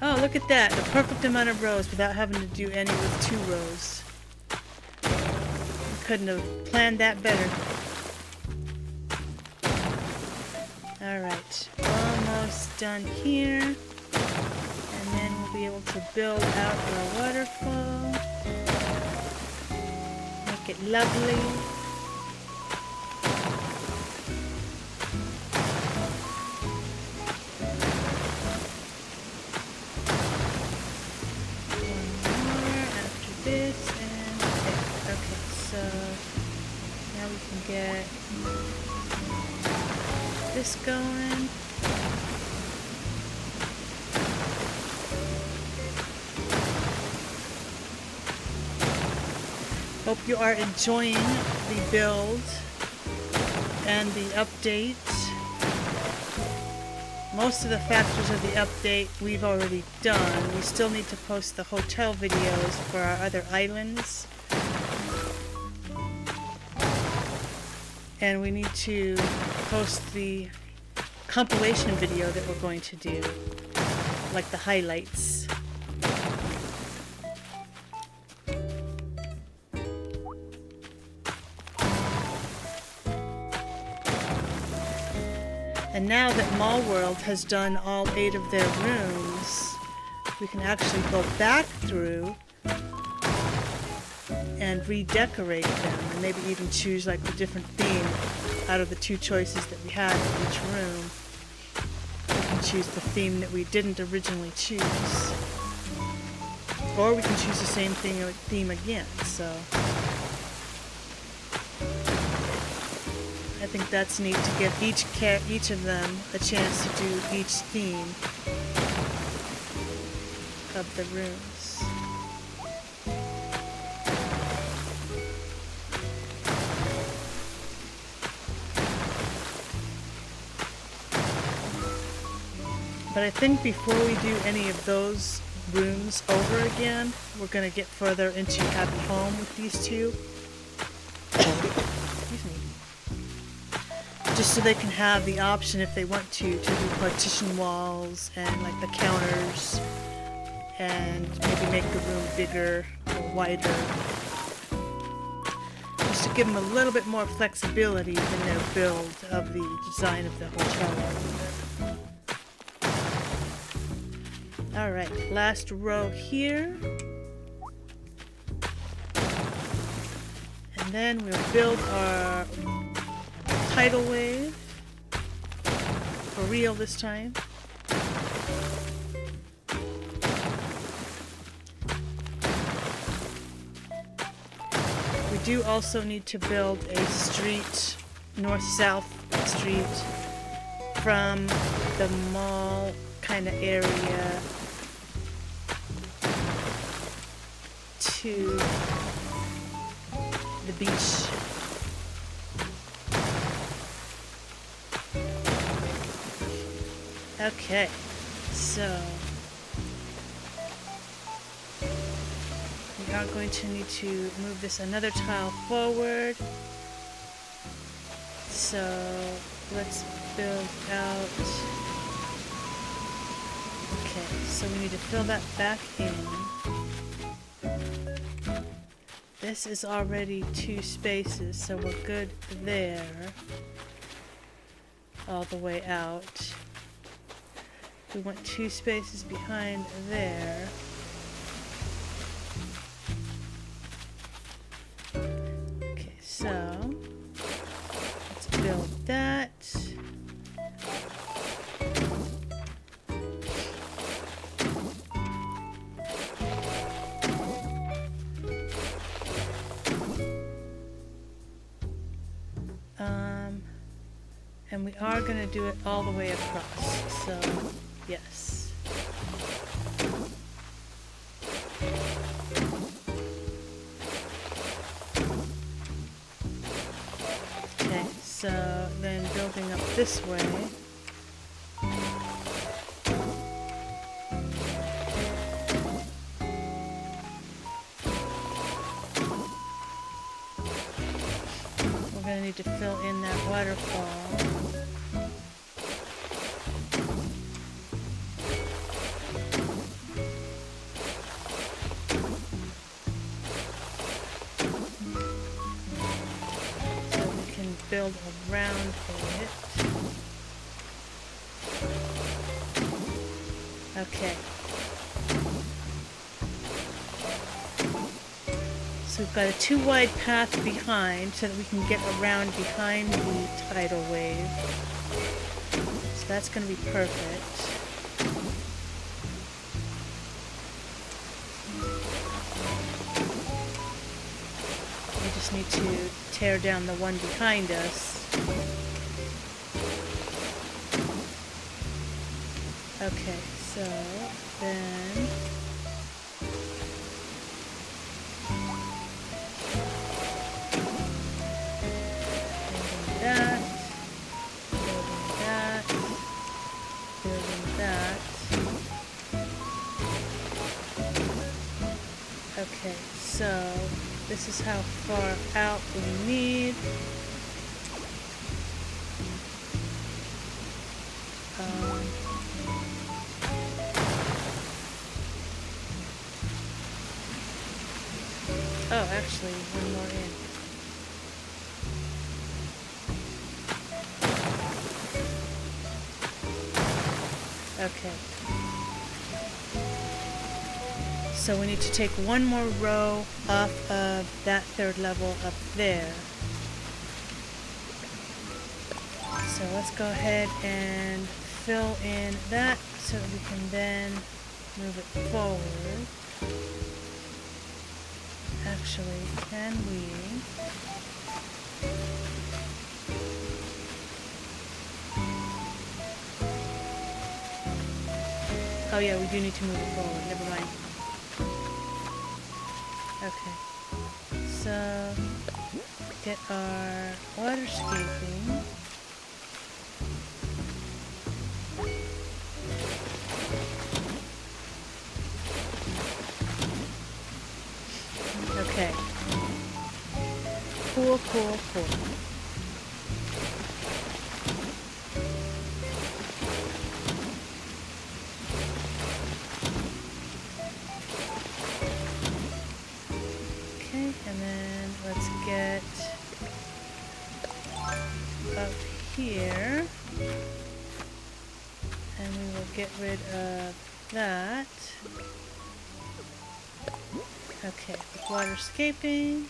Oh, look at that. The perfect amount of rows without having to do any with 2 rows. I couldn't have planned that better. Alright. Almost done here. And then we'll be able to build out our waterfall. Make it lovely. Get this going. Hope you are enjoying the build and the update. Most of the factors of the update we've already done. We still need to post the hotel videos for our other islands. And we need to post the compilation video that we're going to do, like the highlights. And now that Mall World has done all 8 of their rooms, we can actually go back through and redecorate them, and maybe even choose like a different theme out of the 2 choices that we had in each room. We can choose the theme that we didn't originally choose. Or we can choose the same theme again, so I think that's neat to give each of them a chance to do each theme of the rooms. But I think before we do any of those rooms over again, we're going to get further into Happy Home with these two. Excuse me. Just so they can have the option, if they want to do partition walls and like the counters, and maybe make the room bigger or wider. Just to give them a little bit more flexibility in their build of the design of the hotel. Alright, last row here. And then we'll build our tidal wave. For real this time. We do also need to build a street, north-south street, from the mall kind of area to the beach. Okay, so we are going to need to move this another tile forward. So let's build out. Okay, so we need to fill that back in. This is already 2 spaces, so we're good there. All the way out. We want 2 spaces behind there. Okay, so let's build that. And we are going to do it all the way across, so yes. Okay, so then building up this way. We're going to need to fill in that waterfall. Build around it. Okay. So we've got a 2 wide path behind so that we can get around behind the tidal wave. So that's going to be perfect. We just need to tear down the one behind us. Okay, so then building that, building that. Okay, so this is how far out we need. Oh, actually, one more in. Okay. So we need to take one more row off of that 3rd level up there. So let's go ahead and fill in that so that we can then move it forward. Actually, can we... Oh yeah, we do need to move it forward. Never mind. Okay. So, get our waterscaping. Okay. Cool, cool, cool. Okay, and then let's get up here. And we will get rid of that. Okay, waterscaping.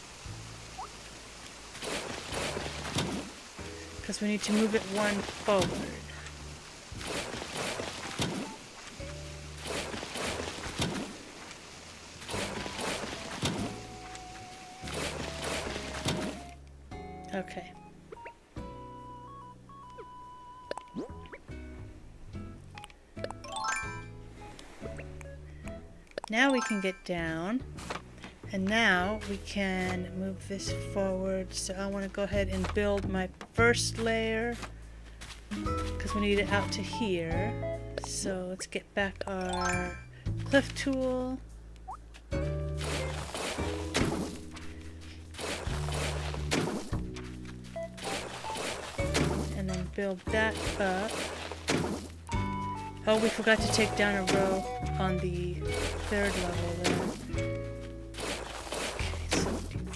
Because we need to move it one forward. Okay. Now we can get down. And now we can move this forward. So I want to go ahead and build my first layer because we need it out to here. So let's get back our cliff tool. And then build that up. Oh, we forgot to take down a row on the third level there.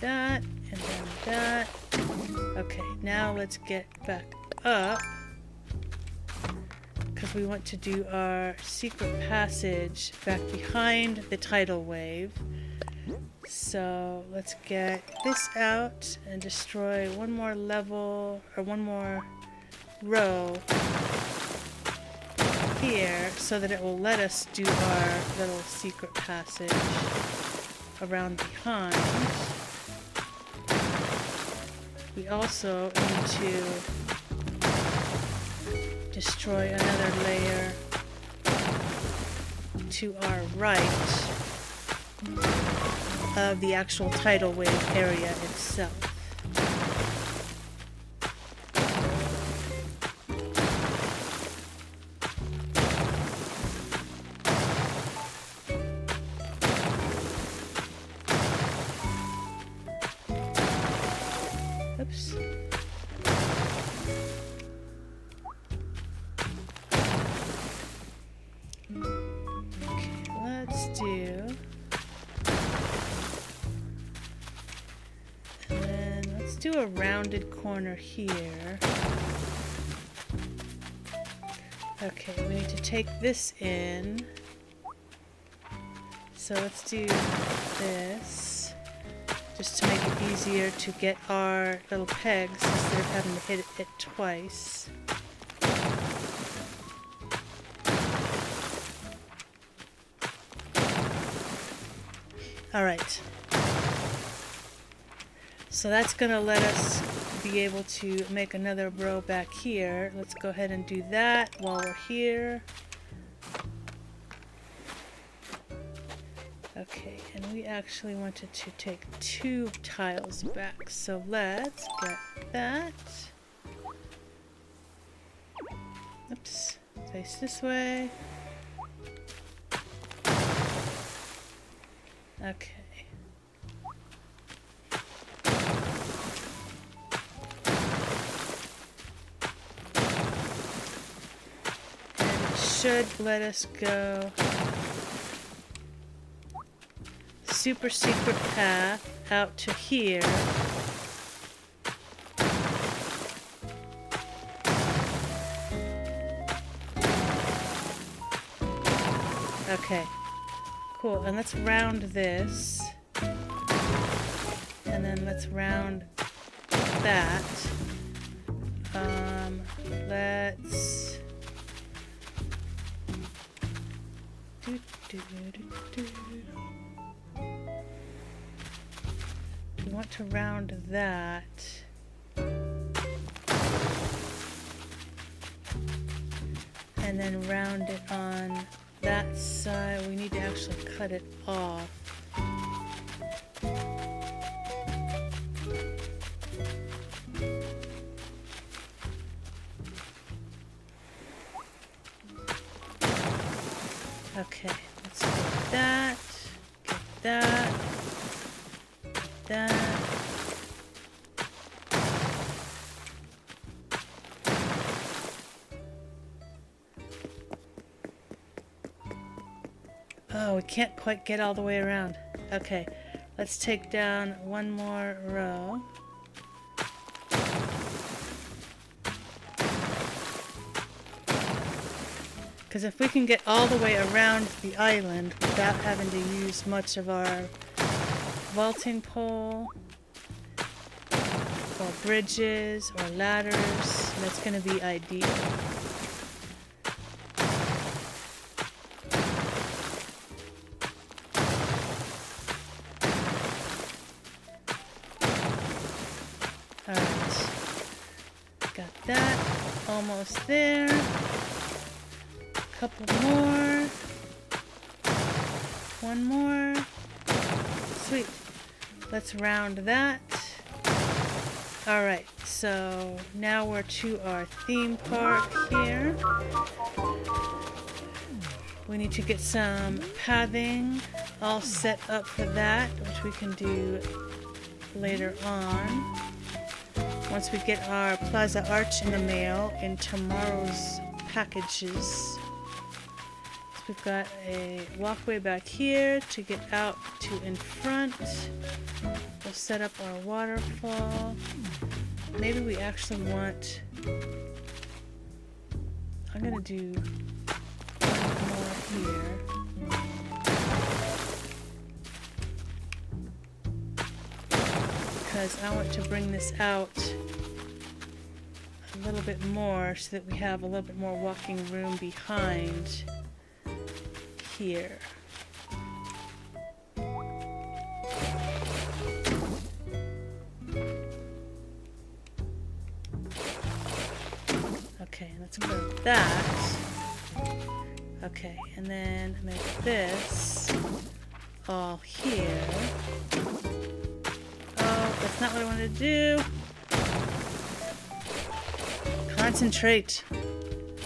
That, and then that. Okay, now let's get back up because we want to do our secret passage back behind the tidal wave. So let's get this out and destroy one more level or one more row here so that it will let us do our little secret passage around behind. We also need to destroy another layer to our right of the actual tidal wave area itself. Oops. Okay, let's do... And then let's do a rounded corner here. Okay, we need to take this in. So let's do this. Just to make it easier to get our little pegs instead of having to hit it twice. Alright. So that's going to let us be able to make another row back here. Let's go ahead and do that while we're here. Okay, and we actually wanted to take 2 tiles back, so let's get that. Oops, face this way. Okay. And it should let us go super secret path out to here. Okay, cool. And let's round this. And then let's round that. Let's do. want to round that. And then round it on that side. We need to actually cut it off. Okay, let's get that, get that, get that. Oh, we can't quite get all the way around. Okay, let's take down one more row. Because if we can get all the way around the island without having to use much of our vaulting pole, or bridges, or ladders, that's going to be ideal. Alright, got that, almost there. Couple more. One more. Sweet. Let's round that. Alright, so now we're to our theme park here. We need to get some pathing all set up for that, which we can do later on. Once we get our Plaza Arch in the mail in tomorrow's packages. We've got a walkway back here to get out to in front. We'll set up our waterfall. Maybe we actually want... I'm gonna do one more here. Because I want to bring this out a little bit more so that we have a little bit more walking room behind here. Okay, let's go with that. Okay, and then make this all here. Oh, that's not what I wanted to do. Concentrate.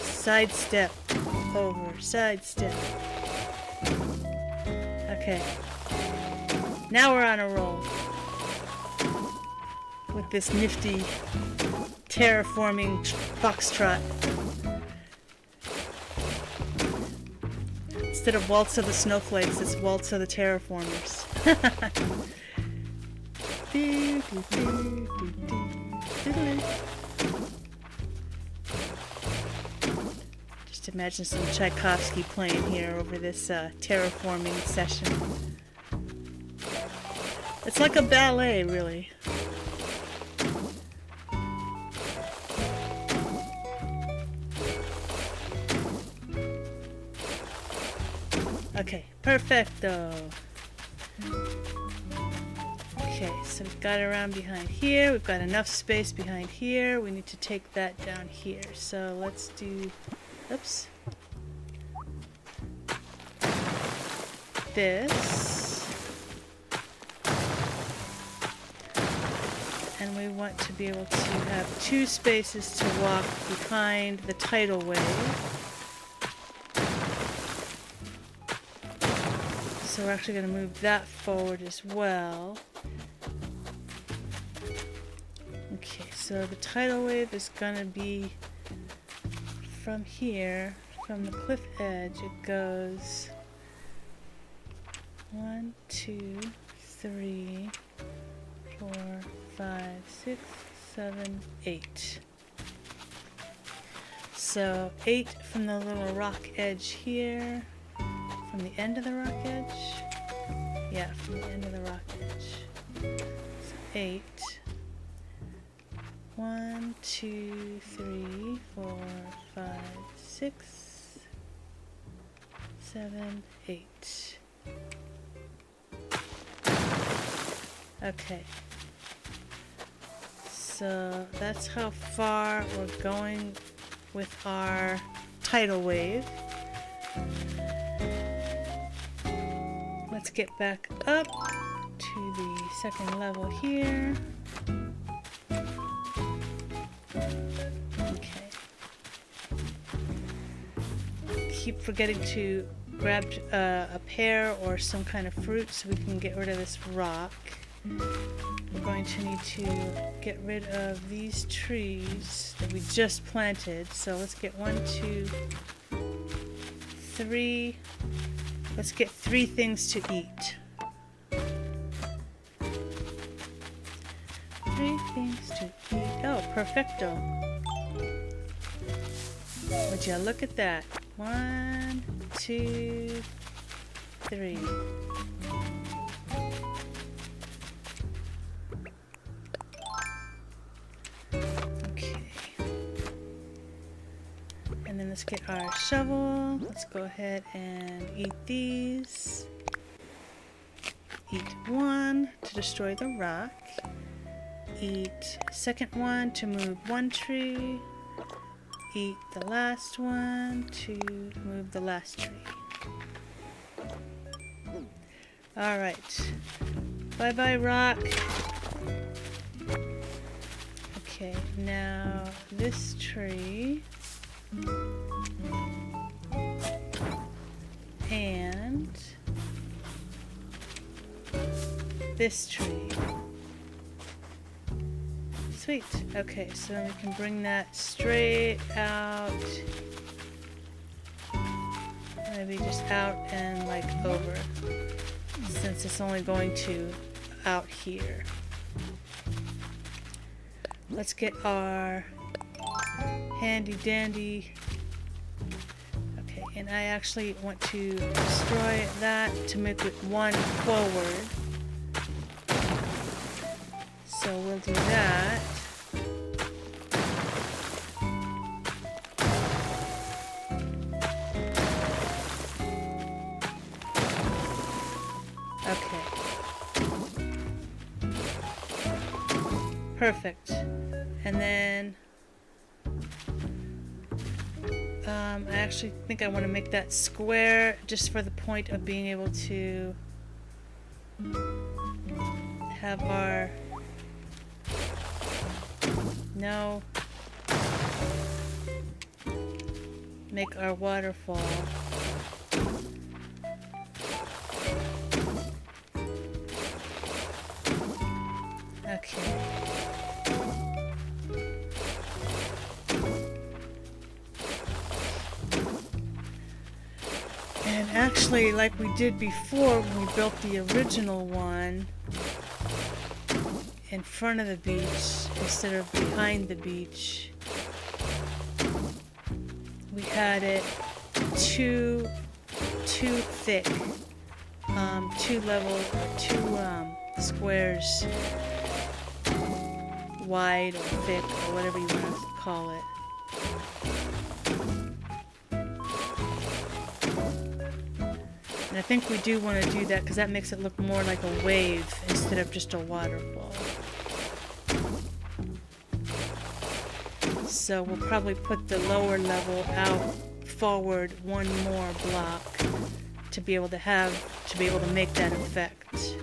Sidestep. Over. Sidestep. Okay. Now we're on a roll. With this nifty terraforming foxtrot. Instead of Waltz of the Snowflakes, it's Waltz of the Terraformers. Just imagine some Tchaikovsky playing here over this terraforming session. It's like a ballet, really. Okay, perfecto. Okay, so we've got it around behind here. We've got enough space behind here. We need to take that down here. So let's do, oops, this. And we want to be able to have 2 spaces to walk behind the tidal wave. So we're actually going to move that forward as well. Okay, so the tidal wave is going to be from here, from the cliff edge. It goes 1, 2, 3, 4, 5, 6, 7, 8. So 8 from the little rock edge here. From the end of the rock edge? Yeah, from the end of the rock edge. So 8. 1, 2, 3, 4, 5, 6, 7, 8. Okay. So that's how far we're going with our tidal wave. Let's get back up to the second level here. Okay. Keep forgetting to grab a pear or some kind of fruit so we can get rid of this rock. We're going to need to get rid of these trees that we just planted. So let's get 1, 2, 3. Let's get 3 things to eat. 3 things to eat. Oh, perfecto. Would you look at that? 1, 2, 3. And then let's get our shovel. Let's go ahead and eat these. Eat 1 to destroy the rock. Eat second one to move 1 tree. Eat the last one to move the last tree. Alright. Bye bye, rock. Okay, now this tree. And this tree. Sweet. Okay, so then we can bring that straight out. Maybe just out and like over. Since it's only going to out here. Let's get our handy dandy. Okay, and I actually want to destroy that to make it 1 forward. So we'll do that. Okay. Perfect. And then I actually think I want to make that square just for the point of being able to have our make our waterfall. Okay. And actually, like we did before when we built the original one in front of the beach instead of behind the beach, we had it too thick, 2 squares wide or thick or whatever you want to call it. And I think we do want to do that because that makes it look more like a wave instead of just a waterfall. So we'll probably put the lower level out forward 1 more block to be able to make that effect.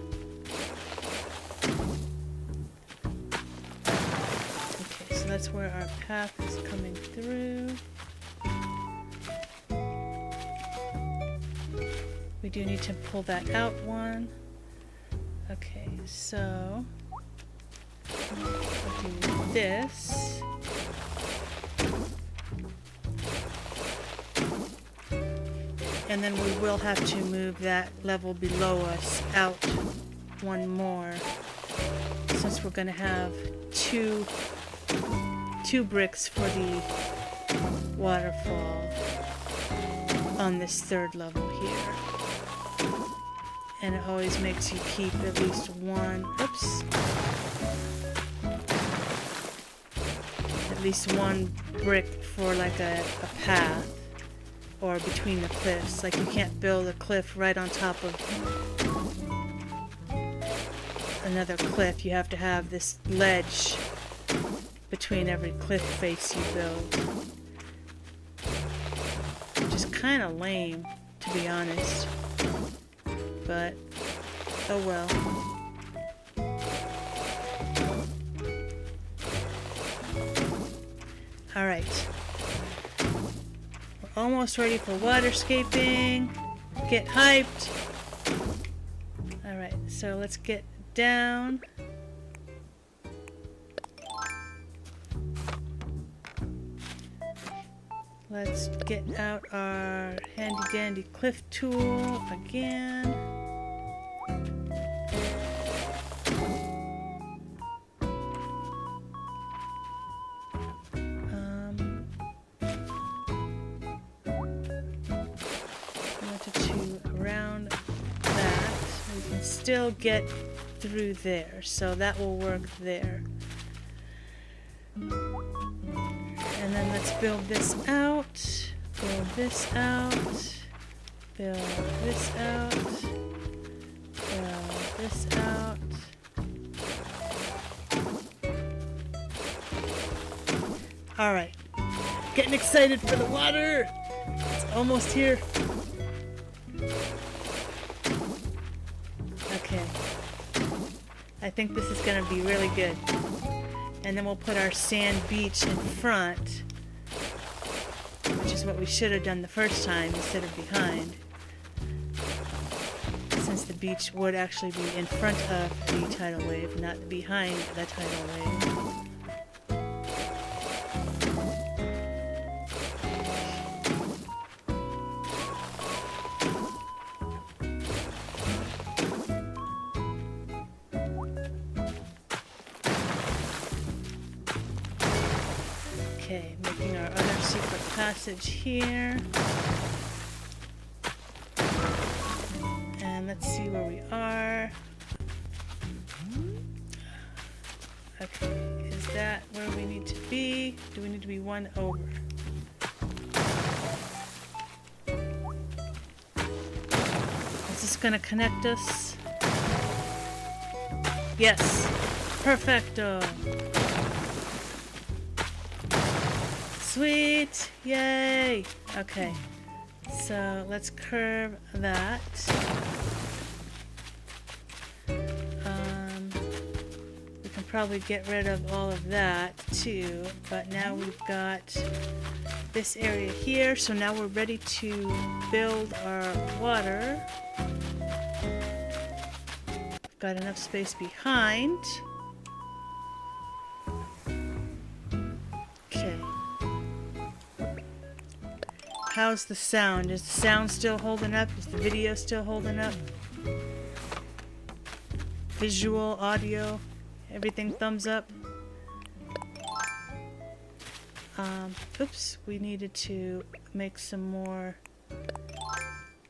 Okay, so that's where our path is coming through. We do need to pull that out 1. Okay, so we'll do this. And then we will have to move that level below us out 1 more, since we're going to have two bricks for the waterfall on this 3rd level here. And it always makes you keep at least 1, at least 1 brick for like a path, or between the cliffs. Like you can't build a cliff right on top of another cliff. You have to have this ledge between every cliff face you build. Which is kind of lame, to be honest. But, oh well. Alright. We're almost ready for waterscaping. Get hyped. Alright, so let's get down. Let's get out our handy dandy cliff tool again. Still get through there, so that will work there. And then let's build this out, build this out, build this out, build this out. Alright, getting excited for the water. It's almost here. Okay, I think this is going to be really good. And then we'll put our sand beach in front, which is what we should have done the first time instead of behind, since the beach would actually be in front of the tidal wave, not behind the tidal wave. Okay, making our other secret passage here. And let's see where we are. Okay, is that where we need to be? Do we need to be one over? Is this gonna connect us? Yes, perfecto. Sweet! Yay! Okay, so let's curve that. We can probably get rid of all of that too, but now we've got this area here, so now we're ready to build our water. We've got enough space behind. How's the sound? Is the sound still holding up? Is the video still holding up? Visual, audio, everything thumbs up? Oops, we needed to make some more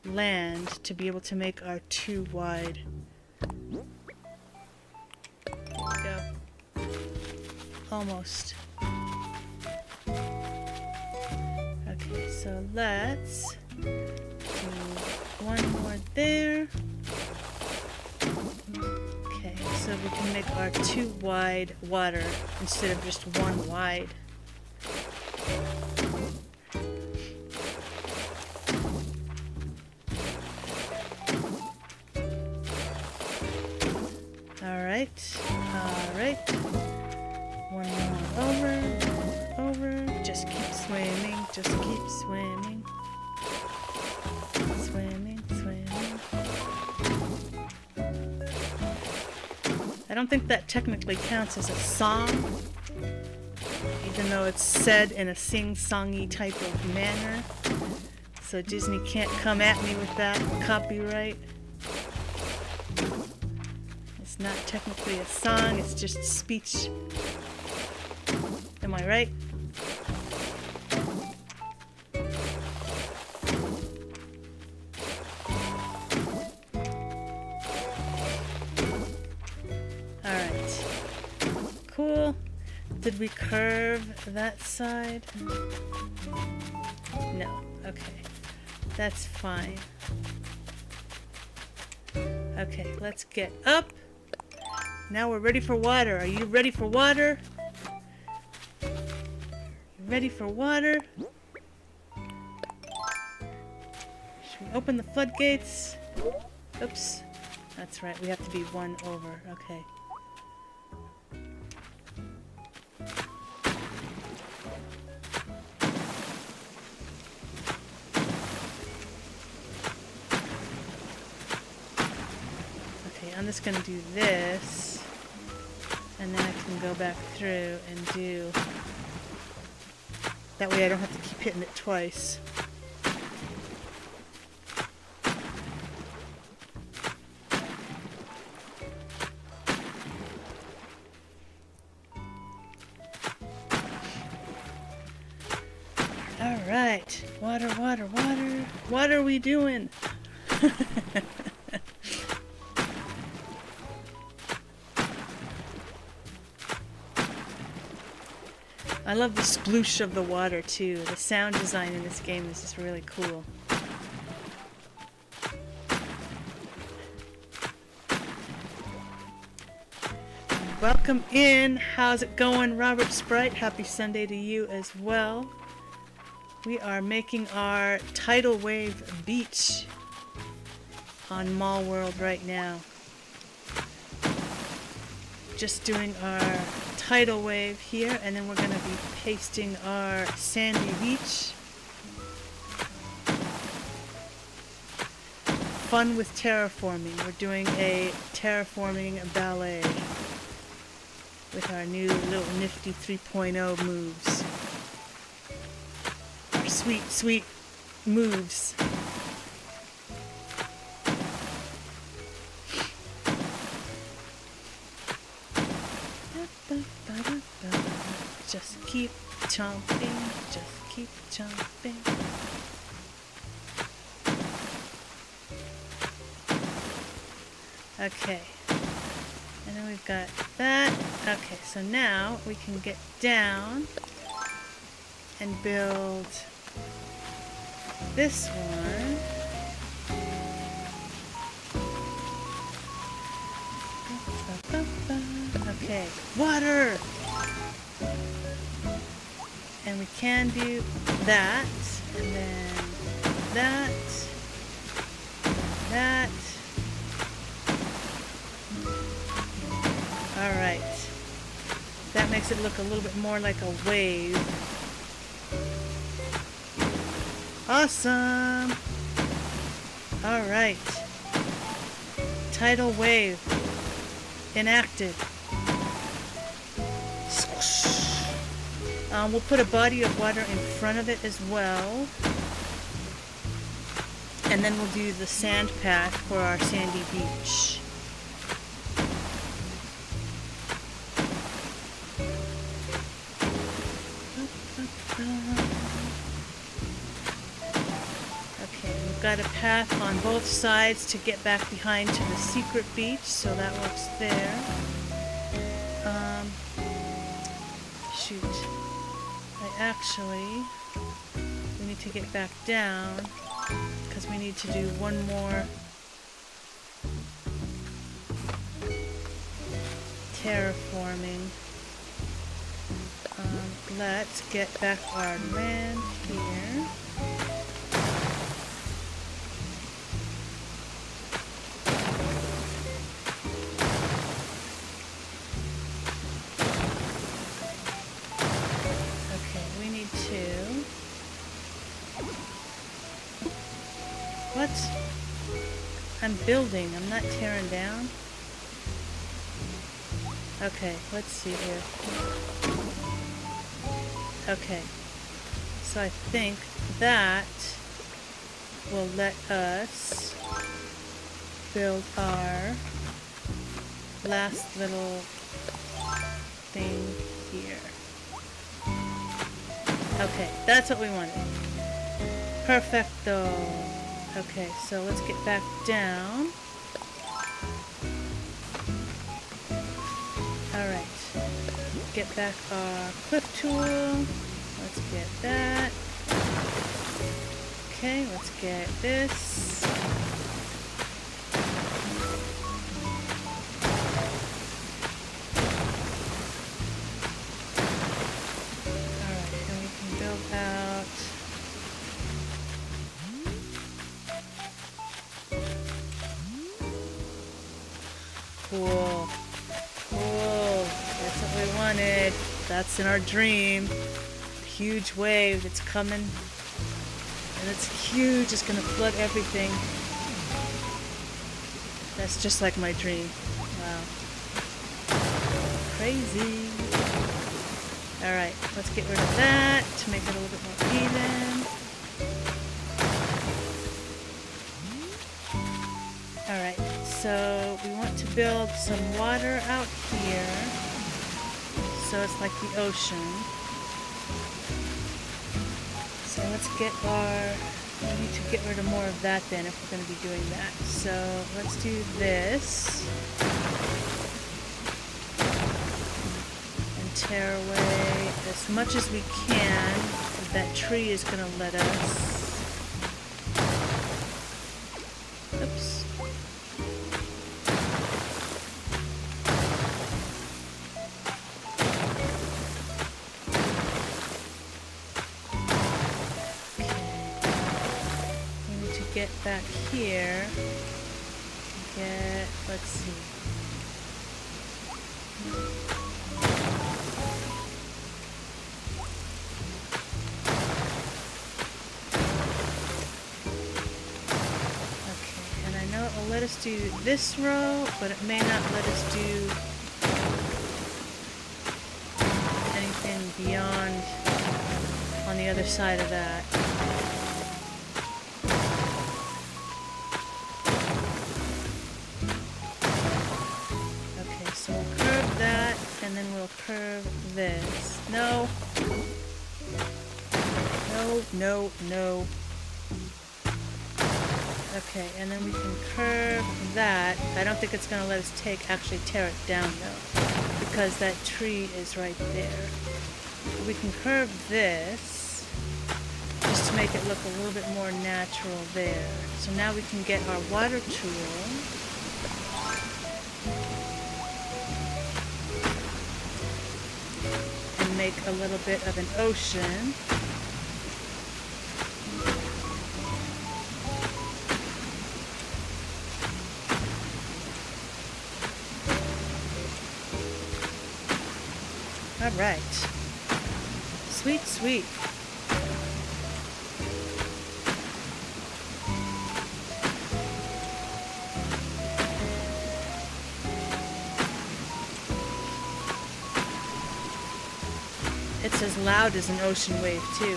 land to be able to make our 2 wide. There we go. Almost. So let's do one more there. Okay, so we can make our 2 wide water instead of just 1 wide. Alright, alright. One more over. Just keep swimming, just keep swimming. Swimming, swimming. I don't think that technically counts as a song, even though it's said in a sing-songy type of manner. So Disney can't come at me with that copyright. It's not technically a song, it's just speech. Am I right? Alright. Cool. Did we curve that side? No. Okay. That's fine. Okay, let's get up. Now we're ready for water. Are you ready for water? ready for water. Should we open the floodgates? Oops. That's right, we have to be one over. Okay. Okay, I'm just gonna do this, and then I can go back through and do... That way I don't have to keep hitting it twice. Alright, water, water, water. What are we doing? I love the sploosh of the water too. The sound design in this game is just really cool. Welcome in. How's it going, Robert Sprite? Happy Sunday to you as well. We are making our tidal wave beach on Mall World right now. Just doing our tidal wave here, and then we're going to be pasting our sandy beach. Fun with terraforming. We're doing a terraforming ballet with our new little nifty 3.0 moves. Our sweet, sweet moves. Just keep chomping, just keep chomping. Okay, and then we've got that. Okay, so now we can get down and build this one. Okay, water! And we can do that, and then that, that. Alright. That makes it look a little bit more like a wave. Awesome! Alright. Tidal wave enacted. We'll put a body of water in front of it as well. And then we'll do the sand path for our sandy beach. Okay, we've got a path on both sides to get back behind to the secret beach, so that works there. Shoot. Actually, we need to get back down because we need to do one more terraforming. Let's get back our land here. What? I'm building. I'm not tearing down. Okay, let's see here. Okay. So I think that will let us build our last little thing here. Okay, that's what we wanted. Perfecto. Okay, so let's get back down. Alright. Get back our cliff tool. Let's get that. Okay, let's get this. Alright, then we can Cool. Cool. That's what we wanted. That's in our dream. Huge wave that's coming. And it's huge. It's gonna flood everything. That's just like my dream. Wow. Crazy. Alright, let's get rid of that to make it a little bit more even. Alright, so we want to build some water out here. So it's like the ocean. So let's get we need to get rid of more of that then if we're going to be doing that. So let's do this. And tear away as much as we can. That tree is going to let us. Oops. Get back here. Let's see. Okay, and I know it will let us do this row, but it may not let us do anything beyond on the other side of that. So we'll curve that, and then we'll curve this. No. No, no, no. Okay, and then we can curve that. I don't think it's going to let us actually tear it down, though, because that tree is right there. We can curve this, just to make it look a little bit more natural there. So now we can get our water tool. Make a little bit of an ocean. All right. Sweet, sweet. It's as loud as an ocean wave, too.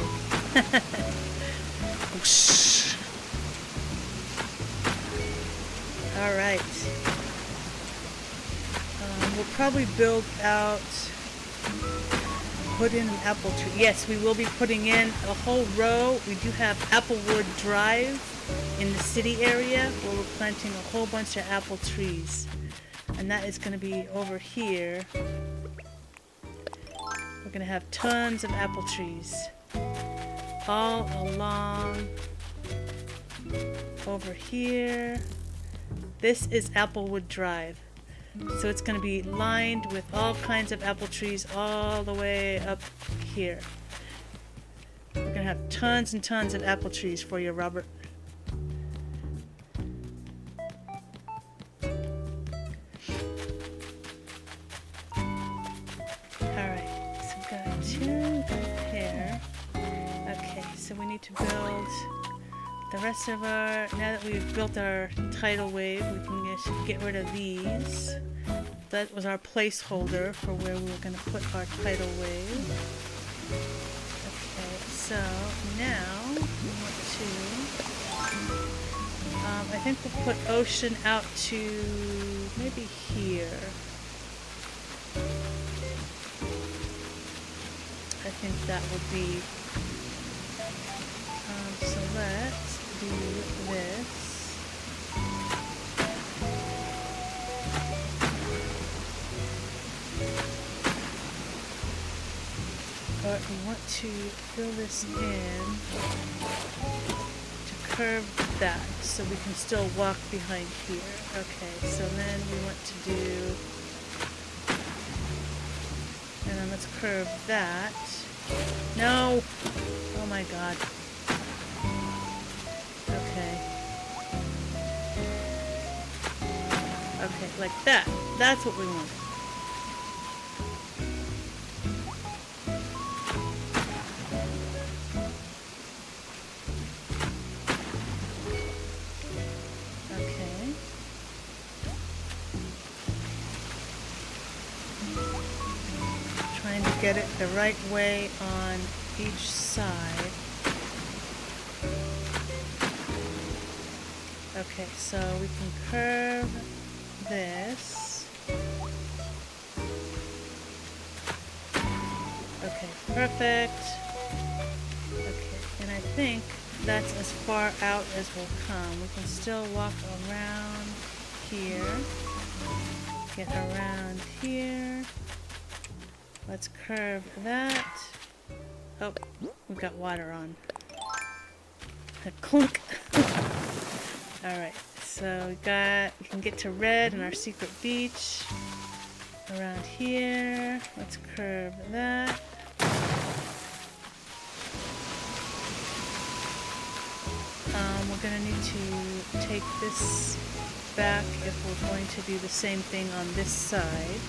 Whoosh. All right. We'll probably build out, put in an apple tree. Yes, we will be putting in a whole row. We do have Applewood Drive in the city area where we're planting a whole bunch of apple trees. And that is going to be over here. We're going to have tons of apple trees all along over here. This is Applewood Drive. So it's going to be lined with all kinds of apple trees all the way up here. We're going to have tons and tons of apple trees for you, Robert. So we need to build the rest of our, now that we've built our tidal wave, we can just get rid of these. That was our placeholder for where we were going to put our tidal wave. Okay, so now we want to, I think we'll put ocean out to maybe here. I think that would be. So let's do this. But we want to fill this in to curve that so we can still walk behind here. Okay, so then we want to do, and then let's curve that. No! Oh my god. Okay, like that. That's what we wanted. Okay. Trying to get it the right way on each side. Okay, so we can curve this. Okay, perfect. Okay, and I think that's as far out as we'll come. We can still walk around here. Get around here. Let's curve that. Oh, we've got water on. Clunk. Alright, so we can get to red in our secret beach. Around here. Let's curve that. We're going to need to take this back if we're going to do the same thing on this side.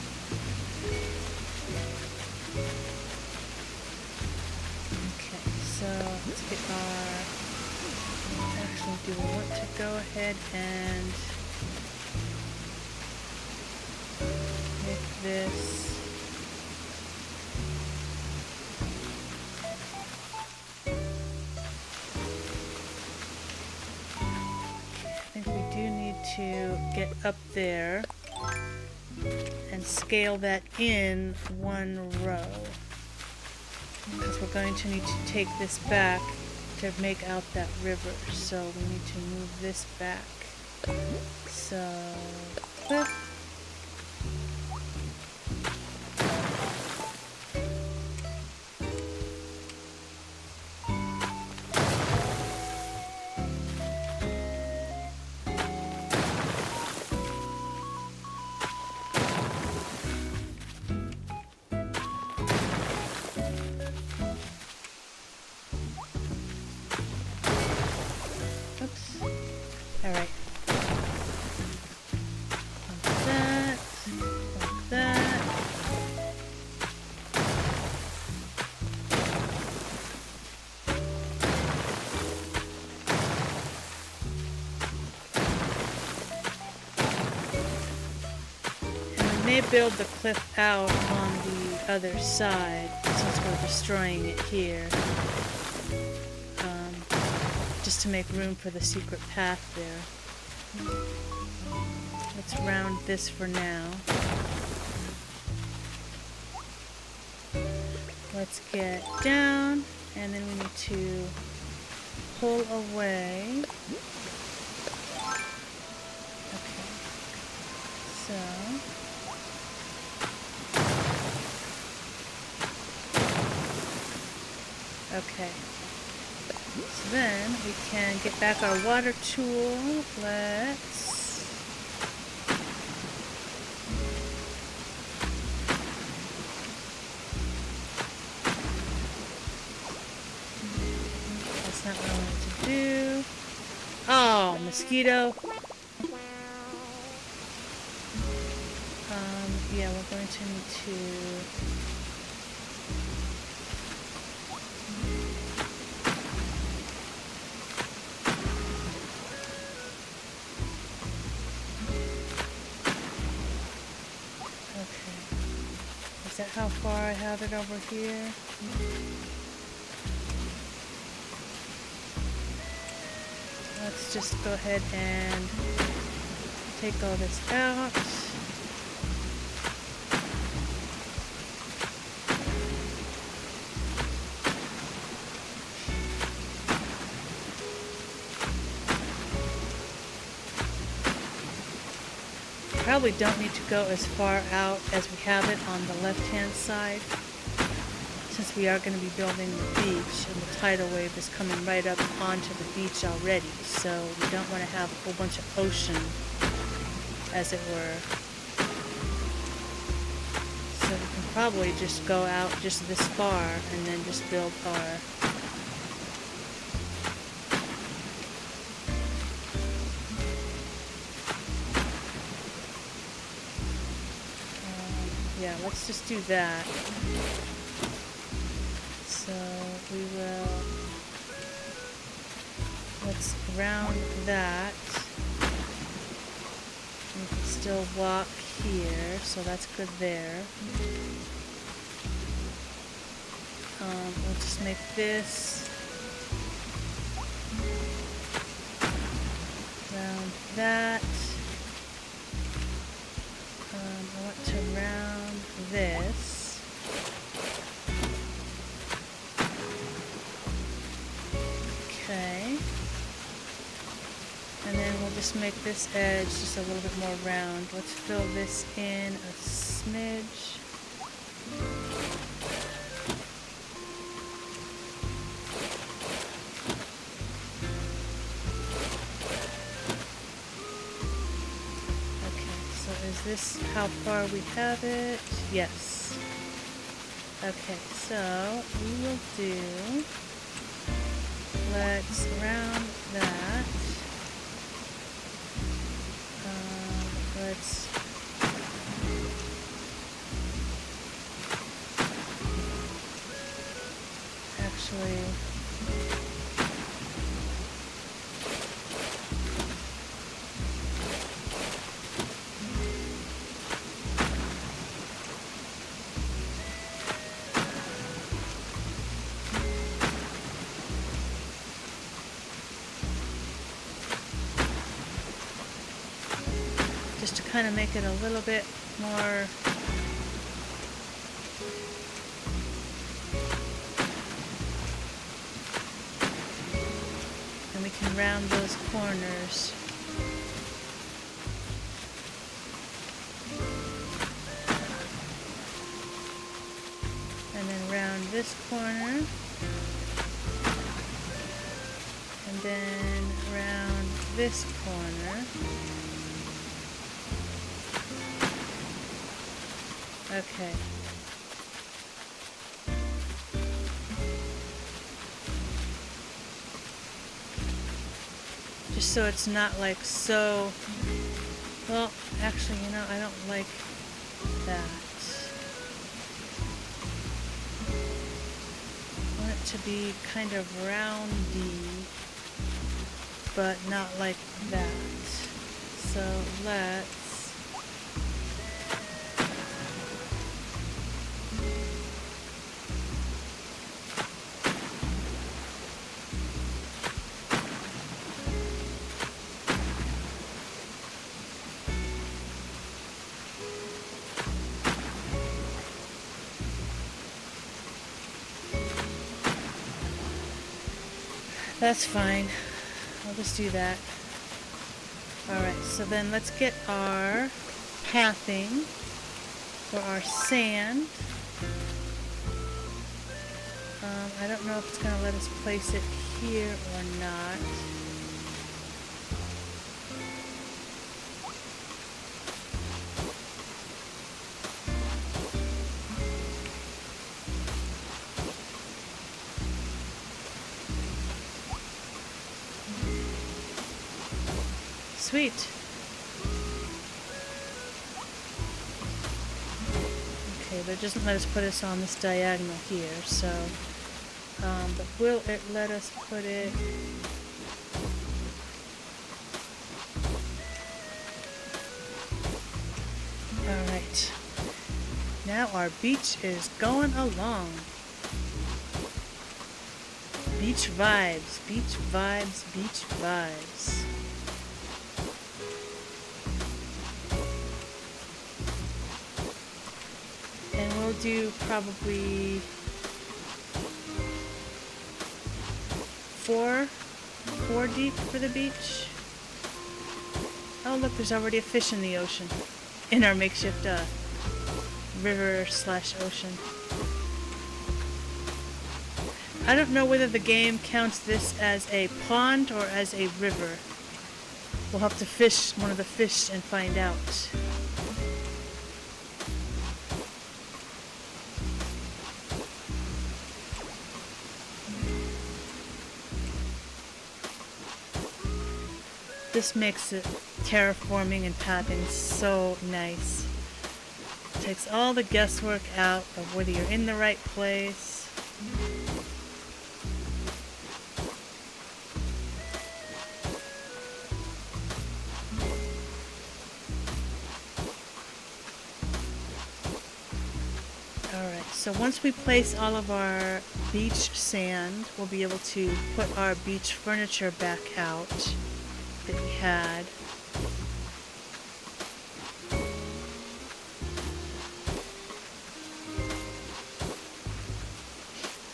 Okay, so let's get our... Actually, do we want to go ahead and make this... to get up there and scale that in one row, because we're going to need to take this back to make out that river, so we need to move this back. So clip. Alright. Like that. Like that. And we may build the cliff out on the other side since we're destroying it here. Just to make room for the secret path there. Let's round this for now. Let's get down, and then we need to pull away. Okay. So... Okay. So then we can get back our water tool. Let's... That's not what I wanted to do. Oh, mosquito. Yeah, we're going to need to... Is that how far I have it over here? Let's just go ahead and take all this out. Probably don't need to go as far out as we have it on the left-hand side, since we are going to be building the beach and the tidal wave is coming right up onto the beach already, so we don't want to have a whole bunch of ocean, as it were. So we can probably just go out just this far and then just build our... Yeah, let's just do that. So we will, let's round that. We can still walk here, so that's good there. We'll just make this round that. I want to round this. Okay. And then we'll just make this edge just a little bit more round. Let's fill this in a smidge. Is this how far we have it? Yes. Okay, so we will do, let's round that. Let's actually, just to kind of make it a little bit more and we can round those corners. And then round this corner. And then round this corner. Okay. Just so it's not like so, well, actually, you know, I don't like that. I want it to be kind of roundy, but not like that. So let's that's fine. I'll just do that. Alright, so then let's get our pathing for our sand. I don't know if it's going to let us place it here or not. Sweet. Okay, but it doesn't let us put us on this diagonal here, so but will it let us put it alright. Now our beach is going along. Beach vibes, beach vibes, beach vibes. And we'll do probably four deep for the beach. Oh look, there's already a fish in the ocean. In our makeshift river / ocean. I don't know whether the game counts this as a pond or as a river. We'll have to fish one of the fish and find out. This makes it terraforming and pathing so nice. takes all the guesswork out of whether you're in the right place. Alright, so once we place all of our beach sand, we'll be able to put our beach furniture back out that we had.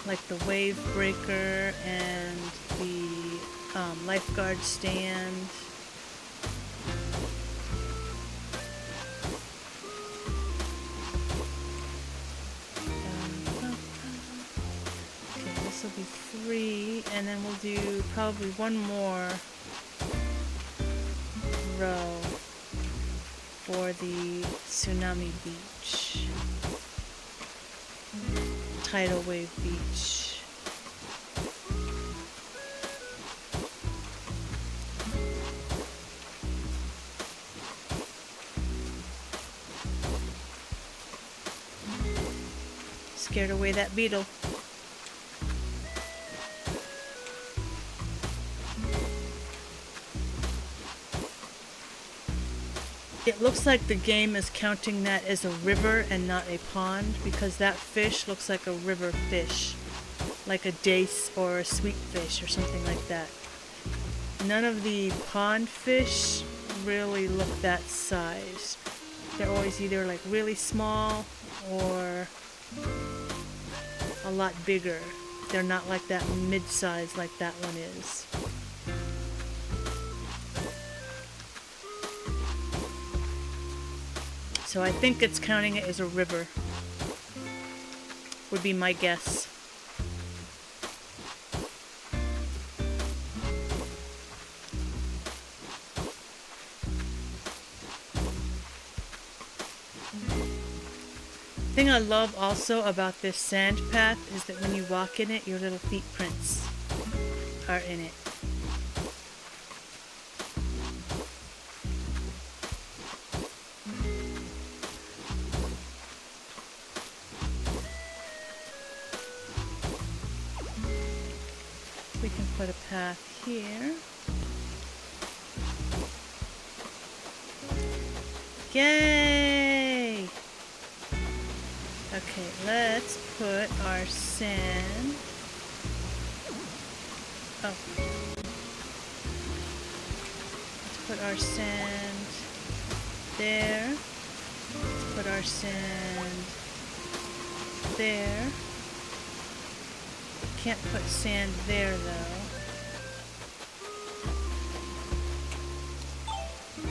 Like the wave breaker and the lifeguard stand. Okay, this will be 3, and then we'll do probably one more row for the Tsunami Beach. Tidal Wave Beach. Scared away that beetle. It looks like the game is counting that as a river and not a pond, because that fish looks like a river fish, like a dace or a sweet fish or something like that. None of the pond fish really look that size. They're always either like really small or a lot bigger. They're not like that mid-size like that one is. So I think it's counting it as a river, would be my guess. The thing I love also about this sand path is that when you walk in it, your little feet prints are in it. We can put a path here. Yay! Okay, let's put our sand. Oh. Let's put our sand there. Let's put our sand there. Can't put sand there though.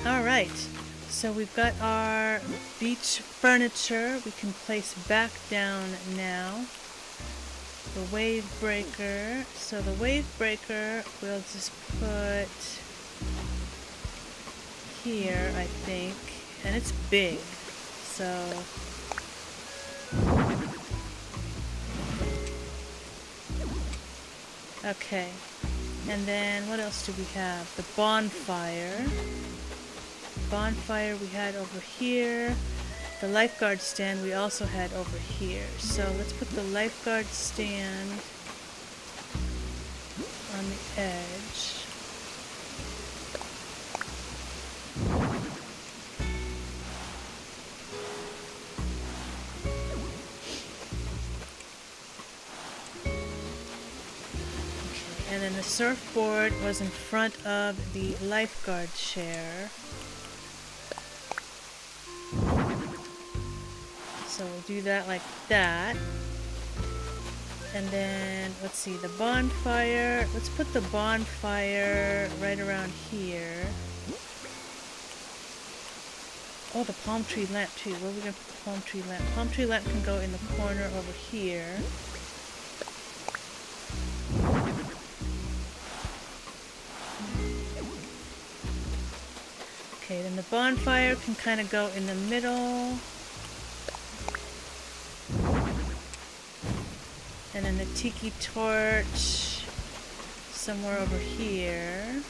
Alright, so we've got our beach furniture we can place back down now. The wave breaker. So the wave breaker we'll just put here, I think. And it's big. So okay, and then what else do we have? The bonfire. Bonfire we had over here. The lifeguard stand we also had over here. So let's put the lifeguard stand on the edge. And then the surfboard was in front of the lifeguard chair. So we'll do that like that. And then, let's see, the bonfire. Let's put the bonfire right around here. Oh, the palm tree lamp too. Where are we going to put the palm tree lamp? Palm tree lamp can go in the corner over here. Okay, then the bonfire can kind of go in the middle. And then the tiki torch somewhere over here.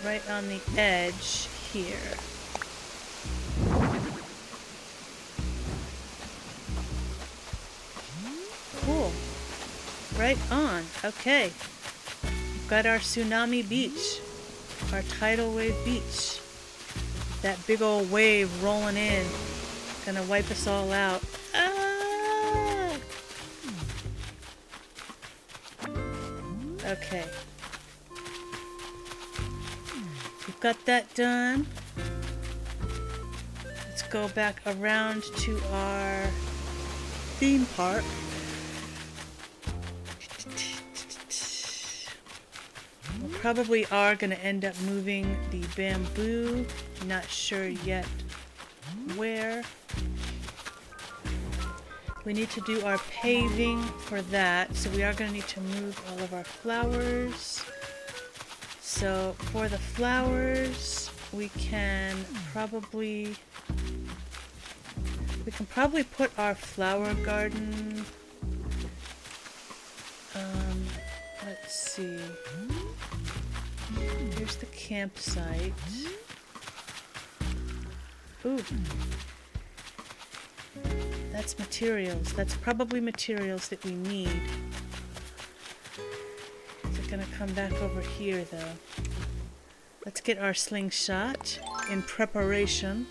Right on the edge here. Right on. Okay. We've got our tsunami beach. Our tidal wave beach. That big old wave rolling in. Gonna wipe us all out. Ah! Okay. We've got that done. Let's go back around to our theme park. We probably are going to end up moving the bamboo. Not sure yet where. We need to do our paving for that, so we are going to need to move all of our flowers. So for the flowers, we can probably put our flower garden. Let's see. Here's the campsite. Ooh. That's materials. That's probably materials that we need. Is it gonna come back over here though? Let's get our slingshot in preparation.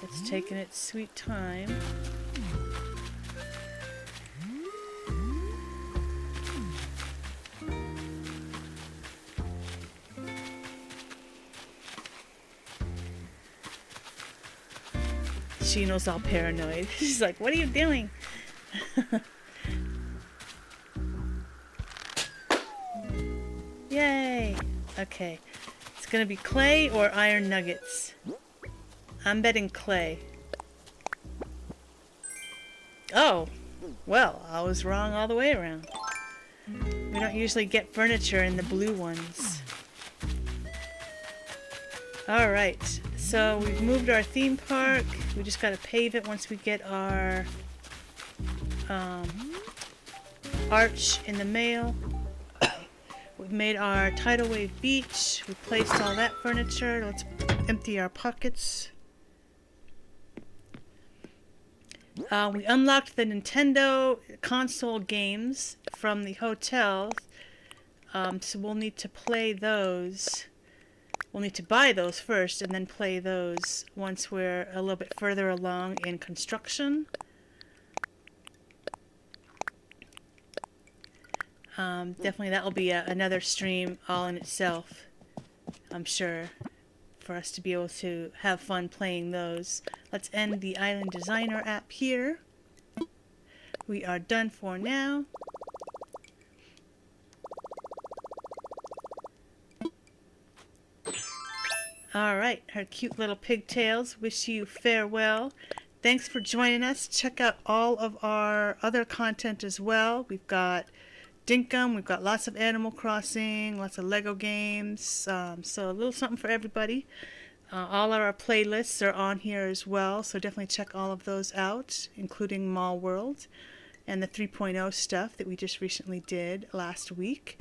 It's taking its sweet time. Shino's all paranoid. She's like, what are you doing? Yay! Okay. It's gonna be clay or iron nuggets. I'm betting clay. Oh! Well, I was wrong all the way around. We don't usually get furniture in the blue ones. Alright. So we've moved our theme park. We just gotta pave it once we get our arch in the mail. We've made our tidal wave beach. We placed all that furniture. Let's empty our pockets. We unlocked the Nintendo console games from the hotel. So we'll need to play those. We'll need to buy those first and then play those once we're a little bit further along in construction. Definitely that will be another stream all in itself, I'm sure, for us to be able to have fun playing those. Let's end the Island Designer app here. We are done for now. Alright, her cute little pigtails wish you farewell. Thanks for joining us. Check out all of our other content as well. We've got Dinkum, we've got lots of Animal Crossing, lots of Lego games, so a little something for everybody. All of our playlists are on here as well, so definitely check all of those out, including Mall World and the 3.0 stuff that we just recently did last week.